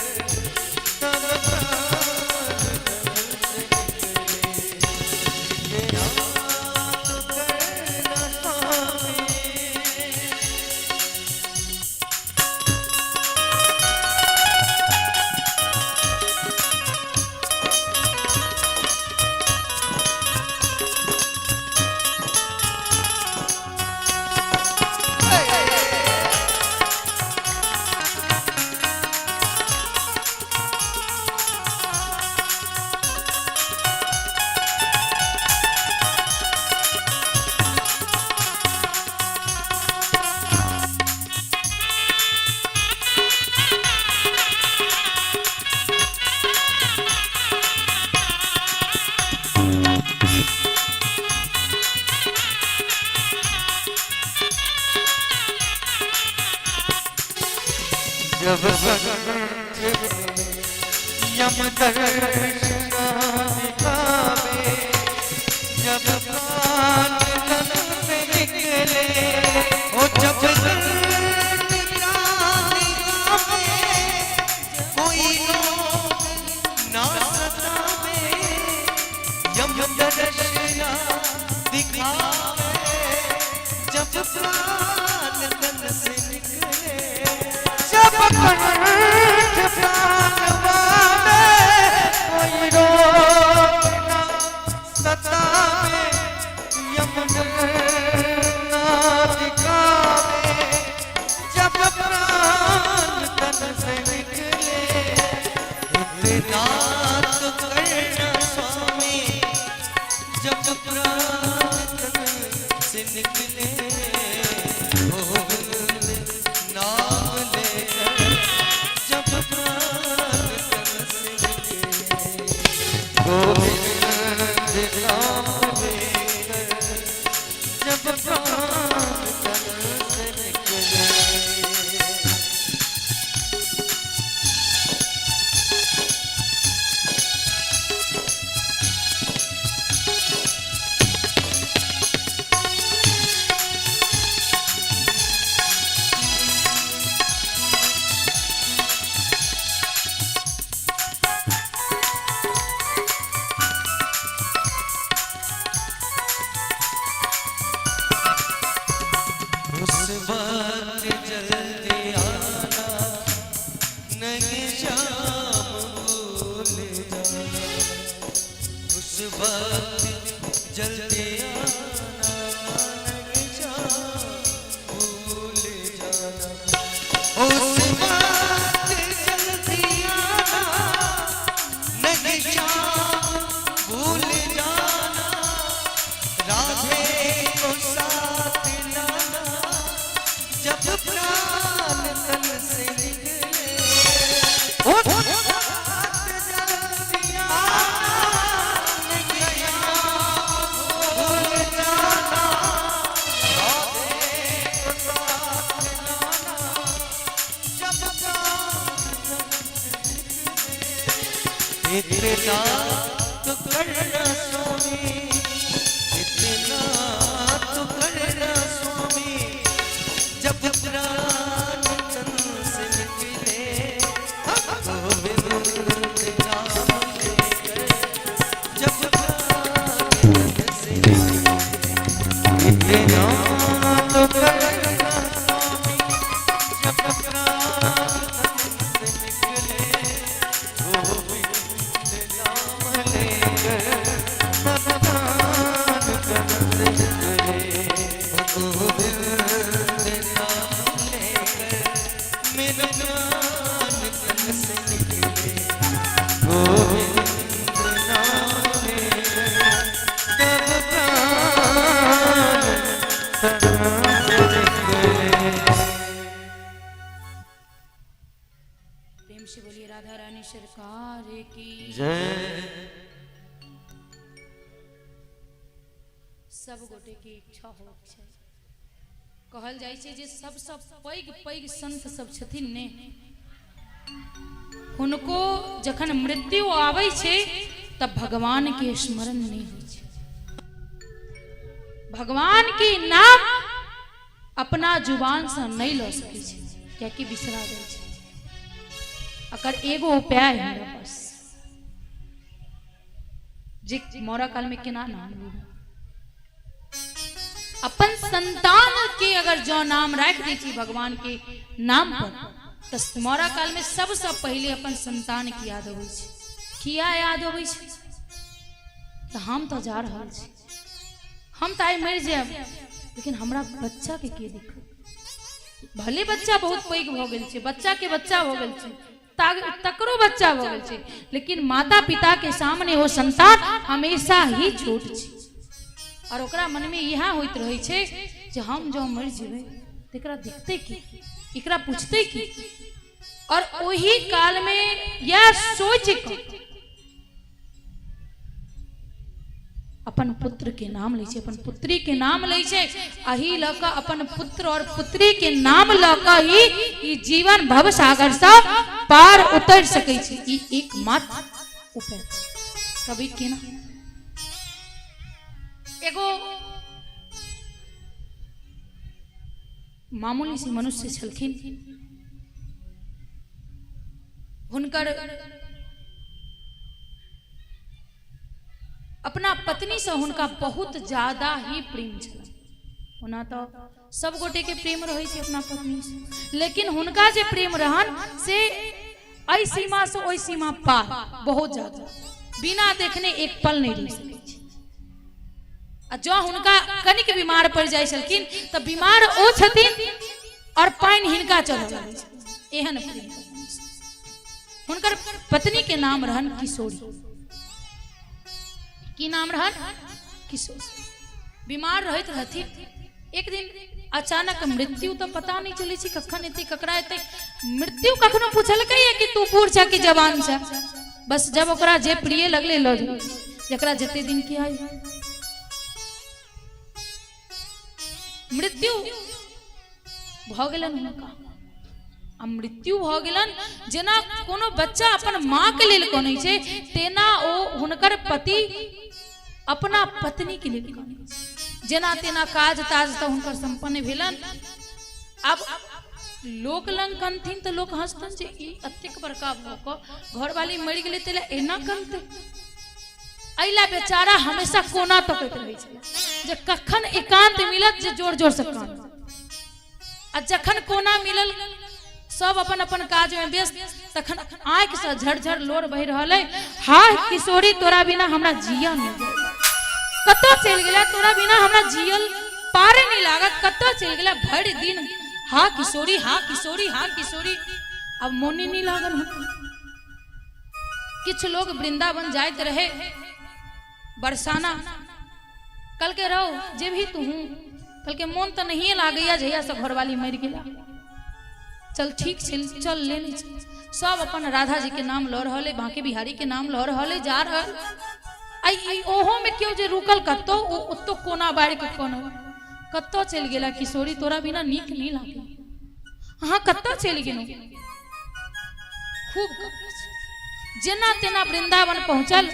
S2: तब प्राण तन से निकले तो करना स्वामी। जब संकट में यमदर्शना दिखावे जब प्राण तन से निकले ओ जब दर्द दिखावे कोई रोग ना सतावे यमदर्शना दिखावे जब प्राण तन से निकले जब कंठ प्राण वाले कोई रोग ना सतावे यमदर्शना दिखावे जब प्राण तन से निकले इतना तो करना स्वामी जब प्राण तन से निकले गोविंद नाम लेकर जब प्राण तन से निकले गोविंद नाम लेकर जब प्राण तन से निकले। उस वक्त जल्दी आना नहीं शाम भूल जाना उस वक्त जल्दी आना नहीं शाम भूल जाना उस वक्त जल्दी आना नहीं शाम भूल जाना राधे को साथ लाना जब प्राण तन से निकले उस वक्त जल्दी आना नहीं शाम भूल जाना राधे को साथ लाना जब प्राण तन से निकले इतना तो करना स्वामी इतना तो करना स्वामी जब प्राण तन से निकले गोविंद नाम लेकर जब प्राण तन से निकले इतना तो करना स्वामी जब प्राण तन से निकले गोविंद नाम लेकर जब प्राण तन से निकले गोविंद नाम लेकर मेरा प्राण तन से निकले गोविंद
S3: प्रेम से बोलिए राधा रानी सरकार की
S2: जय।
S3: सब गोटे की इच्छा हो छै कहल जाइ छै जे सबसँ पैघ पैघ संत सब छथिन ने हुनको जखन मृत्यु आबै छै तब भगवान के स्मरण नहीं होइ छै। भगवान के नाम अपना जुबान से नहीं लो सकै छै कियाकि बिसरा जाइ छै। अगर एगो उपाय है बस जे मौरा काल में केना नाम लेबै अपन संतान के अगर जो नाम रख दी छी भगवान के नाम पर तो मौरा काल में सबसे पहले अपन संतान की याद अबै छै। किया याद अबै छै तो हम तो जा रहल छी हम तो आई मर जाब लेकिन हमरा बच्चा के दिक्कत भले बच्चा बहुत पैघ भ गेल छै बच्चा के बच्चा भ गेल छै तकरो बच्चा भ गेल छै लेकिन माता पिता के सामने वो संतान हमेशा ही छोट छै और ओकरा मन में यह होइत रहे छे जे हम जो मर जेबे त एकरा देखते की एकरा पूछते की और वही काल में यह सोच के अपन पुत्र के नाम ले छे अपन पुत्री के नाम ले छे अही लक अपन पुत्र और पुत्री के नाम लक ही ई जीवन भव सागर से पार उतर सकै छे। ई एकमात्र उपाय छे। कभी केना एगो मामूली सी मनुष्य छलखिन हुनकर अपना पत्नी से हुनका बहुत ज्यादा ही प्रेम छल। ओना तो सब गोटे के प्रेम रहे छै अपना पत्नी से लेकिन हुनका जे प्रेम रहन से आई सीमा से ओई सीमा पार बहुत ज्यादा बिना देखने एक पल नहीं रह सकै छै। जो हुनका कनिक बीमार पड़ जाय छलखिन त बीमार ओ छथिन और पानी हिनका चढ़ जाय छै एहन प्रेम हुनकर पत्नी के नाम रहन किशोरी। की नाम रहन किशोरी। बीमार रहत रहथिन एक दिन अचानक मृत्यु तो पता नहीं चले छी कखन एते ककरा एते मृत्यु कखनो पूछलकै कि तू बूढ़ छ कि जवान छ बस जब ओकरा जे प्रिय लगले ल जकरा जते दिन की आई मृत्यु भ गेलन हुनका आ मृत्यु भ गेलन जेना कोनो बच्चा अपन मां के लेल कोनै छै तेना ओ हुनकर पति अपना पत्नी के लेल कोनै छै। जेना तेना काज ताज त हुनकर संपन्न भेलन। अब लोक लंग कनथिन त लोक हंसतन जे ई अतेक बड़का भ क घरवाली मरि गेलै तेला एना कनते अइला बेचारा हमेशा कोना तकैत रहै छै जे कखन एकांत मिलत जे जोर जोर से कान आ जखन कोना मिलल सब अपन अपन काज में व्यस्त तखन आंख से झरझर लोर बह रहल है। हाय किशोरी तोरा बिना हमरा जिया नहीं कतो चल गेला तोरा बिना हमरा जियल पारे नहीं लागत कतो चल गेला भर दिन हा किशोरी हा किशोरी हा किशोरी। अब मोनी नहीं लागल किछ लोग वृंदावन जाइत रहे बरसाना कल के रहो जे भी तू कल के मन तो नहीं लागैया जहिया से घरवाली मर गेला चल ठीक चल लेने चल। सब अपन राधा जी के नाम लो रहले बांके बिहारी के नाम लो रहले जा रहल आई ओहो में क्यों जे रुकल कतो ओतो कोना बाड़ के कोनो कतो चल गेला किशोरी तोरा बिना नीक नहीं लागे हां कतो चल गेलो खूब जेना तेना वृंदावन पहुंचल।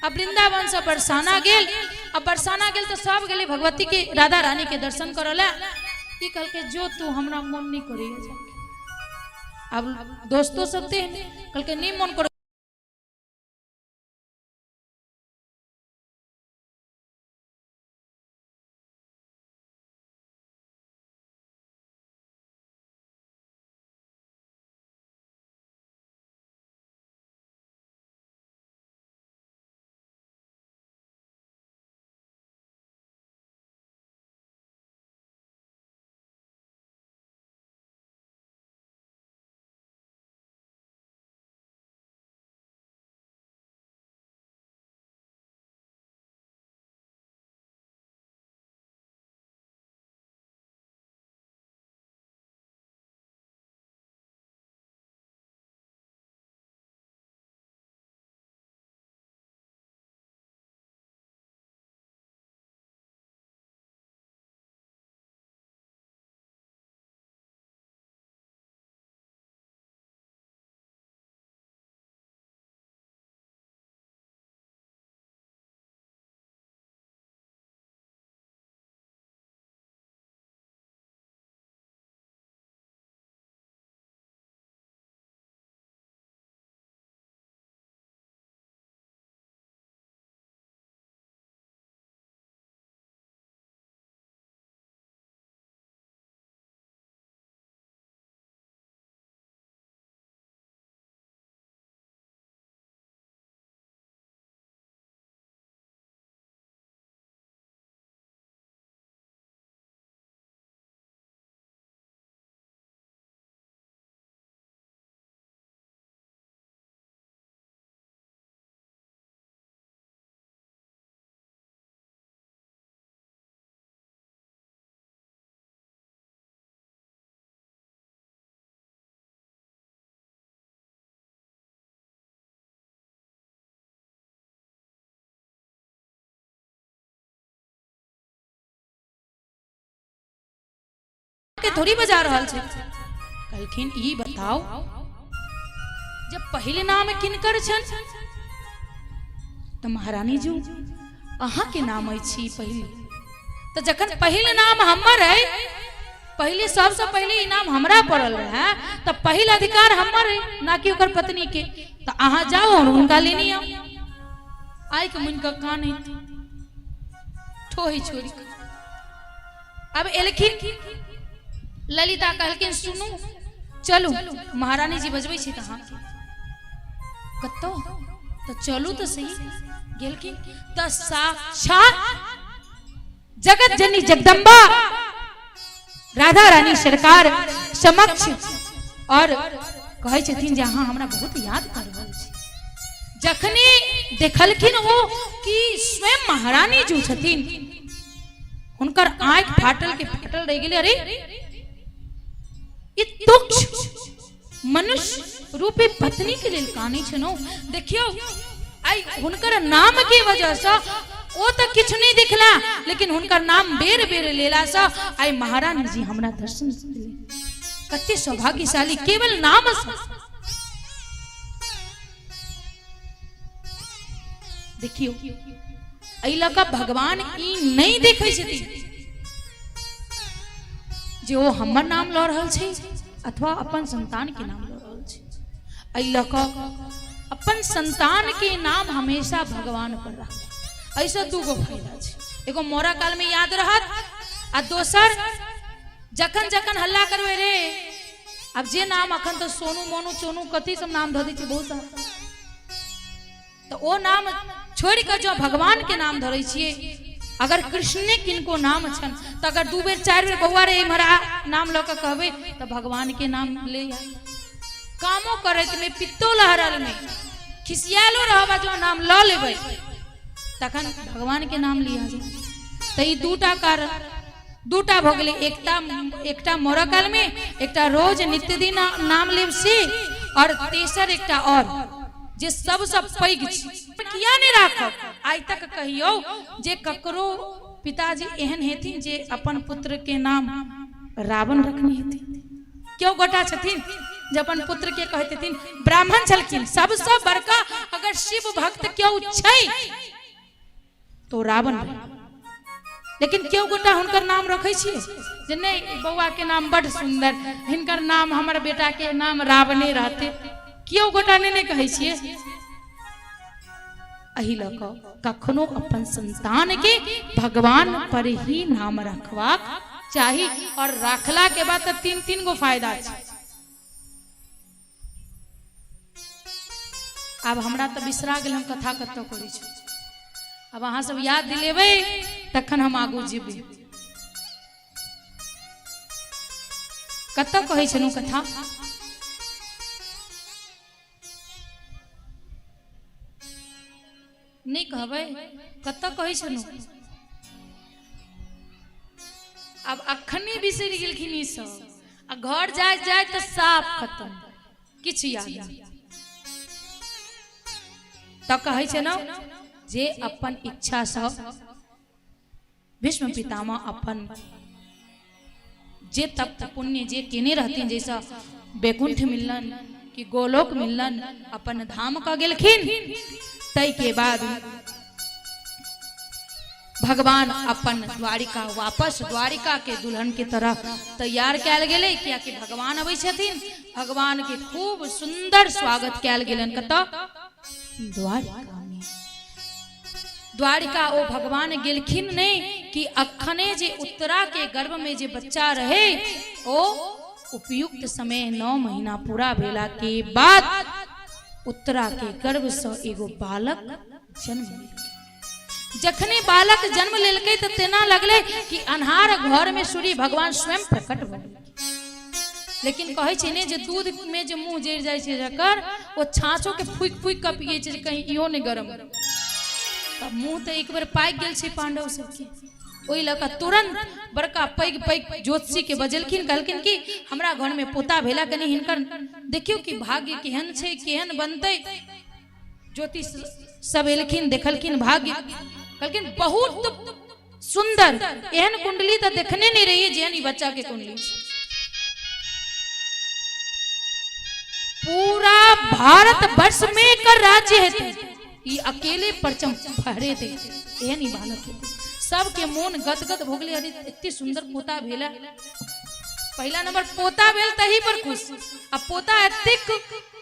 S3: अब वृंदावन से बरसाना गेल अब बरसाना गेल तो सब गेले भगवती के राधा रानी के दर्शन करला ई कल के जो तू हमरा मन नहीं करिए अब दोस्तों सब थे कल के नहीं मन कर के थोड़ी बजा रहल छै। कहलखिन ई बताओ जब पहले नाम किनकर छन तो महारानी जी अहाँ के नाम अछि पहले, तो जखन पहले नाम हमर है, पहले सबसे पहले इनाम हमरा पड़ल है, तो पहला अधिकार हमर है ना कि ओकर पत्नी के। तो अहाँ जाओ और उनका लेनी आओ। आई के मुन का कान है ठोही छोरी। अब एलखिन ललिता कहलखिन सुनू चलू महारानी जी बजबै छी तहाँ कत्तो तो चलू तो सही। गेलखिन तो साक्षात जगत जननी जगदम्बा राधा रानी सरकार समक्ष और कहै छथिन जे अहाँ हमरा बहुत याद कर रहल छी। जखने देखलखिन वो कि स्वयं महारानी जी छथिन, हुनकर आंख फाटल के फाटल रह गेले। अरे ई तुच्छ मनुष्य रूपी पत्नी के लेल कानी छनो। देखियो आई हुनकर नाम के वजह से ओ तो किछ नहीं दिखला, लेकिन हुनकर नाम बेर बेर लेला से आई महारानी जी हमरा दर्शन दिले। कते सौभाग्यशाली केवल नाम से। देखियो अइला का भगवान ई नहीं देखे छथिन जे ओ हमर नाम लऽ रहल छै अथवा अपन संतान के नाम लऽ रहल छै। अइला का अपन संतान के नाम हमेशा भगवान पर राख। ऐसा दूगो फायदा छै, एगो मोरा काल में याद रहत, आ दोसर जखन जखन हल्ला करबे रे अब जे नाम अखन तो सोनू मोनू चोनू कथी सब नाम धऽ दै छै बहुत सारा, तो ओ नाम छोड़ कर जो भगवान के नाम धरै छियै। अगर कृष्ण ने किनको नाम छन तो अगर 2 बेर 4 बेर बौआ रे इमहरा नाम लऽ के कहबे तो भगवान के नाम ले आ। कामो करत में पित्तो लहरल में खिसियालो रहबा जो नाम लऽ लेबै तखन भगवान के नाम लिया जाए। तो ई दूटा कारण दूटा भ गेलै, एकटा मोरकाल में, एकटा रोज नित्य दिन नाम लेब से, और तेसर एकटा और जे सबसे पैघ छी किया नहीं राखब। आइ तक कहियो जे ककरो पिताजी एहन हेथिन जे अपन पुत्र के नाम रावण रखने हेथिन। क्यों गोटा छथिन जे अपन पुत्र के कहते हेथिन ब्राह्मण छलखिन सबसे बड़का अगर शिव भक्त क्यों छै तो रावण रहे। लेकिन क्यों गोटा हुनकर नाम रखे छिए जे नहीं बौआ के नाम बड़ सुंदर, हिनकर नाम हमर बेटा के नाम रावणे रहते। क्यों गोटा ने कहै छिए। एहि लऽ कऽ कखनो अपन संतान के भगवान पर ही नाम रखबाक चाही, और रखला के बाद तो 3 गो फायदा छै। अब हमरा तो बिसरा गेल हम कथा कतौ करै छी, अब अहाँ सब याद दिलेबै तखन हम आगू जेबै। कतौ कहै छनु कथा नहीं कहबै, कतौ कहै छनु। अब अखनी बिसरि गेलखिन ई सब, आ घर जाए तो साफ खत्म, किछ याद नहीं। तो कहै छै न जे अपन इच्छा से भीष्म पितामह अपन जे तप पुण्य जे केने रहथिन, जैसा बैकुंठ मिलन कि गोलोक मिलन अपन धाम का गेलखिन। तै के बाद भगवान अपन द्वारिका वापस द्वारिका के दुल्हन के तरह तैयार कैल गेले, किया कि भगवान अबै छथिन। भगवान के खूब सुंदर स्वागत कैल गेलन कतऽ द्वारिका में। द्वारिका ओ भगवान गेलखिन नहीं कि अखने जे उत्तरा के गर्भ में जे बच्चा रहे ओ उपयुक्त समय 9 महीना पूरा भेला के बाद उत्तरा के गर्भ से एगो बालक जन्म लेलकै। जखने बालक जन्म लेलकै तो तेना लगले कि अन्हार घर में सूर्य भगवान स्वयं प्रकट भ गेलखिन। लेकिन कहै छै ने जे दूध में जे मुंह जरि जाइ छै जकर ओ छाछो के फूक फूक के पियै छै कहीं इहो नहीं गरम। तब मुंह तो एक बार पाकि गेल छै पांडव सबके, ओहि लऽ कऽ तुरंत बड़का पैघ ज्योतिषी के बजलखिन, कहलखिन कि हमरा घर में पोता भेला कनी हिनकर देखियो कि भाग्य केहन छै केहन बनतै। ज्योतिष सब एलखिन देखलखिन भाग्य, कहलखिन बहुत सुंदर, एहन कुंडली तो देखने नहीं रही जेहन ई बच्चा के कुंडली। भारत वर्ष में कर राज्य है ये अकेले परचम फहरे थे ये नहीं बालक है सबके मोन गदगद भोगले अरे इतनी सुंदर पोता भेला पहला नंबर पोता भेल तही पर खुश अब पोता अतिक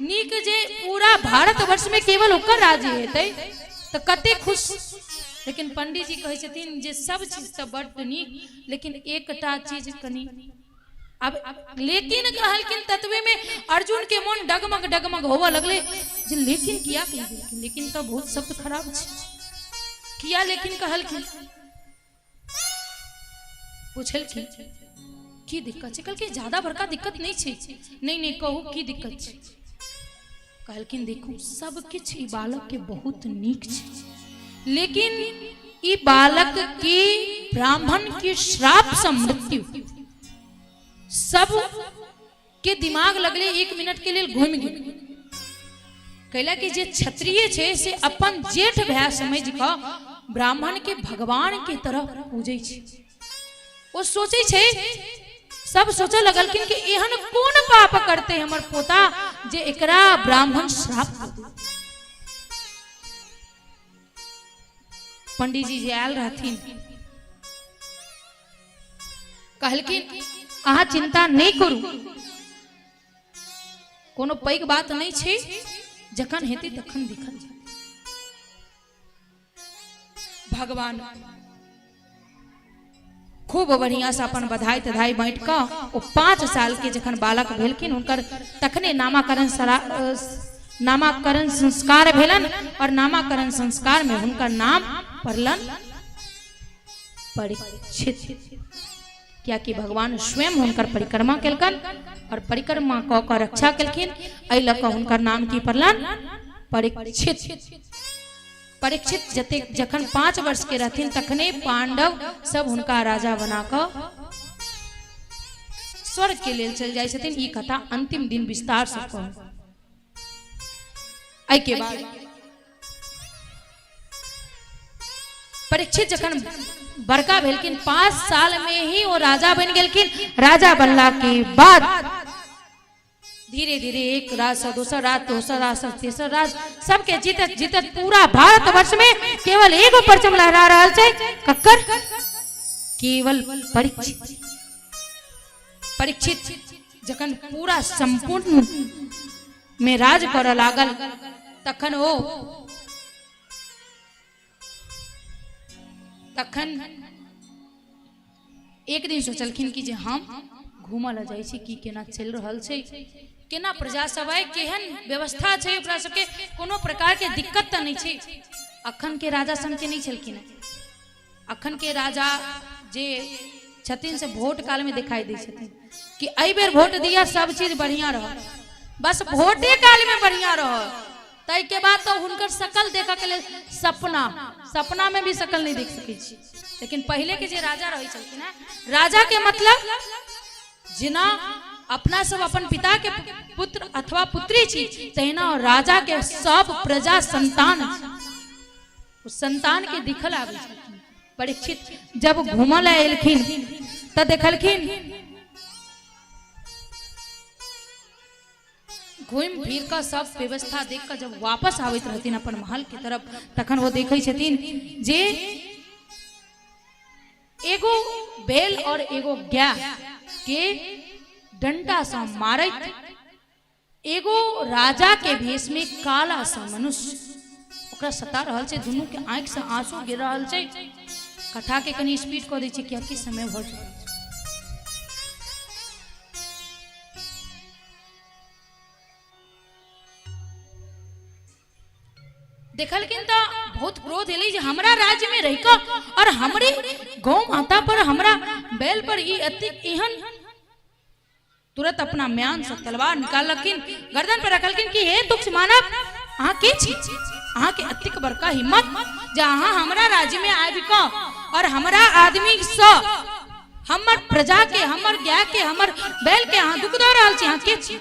S3: नीक जे पूरा भारत वर्ष में केवल ओकर राज्य है तो कते खुश लेकिन पंडित जी कहे छथिन जे सब चीज तो बड़ नीक लेकिन एकटा चीज कनी अब लेकिन कहलकिन तत्वे में अर्जुन के मन डगमग डगमग होवा लगले जे लेकिन किया कही लेकिन तो बहुत शब्द खराब छे किया लेकिन कहलकिन पूछलकिन की दिक्कत छे कहलकिन ज्यादा बड़का दिक्कत नहीं छे नहीं कहू की दिक्कत छे कहलकिन देखू सब किछ ई बालक के बहुत नीक छे लेकिन ई बालक की ब्राह्मण की श्राप से मृत्यु सब के दिमाग लगले 1 मिनट के लिए घूम गए कहला कि जे क्षत्रिय छे से अपन जेठ भाई समझ का ब्राह्मण के भगवान के तरह पूजे छे वो सोचे छे सब सोचे लगलकिन कि एहन कौन पाप करते हमर पोता जे एकरा ब्राह्मण श्राप कर दे पंडित जी जे आयल रहथिन कहलकिन अहाँ चिंता नहीं करू कोनो पैघ बात नहीं छे जखन हेती तखन दिखल जाए भगवान खूब बढ़िया से अपन बधाई तधाई बांट का वो 5 साल के जखन बालक भेलकिन उनकर तखने नामाकरण संस्कार भेलन और नामाकरण संस्कार में उनका नाम पड़लन परीक्षित क्या कि भगवान स्वयं उनकर परिक्रमा केलकन और परिक्रमा क के रक्षा केलखिन एहि लऽ कऽ हुनकर नाम की पड़लन परीक्षित परीक्षित जते जखन 5 वर्ष के रहथिन तखने पांडव सब हुनका राजा बना क स्वर्ग के लेल चल जाय छथिन ई कथा अंतिम दिन विस्तार से कहू आई के बाद परीक्षित जखन बड़का भेलकिन 5 साल में ही वो राजा बन गेलकिन राजा बनला के बाद धीरे धीरे एक राज से दूसरा राज से तीसरा राज सबके जीतत जीतत पूरा भारत वर्ष में केवल एगो परचम लहरा रहा है कक्कर केवल परीक्षित जखन पूरा संपूर्ण में राज कर लागल तखन एक दिन सोचलखिन कि जे हम घूमल जाय छी की केना चल रहल छै केना प्रजा सब है केहन व्यवस्था छै ओकरा सबके कोनो प्रकार के दिक्कत त नहीं छै अखन के राजा सन के नहीं छलखिन अखन के राजा जे छथिन से वोट काल में दिखाई दै छथिन कि एहि बेर वोट दिया सब चीज बढ़िया रह बस वोटे काल में बढ़िया रह तै के बाद तो हुनकर शकल देखा के लिए सपना में भी शकल नहीं देख सकै छी लेकिन पहले के जे राजा रही छलखिन राजा के मतलब जिना अपना सब अपन पिता के पुत्र अथवा पुत्री छी तहिना राजा के सब प्रजा संतान उस संतान के दिखल आवे छलखिन परीक्षित जब घूमल एलखिन त देखलखिन घूम फिर का सब व्यवस्था देख कर जब वापस आवित रहतीन अपन महल की तरफ तखन वो देखे छथिन जे एगो बैल और एगो गाय के डंडा से मारत एगो राजा के भेष में काला सा मनुष्य ओकरा सता रहल छै दुनू के आंख से आंसू गिर रहल छै कथा के कनी स्पीड कर दै छै किया कि समय भ चुकल देखलखिन तो बहुत क्रोध एलै जे हमरा राज्य में रह और हमरे गौ माता पर हमरा बैल पर ई अति एहन तुरंत अपना म्यान से तलवार निकाललखिन गर्दन पर रखलखिन कि हे तुक्ष मानव अहाँ के छी अहाँ के अतिक बड़का हिम्मत जे अहाँ हमरा राज्य में आबि क और हमरा आदमी स हमर प्रजा के हमर गाय के हमर बैल के अहाँ दुख दऽ रहल छी अहाँ के छी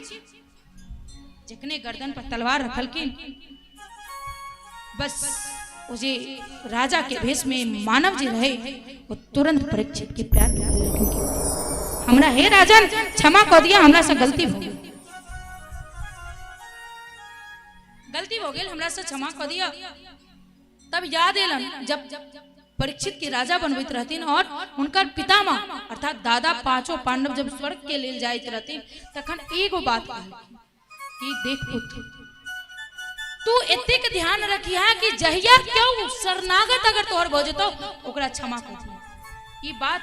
S3: जखने गर्दन पर तलवार रखलखिन बस वो जे राजा के भेष में मानव जी रहे वो तुरंत परीक्षित के प्यार क्योंकि हमरा हे राजन क्षमा कर दिया हमरा से गलती हो गई गलती हो गेल, हमरा से क्षमा कर दिया। तब याद एलन जब परीक्षित के राजा बनबैत रहथिन और उनकर पितामह अर्थात दादा पांचों पांडव जब स्वर्ग के लेल जाइत रहथिन तखन एगो बात कहलखिन कि देख पुत्र, तू एतेक ध्यान रखिया कि जहिया क्यों शरणागत अगर तोहर भ जेतो ओकरा क्षमा कर दिया। ई बात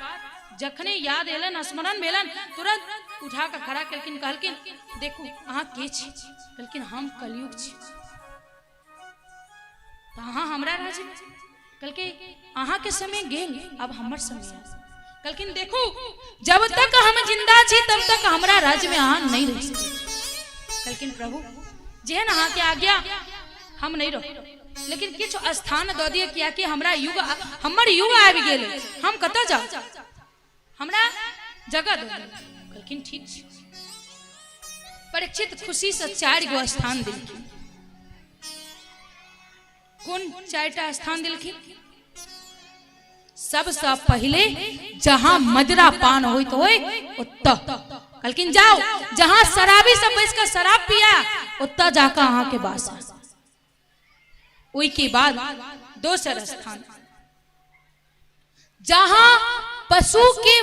S3: जखने याद एलन, स्मरण भेलन, तुरंत उठा के खड़ा केलखिन, कहलखिन देखू अहाँ के छी? कहलखिन हम कलयुग छी। तो अहाँ हमरा राज्य में? कहलके अहाँ के समय गेल, अब हमर समय है। कहलखिन देखू जब तक हम जिंदा छी तब तक हमरा राज्य में अहाँ नहीं रह सकते। कहलखिन प्रभु जेहन अहाँ के आज्ञा, हम नहीं रह, लेकिन किछ स्थान द दिए किया कि हमरा युग, हमर युग आबि गेल, हम कतऽ जाऊ, हमरा जगह दो। कहलखिन ठीक छै। परीक्षित खुशी से 4 गो स्थान देलखिन। कौन 4टा स्थान देलखिन? सबसे पहले जहां मदिरा पान होइत होय ओत्ता कहलखिन जाओ, जहां शराबी सब बैस कर शराब पिया ओत्ता जाकर अहाँ के बास। ओई के बाद दोसर स्थान जहां पशु के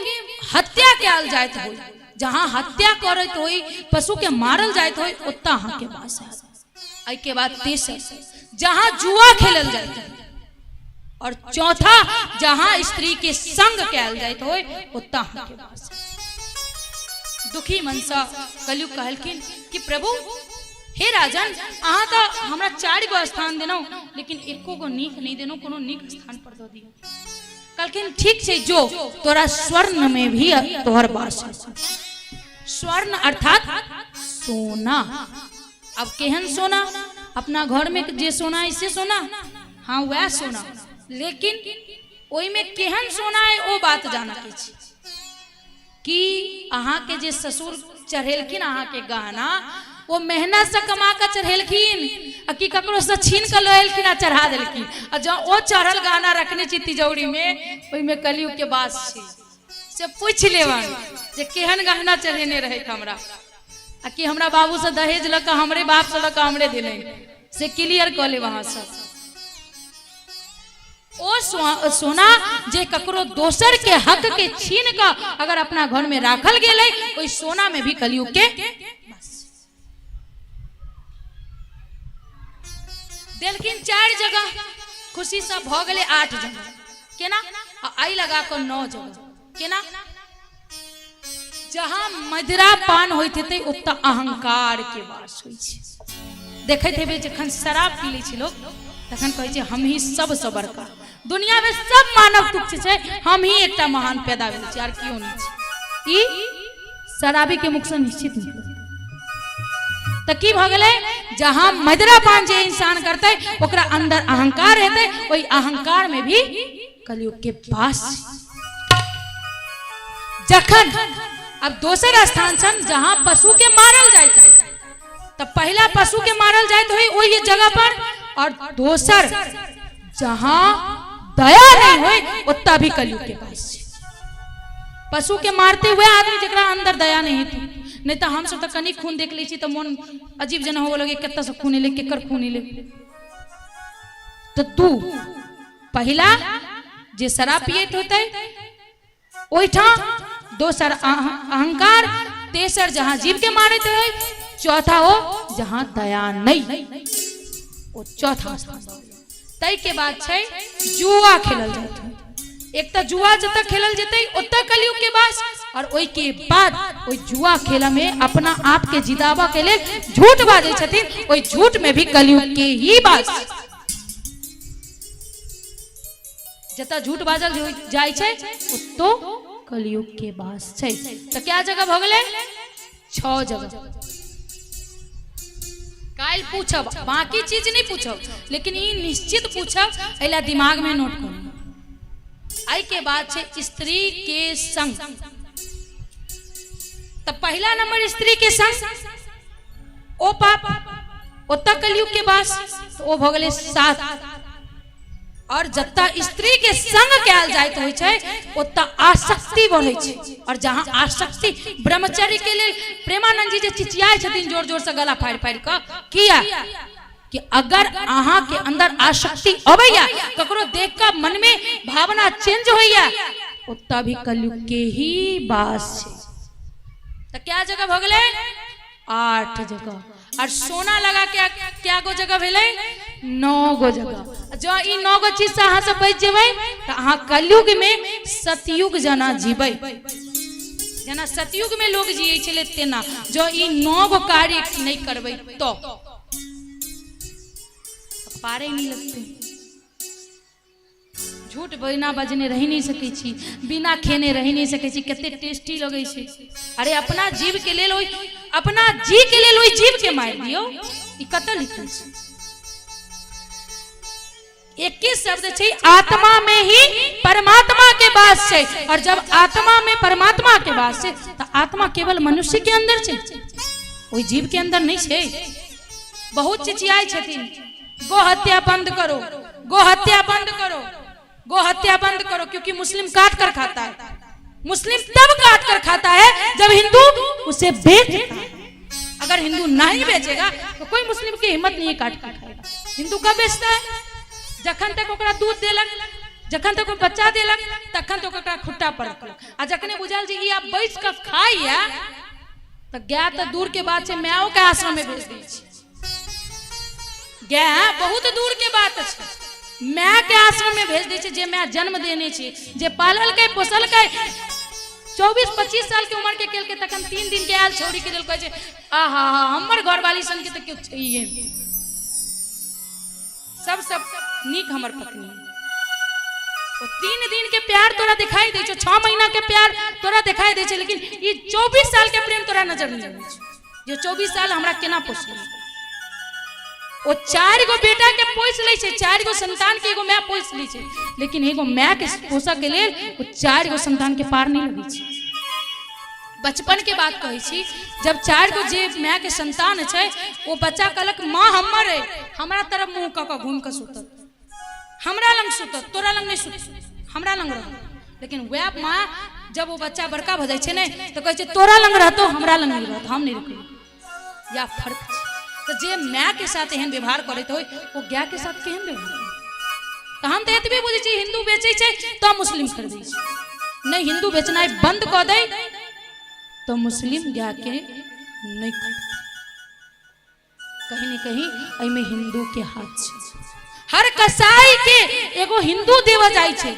S3: हत्या कयल जाइत होय, जहां हत्या करत होय, पशु के मारल जाइत होय ओत्ता अहाँ के बास है। आई के बाद तीसर जहां जुआ खेलल जाइत है, और चौथा जहां स्त्री के संग कयल जाइत होय ओत्ता अहाँ के बास है। दुखी मन से कलयुग कहलखिन कि प्रभु हे राजन, अहाँ तो हमरा 4 गो स्थान देनो, लेकिन एको गो नीक नहीं देनो, कोनो नीक स्थान पर दो दियो। कहलखिन ठीक छै, जो तोरा स्वर्ण में भी तोहर बास है। स्वर्ण अर्थात सोना। अब केहन सोना? अपना घर में जे सोना ऐसे सोना, हाँ वह सोना, लेकिन ओई में केहन सोना है वो बात जाना के छी कि अहाँ के जे ससुर चढ़ेलखिन अहाँ के गहना, वो मेहनत से कमा कर चढ़ेलखिन कि ककरो से छीन कर लेलखिन आ चढ़ा देलखिन, और जो वो चढ़ल गहना रखने छी तिजौरी में, ओई में कलयुग के बात छी। से पूछ लेवन जे केहन गहना चढ़ेने रहे हमरा, आ कि हमरा बाबू से दहेज लका, हमरे बाप से लका हमरे दिले, से क्लियर कर ले वहां से। ओ सोना जे ककरो दोसर के हक के छीन का अगर अपना घर में राखल गेले, ओई सोना में भी कलयुग के देलखिन 4 जगह, खुशी से भ गेले 8 जगह, केना? आई लगा कर 9 जगह, केना? जहां मदिरा पान होइत हेतै ओत्ता अहंकार के वास होइ छै। देखैत हेबै जखन शराब पी लै छै लोग तखन कहै छै हम ही सबसे बड़का, दुनिया में सब मानव तुच्छ छै, हम ही एकटा महान पैदा भेल छै, आर कियो नहीं छै। ई शराबी के मुख से निश्चित निकल त की भ गेलै? जहां मदिरा पान जे इंसान करतै ओकरा अंदर अहंकार हेतै, ओई अहंकार में भी कलयुग के पास। जखन अब दोसर स्थान छन जहां पशु के मारल जाइत है, तब पहला पशु के मारल जाइत होई ओही जगह पर, और दोसर जहां दया नहीं होई ओत्ता भी कलयुग के पास। पशु के मारते हुए आदमी जकरा अंदर दया नहीं थी, नहीं तो हम सब तो कनी खून देख ली तो मन अजीब जना हो लगे, कत्ता से खून ले, केकर खून ले। तो तू पहला जे शराब पियत होते ओइठा, दोसर अहंकार, तेसर जहां जीव के मारत है, चौथा हो जहां दया नहीं, वो चौथा स्थान। तय के बाद छै जुआ खेलल जात है। एक तो जुआ जतक खेलल जतै ओतक कलयुग के बास, और ओई के बाद ओई जुआ खेला में अपना आप के जितावा के लिए झूठ बाजै छथिन, ओई झूठ में भी कलयुग के ही बास। जता झूठ बाजल जाय छै ओतो कलयुग के बास छै। तो क्या जगह भ गेलै? 6 जगह। काल पूछब, बाकी चीज नहीं पूछब, लेकिन ये निश्चित पूछब, एला दिमाग में नोट करू। आई के बाद छे स्त्री के संग। तब पहला नंबर स्त्री के संग ओ पाप ओत्ता कलयुग के बास, तो ओ भ गेलै 7। और जत्ता स्त्री के संग कयल जाइत होइ छै ओत्ता आसक्ति बढ़ै छै, और जहां आसक्ति ब्रह्मचर्य के लिए प्रेमानंद जी जे चिचियाय छथिन जोर जोर से गला फाड़ फाड़ के, किया कि अगर अहाँ के अंदर आसक्ति अबैया, ककरो देख कर मन में भावना चेंज होइया, उतना भी कलयुग के ही बास है। तो क्या जगह भगले? 8 जगह। और सोना लगा के क्या गो जगह भेले? 9 गो जगह। जो ई 9 गो चीज से अहाँ सब बच जेबै तो अहाँ कलयुग में सतयुग जना जीबै। जना सतयुग में लोग जिये छले तेना, जो ई 9 गो कार्य नहीं करबै तो पारे नहीं लगते। झूठ बिना बजने रह नहीं सके छी, बिना खेने रह नहीं सके छी, कितने टेस्टी लगे छी। अरे अपना जीव के लेल ओई, अपना जी के लेल ओई जीव के मार दियो, ई कत लिखल छै? एक ही शब्द छै, आत्मा में ही परमात्मा के वास छै। और जब आत्मा में परमात्मा के वास छै तो आत्मा केवल मनुष्य के अंदर छै, ओई जीव के अंदर नहीं छै। बहुत चिचियाई छथिन, गो हत्या बंद करो, गो हत्या बंद करो, गो हत्या बंद करो, क्योंकि मुस्लिम काट कर खाता है। मुस्लिम तब काट कर खाता है जब हिंदू उसे बेचेगा। अगर हिंदू नहीं बेचेगा तो कोई मुस्लिम की हिम्मत नहीं है काट कर खाएगा। हिंदू कब बेचता है? जखन तक ओकरा दूध देलक, जखन तक बच्चा देलक, तखन तक ओकरा खुट्टा पड़क। आ जखने बुझल जी ई आप बेच कर खाइया तो गाय तो दूर के बात है, माओ के आश्रम में भेज दी। गाय बहुत दूर के बात है, माय के आश्रम में भेज दी छै, जे माय जन्म देने छै, जे पालल के पोसल के 24-25 साल के उम्र के केल के तखन 3 दिन के आयल छोड़ी के दिल कहे छै आहा हमर घर वाली सन के त क्यों छैये। सब नीक हमर पत्नी। ओ 3 दिन के प्यार तोरा दिखाई दे छै, 6 महीना के प्यार तोरा दिखाई दे छै, लेकिन ई 24 साल के प्रेम तोरा नजर नहीं आबै छै। जे 24 साल हमरा केना पोसली। ओ 4 गो बेटा के पोस ले छै, 4 गो संतान के एगो माय पोस ली छै, लेकिन एगो माय के पोसा के लेल ओ 4 गो संतान के पार नहीं लगे छै। बचपन के बात कहै छी, जब 4 गो जे माय के संतान छै, वो बच्चा कहलक माँ हमर है, हमरा तरफ मुंह क घूम के सुतत, हमरा लंग सुतत, तोरा लंग नहीं सुतत, हमरा लंग रह। लेकिन वह माँ जब वो बच्चा बड़का भ जाय छै ने तो कहै छै तोरा लंग रहतो, हमरा लंग नहीं रहत, हम नहीं रुकब। या फर्क छै। तो जे माय के साथ एहन व्यवहार करते हो वो गाय के साथ केहन व्यवहार? तो हम तो एतबे बुझे छी हिंदू बेचे छै तो मुस्लिम खरीदे छै, नहीं हिंदू बेचनाइ बंद कर दे तो मुस्लिम गाय के नहीं खरीदे। कहीं न कहीं एमे हिंदू के हाथ छै। हर कसाई के एगो हिंदू देव जाय छै,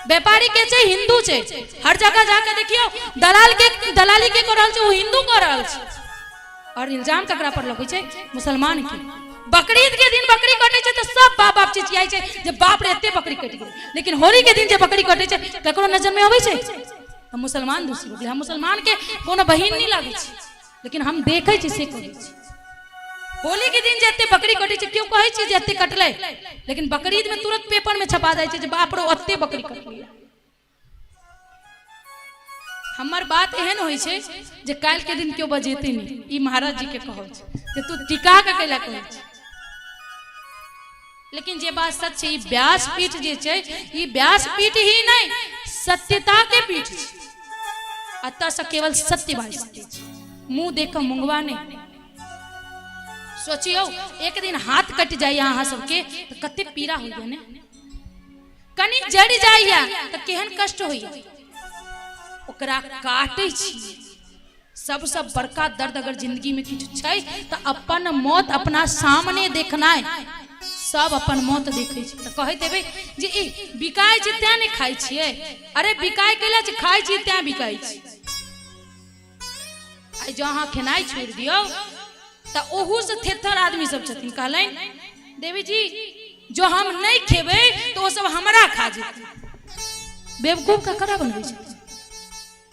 S3: व्यापारी के छै हिंदू छै। हर जगह जाके देखियो दलाली के कर रहल छै, वो हिंदू कर रहल छै। और इल्जाम ककरा पर लगै छै? मुसलमान के। बकरीद के दिन बकरी कटे छै तो सब बाप बाप चिचियाई छै जे बाप रे एते बकरी कट गेलै, लेकिन होली के दिन जे बकरी कटे छै ककरो नजर में अबै छै? हम मुसलमान दूसरी हो, हम मुसलमान के कोनो बहिन नहीं लागे छै, लेकिन हम देखे छी से कहै छी। होली के दिन जे एते बकरी कटे छै क्यों कहै छी जे एते कटले, लेकिन बकरीद में तुरंत पेपर में छपा जाय छै जे बाप रे एते बकरी कटलै। हमार बात एहन होई छै जे काल के दिन क्यों बजेते नहीं, ई महाराज जी के कहल छै जे तू टिका के कैला कहै छै। लेकिन जे बात सच छै, ई व्यासपीठ जे छै ई व्यासपीठ ही नहीं सत्यता के पीठ छै। अतः से केवल सत्य बात छै, मुंह देख के मुंगवा नहीं। सोचियो एक दिन हाथ कट जाए अहाँ सबके तो कते पीड़ा होइए ने, कनी जड़ जाइया तो केहन कष्ट होइया। ओकरा काटे छी सबसे बड़का दर्द। अगर जिंदगी में किछु छै तो अपन मौत अपना सामने देखना है। सब अपन मौत देखे छै तो कहैत हेबै जे ई बिकाय छै तें नहीं खाई छिए। अरे बिकाय कैला छै, खाई छी तें बिकाय छै। आई जो अहाँ खेनाई छोड़ दियो तो ओहू से थेथर आदमी सब छथिन कहलन देवी जी जो हम नहीं खेबै तो वो सब हमरा खा जेतै। बेवकूफ का करा बनबै छै,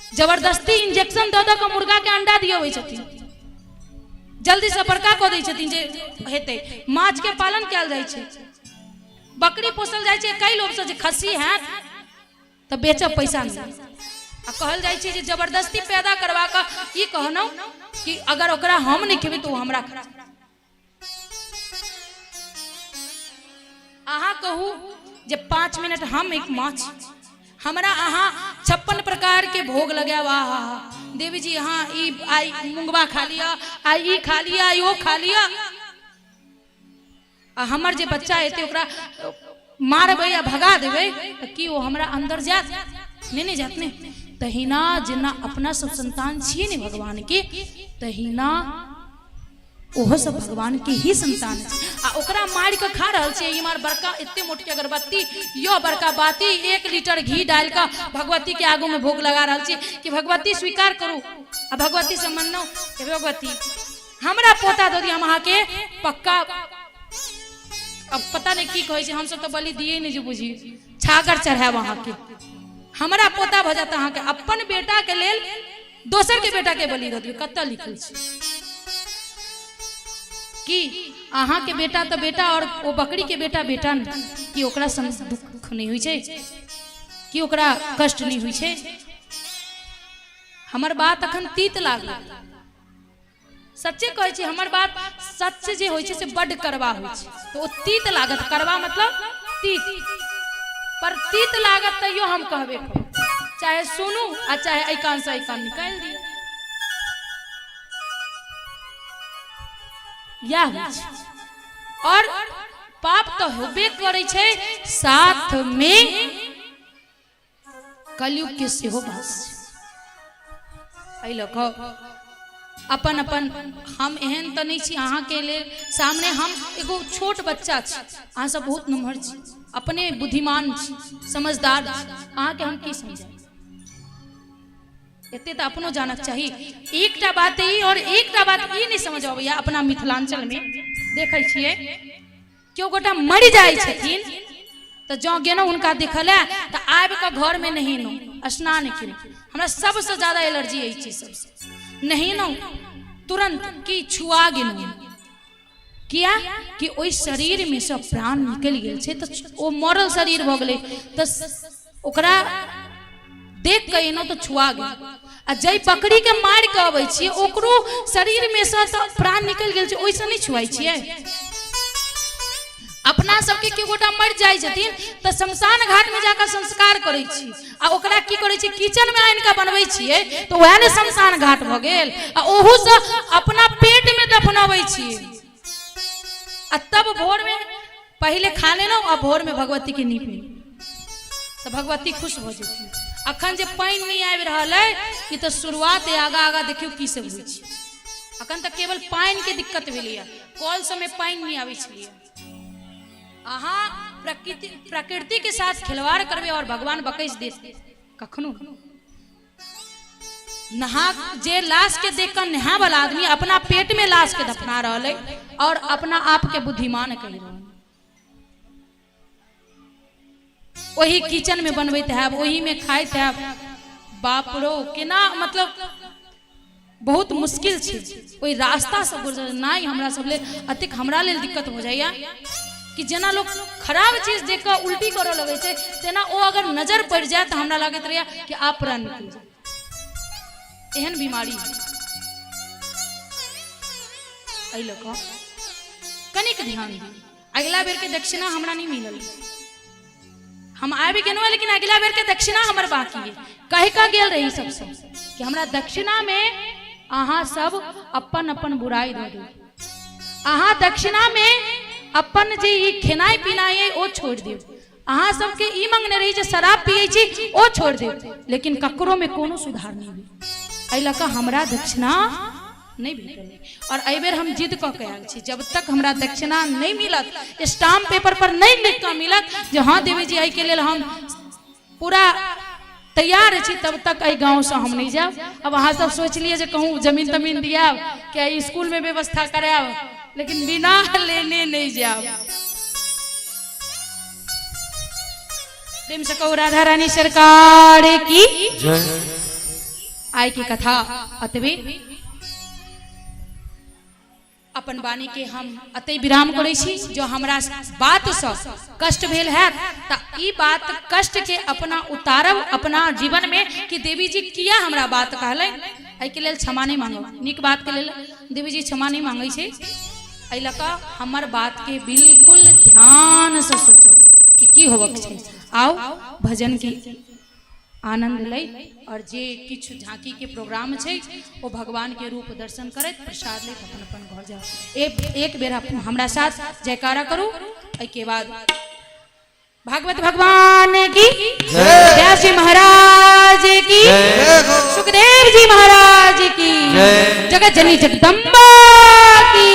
S3: जबरदस्ती इंजेक्शन दे के मुर्गा के अंडा दिए छथिन, जल्दी से बड़का कऽ दै छथिन जे हेतै। माछ के पालन कयल जाइ छै, बकरी पोसल जाइ छै कई लोग से जे खस्सी है तो बेचब पैसा मिले। आ कहल जाइ छै जे जबरदस्ती पैदा करवा के ई कहनौ कि अगर ओकरा हम नहीं खेबै तो हमरा खा। अहाँ कहू जे 5 मिनट हम एक माछ हमरा अहाँ 56 प्रकार के भोग लगावा देवी जी हाँ ई आई मुंगवा खा लिया, आई ई खा लिया, आई वो खा लिया, आ हमर जे बच्चा हेते ओकरा मारबे या भगा देवे तो कि वो हमरा अंदर जात नहीं जात ने। तहिना जेना अपना सब संतान छिए ने भगवान के, तहिना ओहो सब भगवान के ही संतान है। आ ओकरा मार के खा रहल छे इमार बड़का इतने मोटी अगरबत्ती, यो बड़का बाती 1 लीटर घी डाल का भगवती के आगू में भोग लगा रहल छे कि भगवती स्वीकार करू। आ भगवती से मन्नो कि भगवती हमरा पोता दो दी, हम अहाँ के पक्का अब पता नहीं की कहे हम सब तो बलि दिए नहीं जो बुझी छागर चढ़ाए वहां के, हमरा पोता भ जाता अहाँ के अपन बेटा के लेल दोसर के बेटा के बलि दो दियो। कत लिखल छे कि अहाँ के बेटा तो बेटा और वो बकरी के बेटा बेटा नहीं, कि ओकरा दुख नहीं हुई छे, कि ओकरा कष्ट नहीं हुई छे। हमर बात अखन तीत लागल, सच्चे कहे छे हमर बात सच जे होय छे से बड करवा होय छे, तो ओ तीत लागत, करवा मतलब तीत, पर तीत लागत तैयो हम कहबे करू, चाहे सुनू आ चाहे ऐ कान से ऐ कान निकाल दियो। या और पाप तो होबे करे छे, साथ में कलयुग के सेहो बास ऐ लख अपन अपन हम एहन तो नहीं छी अहाँ के लिए सामने, हम एगो छोट बच्चा छी, अहाँ सब बहुत नम्हर छी, अपने बुद्धिमान छी, समझदार छी, अहाँ के हम की समझाई, एते तो अपनो जानक चाहिए। एकटा बात ई और एकटा बात ई नहीं समझ आबैया, अपना मिथिलांचल में देखै छियै केओ गोटा मरि जाइ छथिन तो जँ गेनो उनका देखल है तो आबि के घर में नहीं नो स्नान केलो, हमरा सबसे ज्यादा एलर्जी यही चीज सबसे, नहीं नो तुरंत की छुआ गेलो, किया कि ओई शरीर में से प्राण निकल गेल छे, तो ओ मरल शरीर भ गेलै, तो ओकरा देख के एनो तो छुआ गेल। आ जई बकरी के मार के अबै छी ओकरो शरीर में से तो प्राण निकल गेल छे, ओइसे नहीं छुआई छियै। अपना सबके के गोटा मर जाय छथिन तो शमशान घाट में जाकर संस्कार करै छी, आ ओकरा की करै छी किचन में आनि के बनबै छियै, तो वह ने शमशान घाट भ गेल, आ ओहू से अपना पेट में दफनाबै छी, आ तब भोर में पहले खा लेनो आ भोर में भगवती के नीप तो भगवती खुश भ जेती। अखन जे पानी नहीं आबि रहल है ई तो शुरुआत है, आगा आगा देखियो की सब होइ छै। अखन तक केवल पानी के दिक्कत भेलै, कल समय पानी नहीं आबै छलिए। अहाँ प्रकृति के साथ खिलवाड़ करबे और भगवान बकैस देते कखनो। नहा जे लाश के देख कर नहा वाला आदमी अपना पेट में लाश के दफना रहा है और अपना आप के बुद्धिमान कह रहा है। वही किचन में बनबैत है, वही में खाइत है, बाप रो केना मतलब बहुत मुश्किल छे। कोई रास्ता सब गुजर नहीं, हमरा सब ले अतिक हमरा ले दिक्कत हो जाइया कि जना लोग खराब चीज देख कर उल्टी करे लगे छे, तेना ओ अगर नजर पड़ जाए तो हमरा लागत रहिया कि आप प्राण निकल जाए, एहन बीमारी है। ऐ लोग कनिक ध्यान दी, अगला बेर के दक्षिणा हमरा नहीं मिलल, हम आबि गेनो लेकिन अगला बेर के दक्षिणा हमर बाकी है। कहे का गेल रही सबसे कि हमरा दक्षिणा में अहाँ सब अपन अपन बुराई दे दो, अहाँ दक्षिणा में अपन जे ई खेनाई पिनाई है ओ छोड़ दियो, अहाँ सबके ई मंगने रही जे शराब पिए छी ओ छोड़ दियो, लेकिन ककरो में कोनो सुधार नहीं भेल। ऐ लका हमरा दक्षिणा नहीं भेटल और एहि बेर हम जिद क के आयल छी, जब तक हमरा दक्षिणा नहीं मिलत, स्टाम्प पेपर पर नहीं लिख के मिलत जे हाँ देवी जी एहि के लेल हम पूरा तैयार छी, तब तक एहि गांव से हम नहीं जाब। अब अहाँ सब सोच लिए जे कहूँ जमीन तमीन दिया क्या स्कूल में व्यवस्था कराब, लेकिन बिना लेने नहीं जाब। प्रेम से कहो राधा रानी सरकार की जय। आय की कथा अतबे अपन वाणी के हम अतै विराम करै छी। जो हमरा बात से कष्ट भेल है त ई बात कष्ट के अपना उतारब अपना जीवन में कि देवी जी किया हमरा बात कहले, एहि के लेल क्षमा नहीं मांगब। नीक बात के लेल देवी जी क्षमा नहीं मांगे छे, एहि लका हमर बात के बिल्कुल ध्यान से सोचो कि की होबक छै। आओ भजन की आनंद लै और जे किछु झांकी के प्रोग्राम छै ओ भगवान के रूप दर्शन करैत प्रसाद ले अपन अपन घर जाओ। एक बेर हमरा साथ जयकारा करू। एहि के बाद भागवत भगवान की व्यास जी महाराज की सुखदेव जी महाराज की जगत जननी जगदम्बा की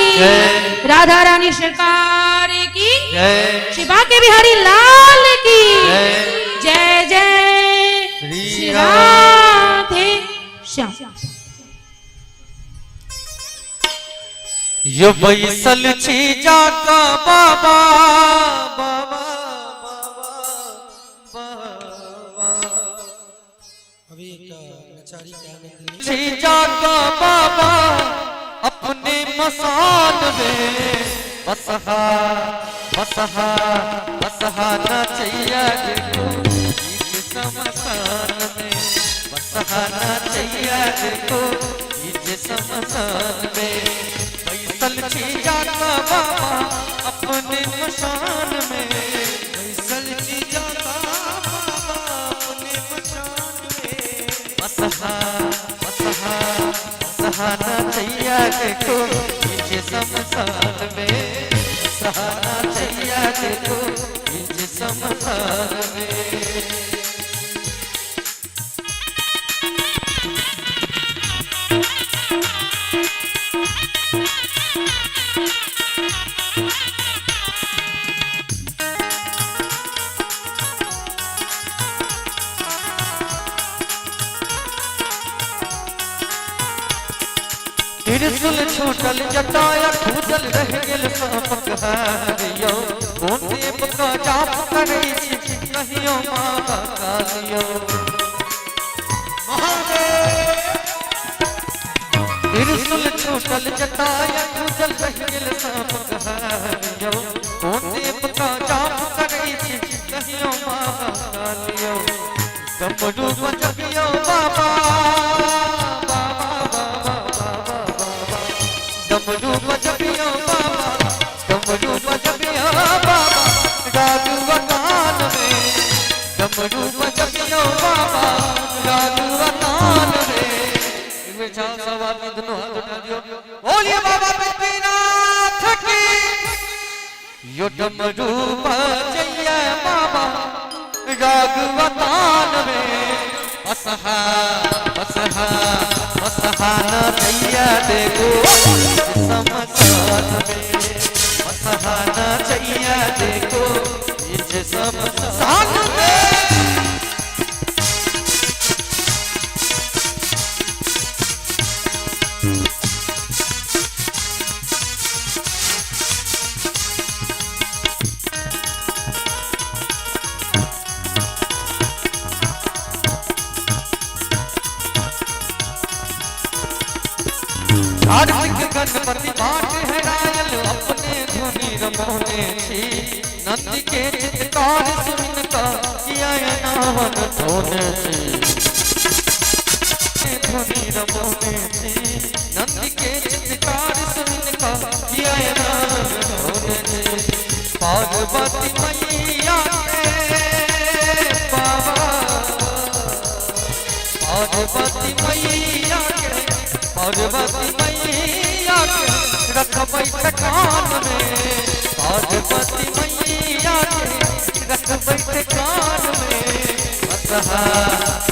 S3: राधा रानी सरकार की शिवा के बिहारी लाल की जय जय श्री राधे श्याम।
S2: यो बैसल छी जाका बाबा बाबा जाका बाबा अपने मसान में बसहा बसहा बसहा नचैया देखो इस शमशान में बसहा नचैया देखो इस शमशान में बैसल छी जाका बाबा अपने मसान में बैसल छी जाका बाबा अपने मसान में बसहा सहाना चैया देखो पीछे शमशान में सहाना चैया देखो पीछे शमशान में। त्रिशूल छूटल जटाया खूजल रह गेल सापक हारियो कोन देव का जाप करै छी कहियो महाकालियो महादेव। त्रिशूल छूटल जटाया खूजल रह गेल सापक हारियो कोन देव का जाप करै छी कहियो महाकालियो डमरू बजबियो बाबा डमरू बजबियो बाबा डमरू बजबियो बाबा राजू वकान में डमरू बजबियो बाबा राजू वकान में। इनमें चार सवाल में दोनों हाथ उठा दियो बोलिए बाबा विश्वनाथ की। यो डमरू बजैया बाबा राजू वकान में बसहा बसहा बसहा नचैया देखो शमशान में बसहा नचैया देखो इस शमशान में। कार्तिक गणपति बाट हेरायल अपने धुनि रमोने छी नंद के चित्कार सुन का किया नावन धोने छी धुनि रमोने छी नंद के चित्कार सुन का किया नावन धोने छी। पार्वती मैया के बाबा पार्वती मैया के पार्वती मैया के रखबै ठकान में पार्वती मैया के रखबै ठकान में बसहा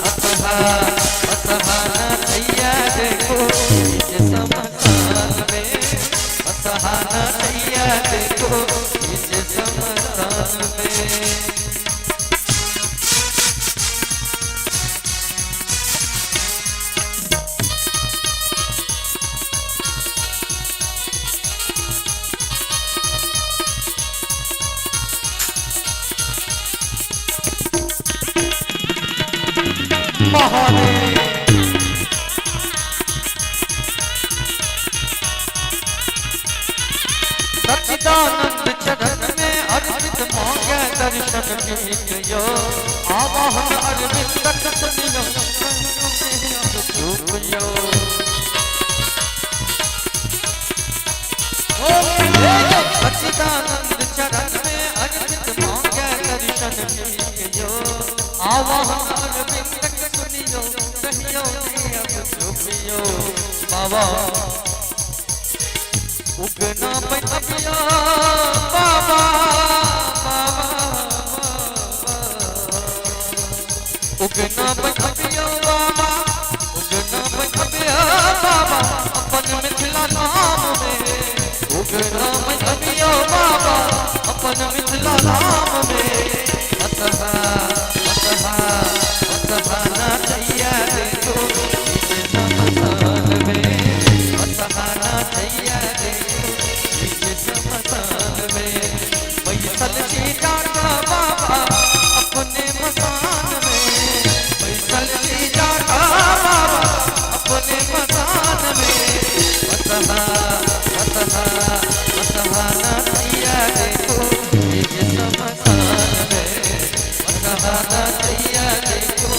S2: बसहा बसहा नचैया देखो इस शमशान में बसहा नचैया देखो इस शमशान में। सच्चिदानंद चरण में अर्पित मांगे दर्शन कीजियो आवाहन अरविंद तक सुनियो सुनियो। सच्चिदानंद चरण में अर्पित मांगे दर्शन कीजियो आवाहन अरविंद पियो कहियो ने अब चुपियो बाबा उगना पैया बाबा उगना पैया बाबा उगना पैया बाबा अपन मिथिला नाम में उगना पैया बाबा अपन मिथिला नाम में अतहा ना दैया देखो इस समसान में अतहा ना दैया देखो इस समसान में बैसल जी जागा बाबा अपने मसान में बैसल जी जागा बाबा अपने मसान में अतहा ना दैया देखो इस समसान में अतहा ना दैया देखो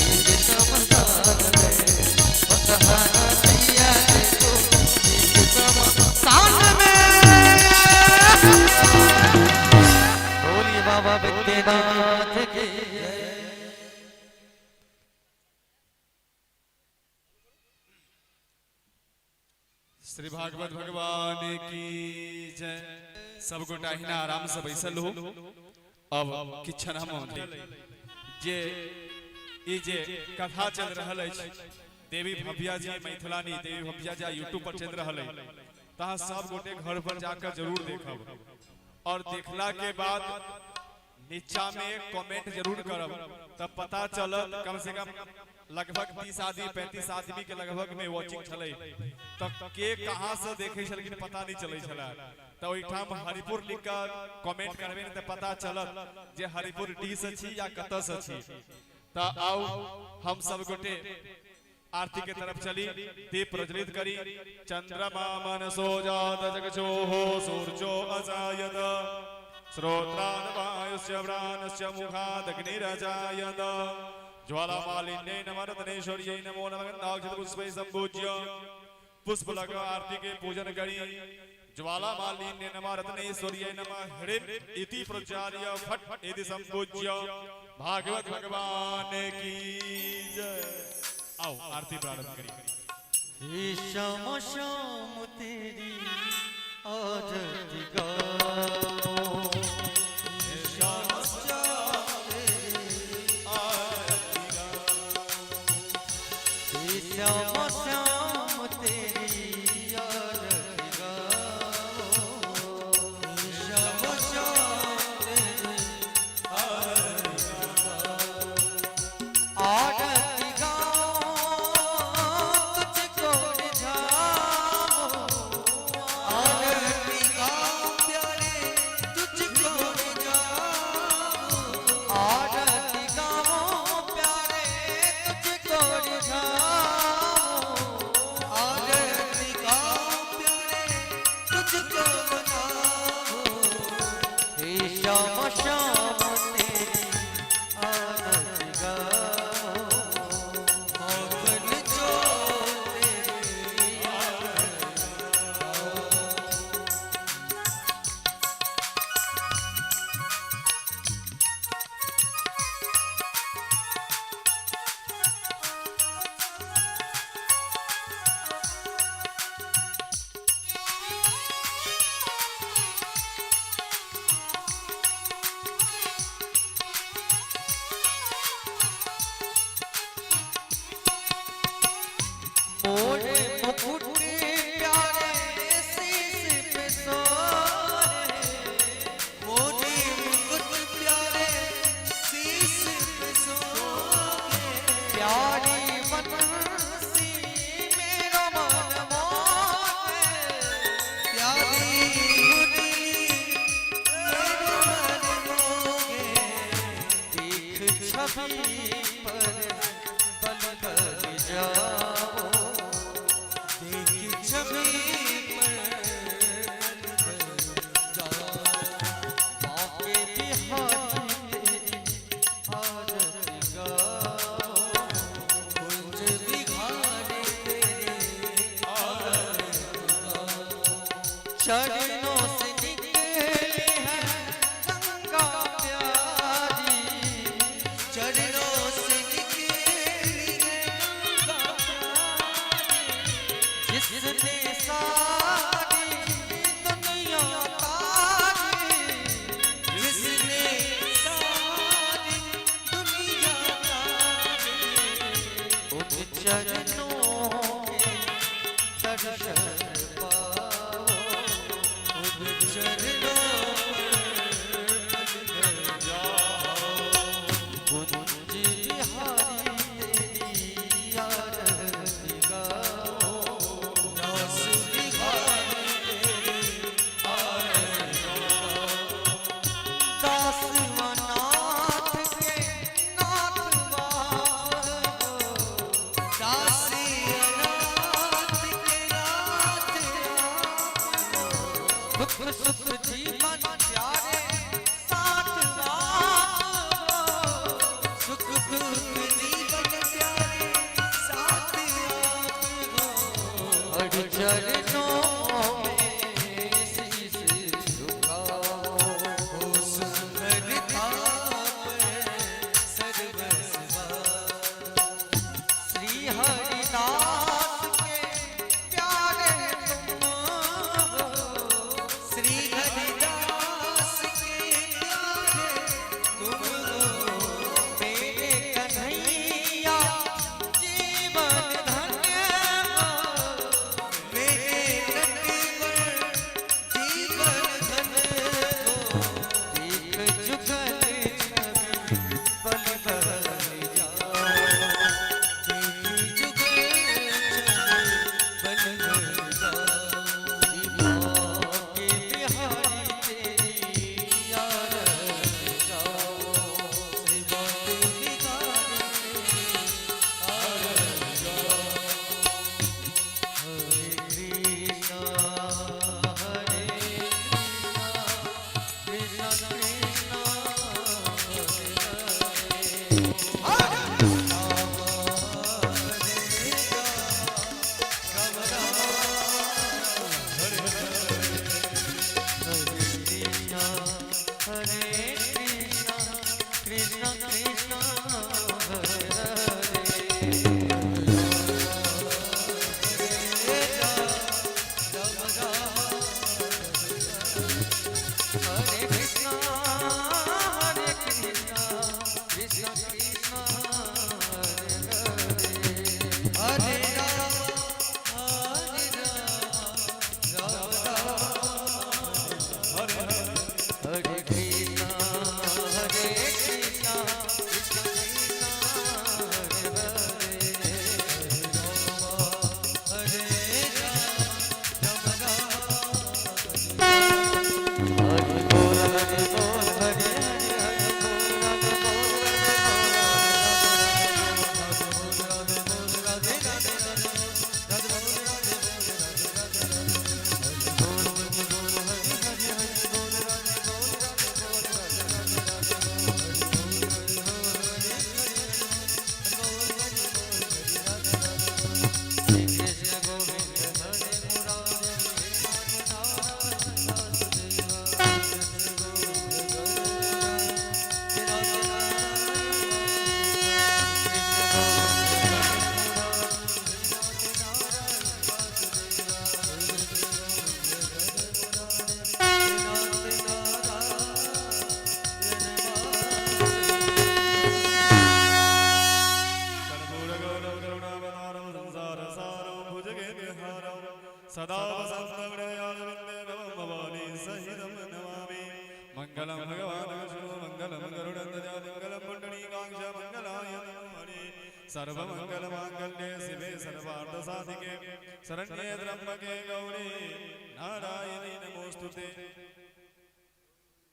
S2: इस समसान में अतहा ना दैया देखो इस समसान में। बोलिए बाबा विद्यानाथ की
S1: श्री भागवत भगवान की जय। सब गोटा हिना आराम से बैसल हो। अब किछन हम जे ई जे कथा चल रहल अछि देवी भव्या जी मैथिलानी देवी भव्या जी यूट्यूब पर चल रहल है तहाँ सब गोटे घर पर जाकर जरूर देखब और देखला के बाद नीचा में कमेंट जरूर करब तब पता चलत कम से कम लगभग 30 आदमी 35 आदमी के लगभग में वॉचिंग चले तब के कहां से देखे छलकिन पता नहीं चले छला तो ओइठाम हरिपुर लिख कर कमेंट करबे त पता चलत जे हरिपुर डी से छी या कत से छी त आओ हम सब गोटे आरती के तरफ चली दीप प्रज्वलित करी। चंद्रमा मनसो जात जगचोहो सूर्यो अजायत श्रोत्रान् वायुस्य व्राणस्य मुखादग्निरजायत ज्वालामालिन्ये नमरत्नेश्वर्यै नमो नमः गन्धाक्षतपुष्पैः सम्पूज्य पुष्पलग आरती के पूजन करी। ज्वालामालिन्ये नमः रत्नेश्वर्यै नमः हृत् इति प्रचार्य फट् इति सम्पूज्य भागवत भगवान की जय। आओ आरती प्रारंभ करी।
S2: श्याम श्याम तेरी आरती गाओ श्याम श्याम तेरी आरती गाओ श्याम श्याम तेरी आरती गाओ श्याम श्याम तेरी आरती गाओ आरती चरणों से निकली है गंगा प्यारी चरणों से निकली
S1: सदा वसन्तवृयाजविन्दे नमः भवानी सहितं नमामि मङ्गलं भगवान् विष्णु मङ्गलं गरुडध्वज मङ्गलं पुण्डरीकाक्ष मङ्गलाय नमः सर्वमङ्गलमाङ्गल्ये शिवे सर्वार्थसाधिके शरण्ये त्र्यम्बके गौरी नारायणी नमोस्तुते।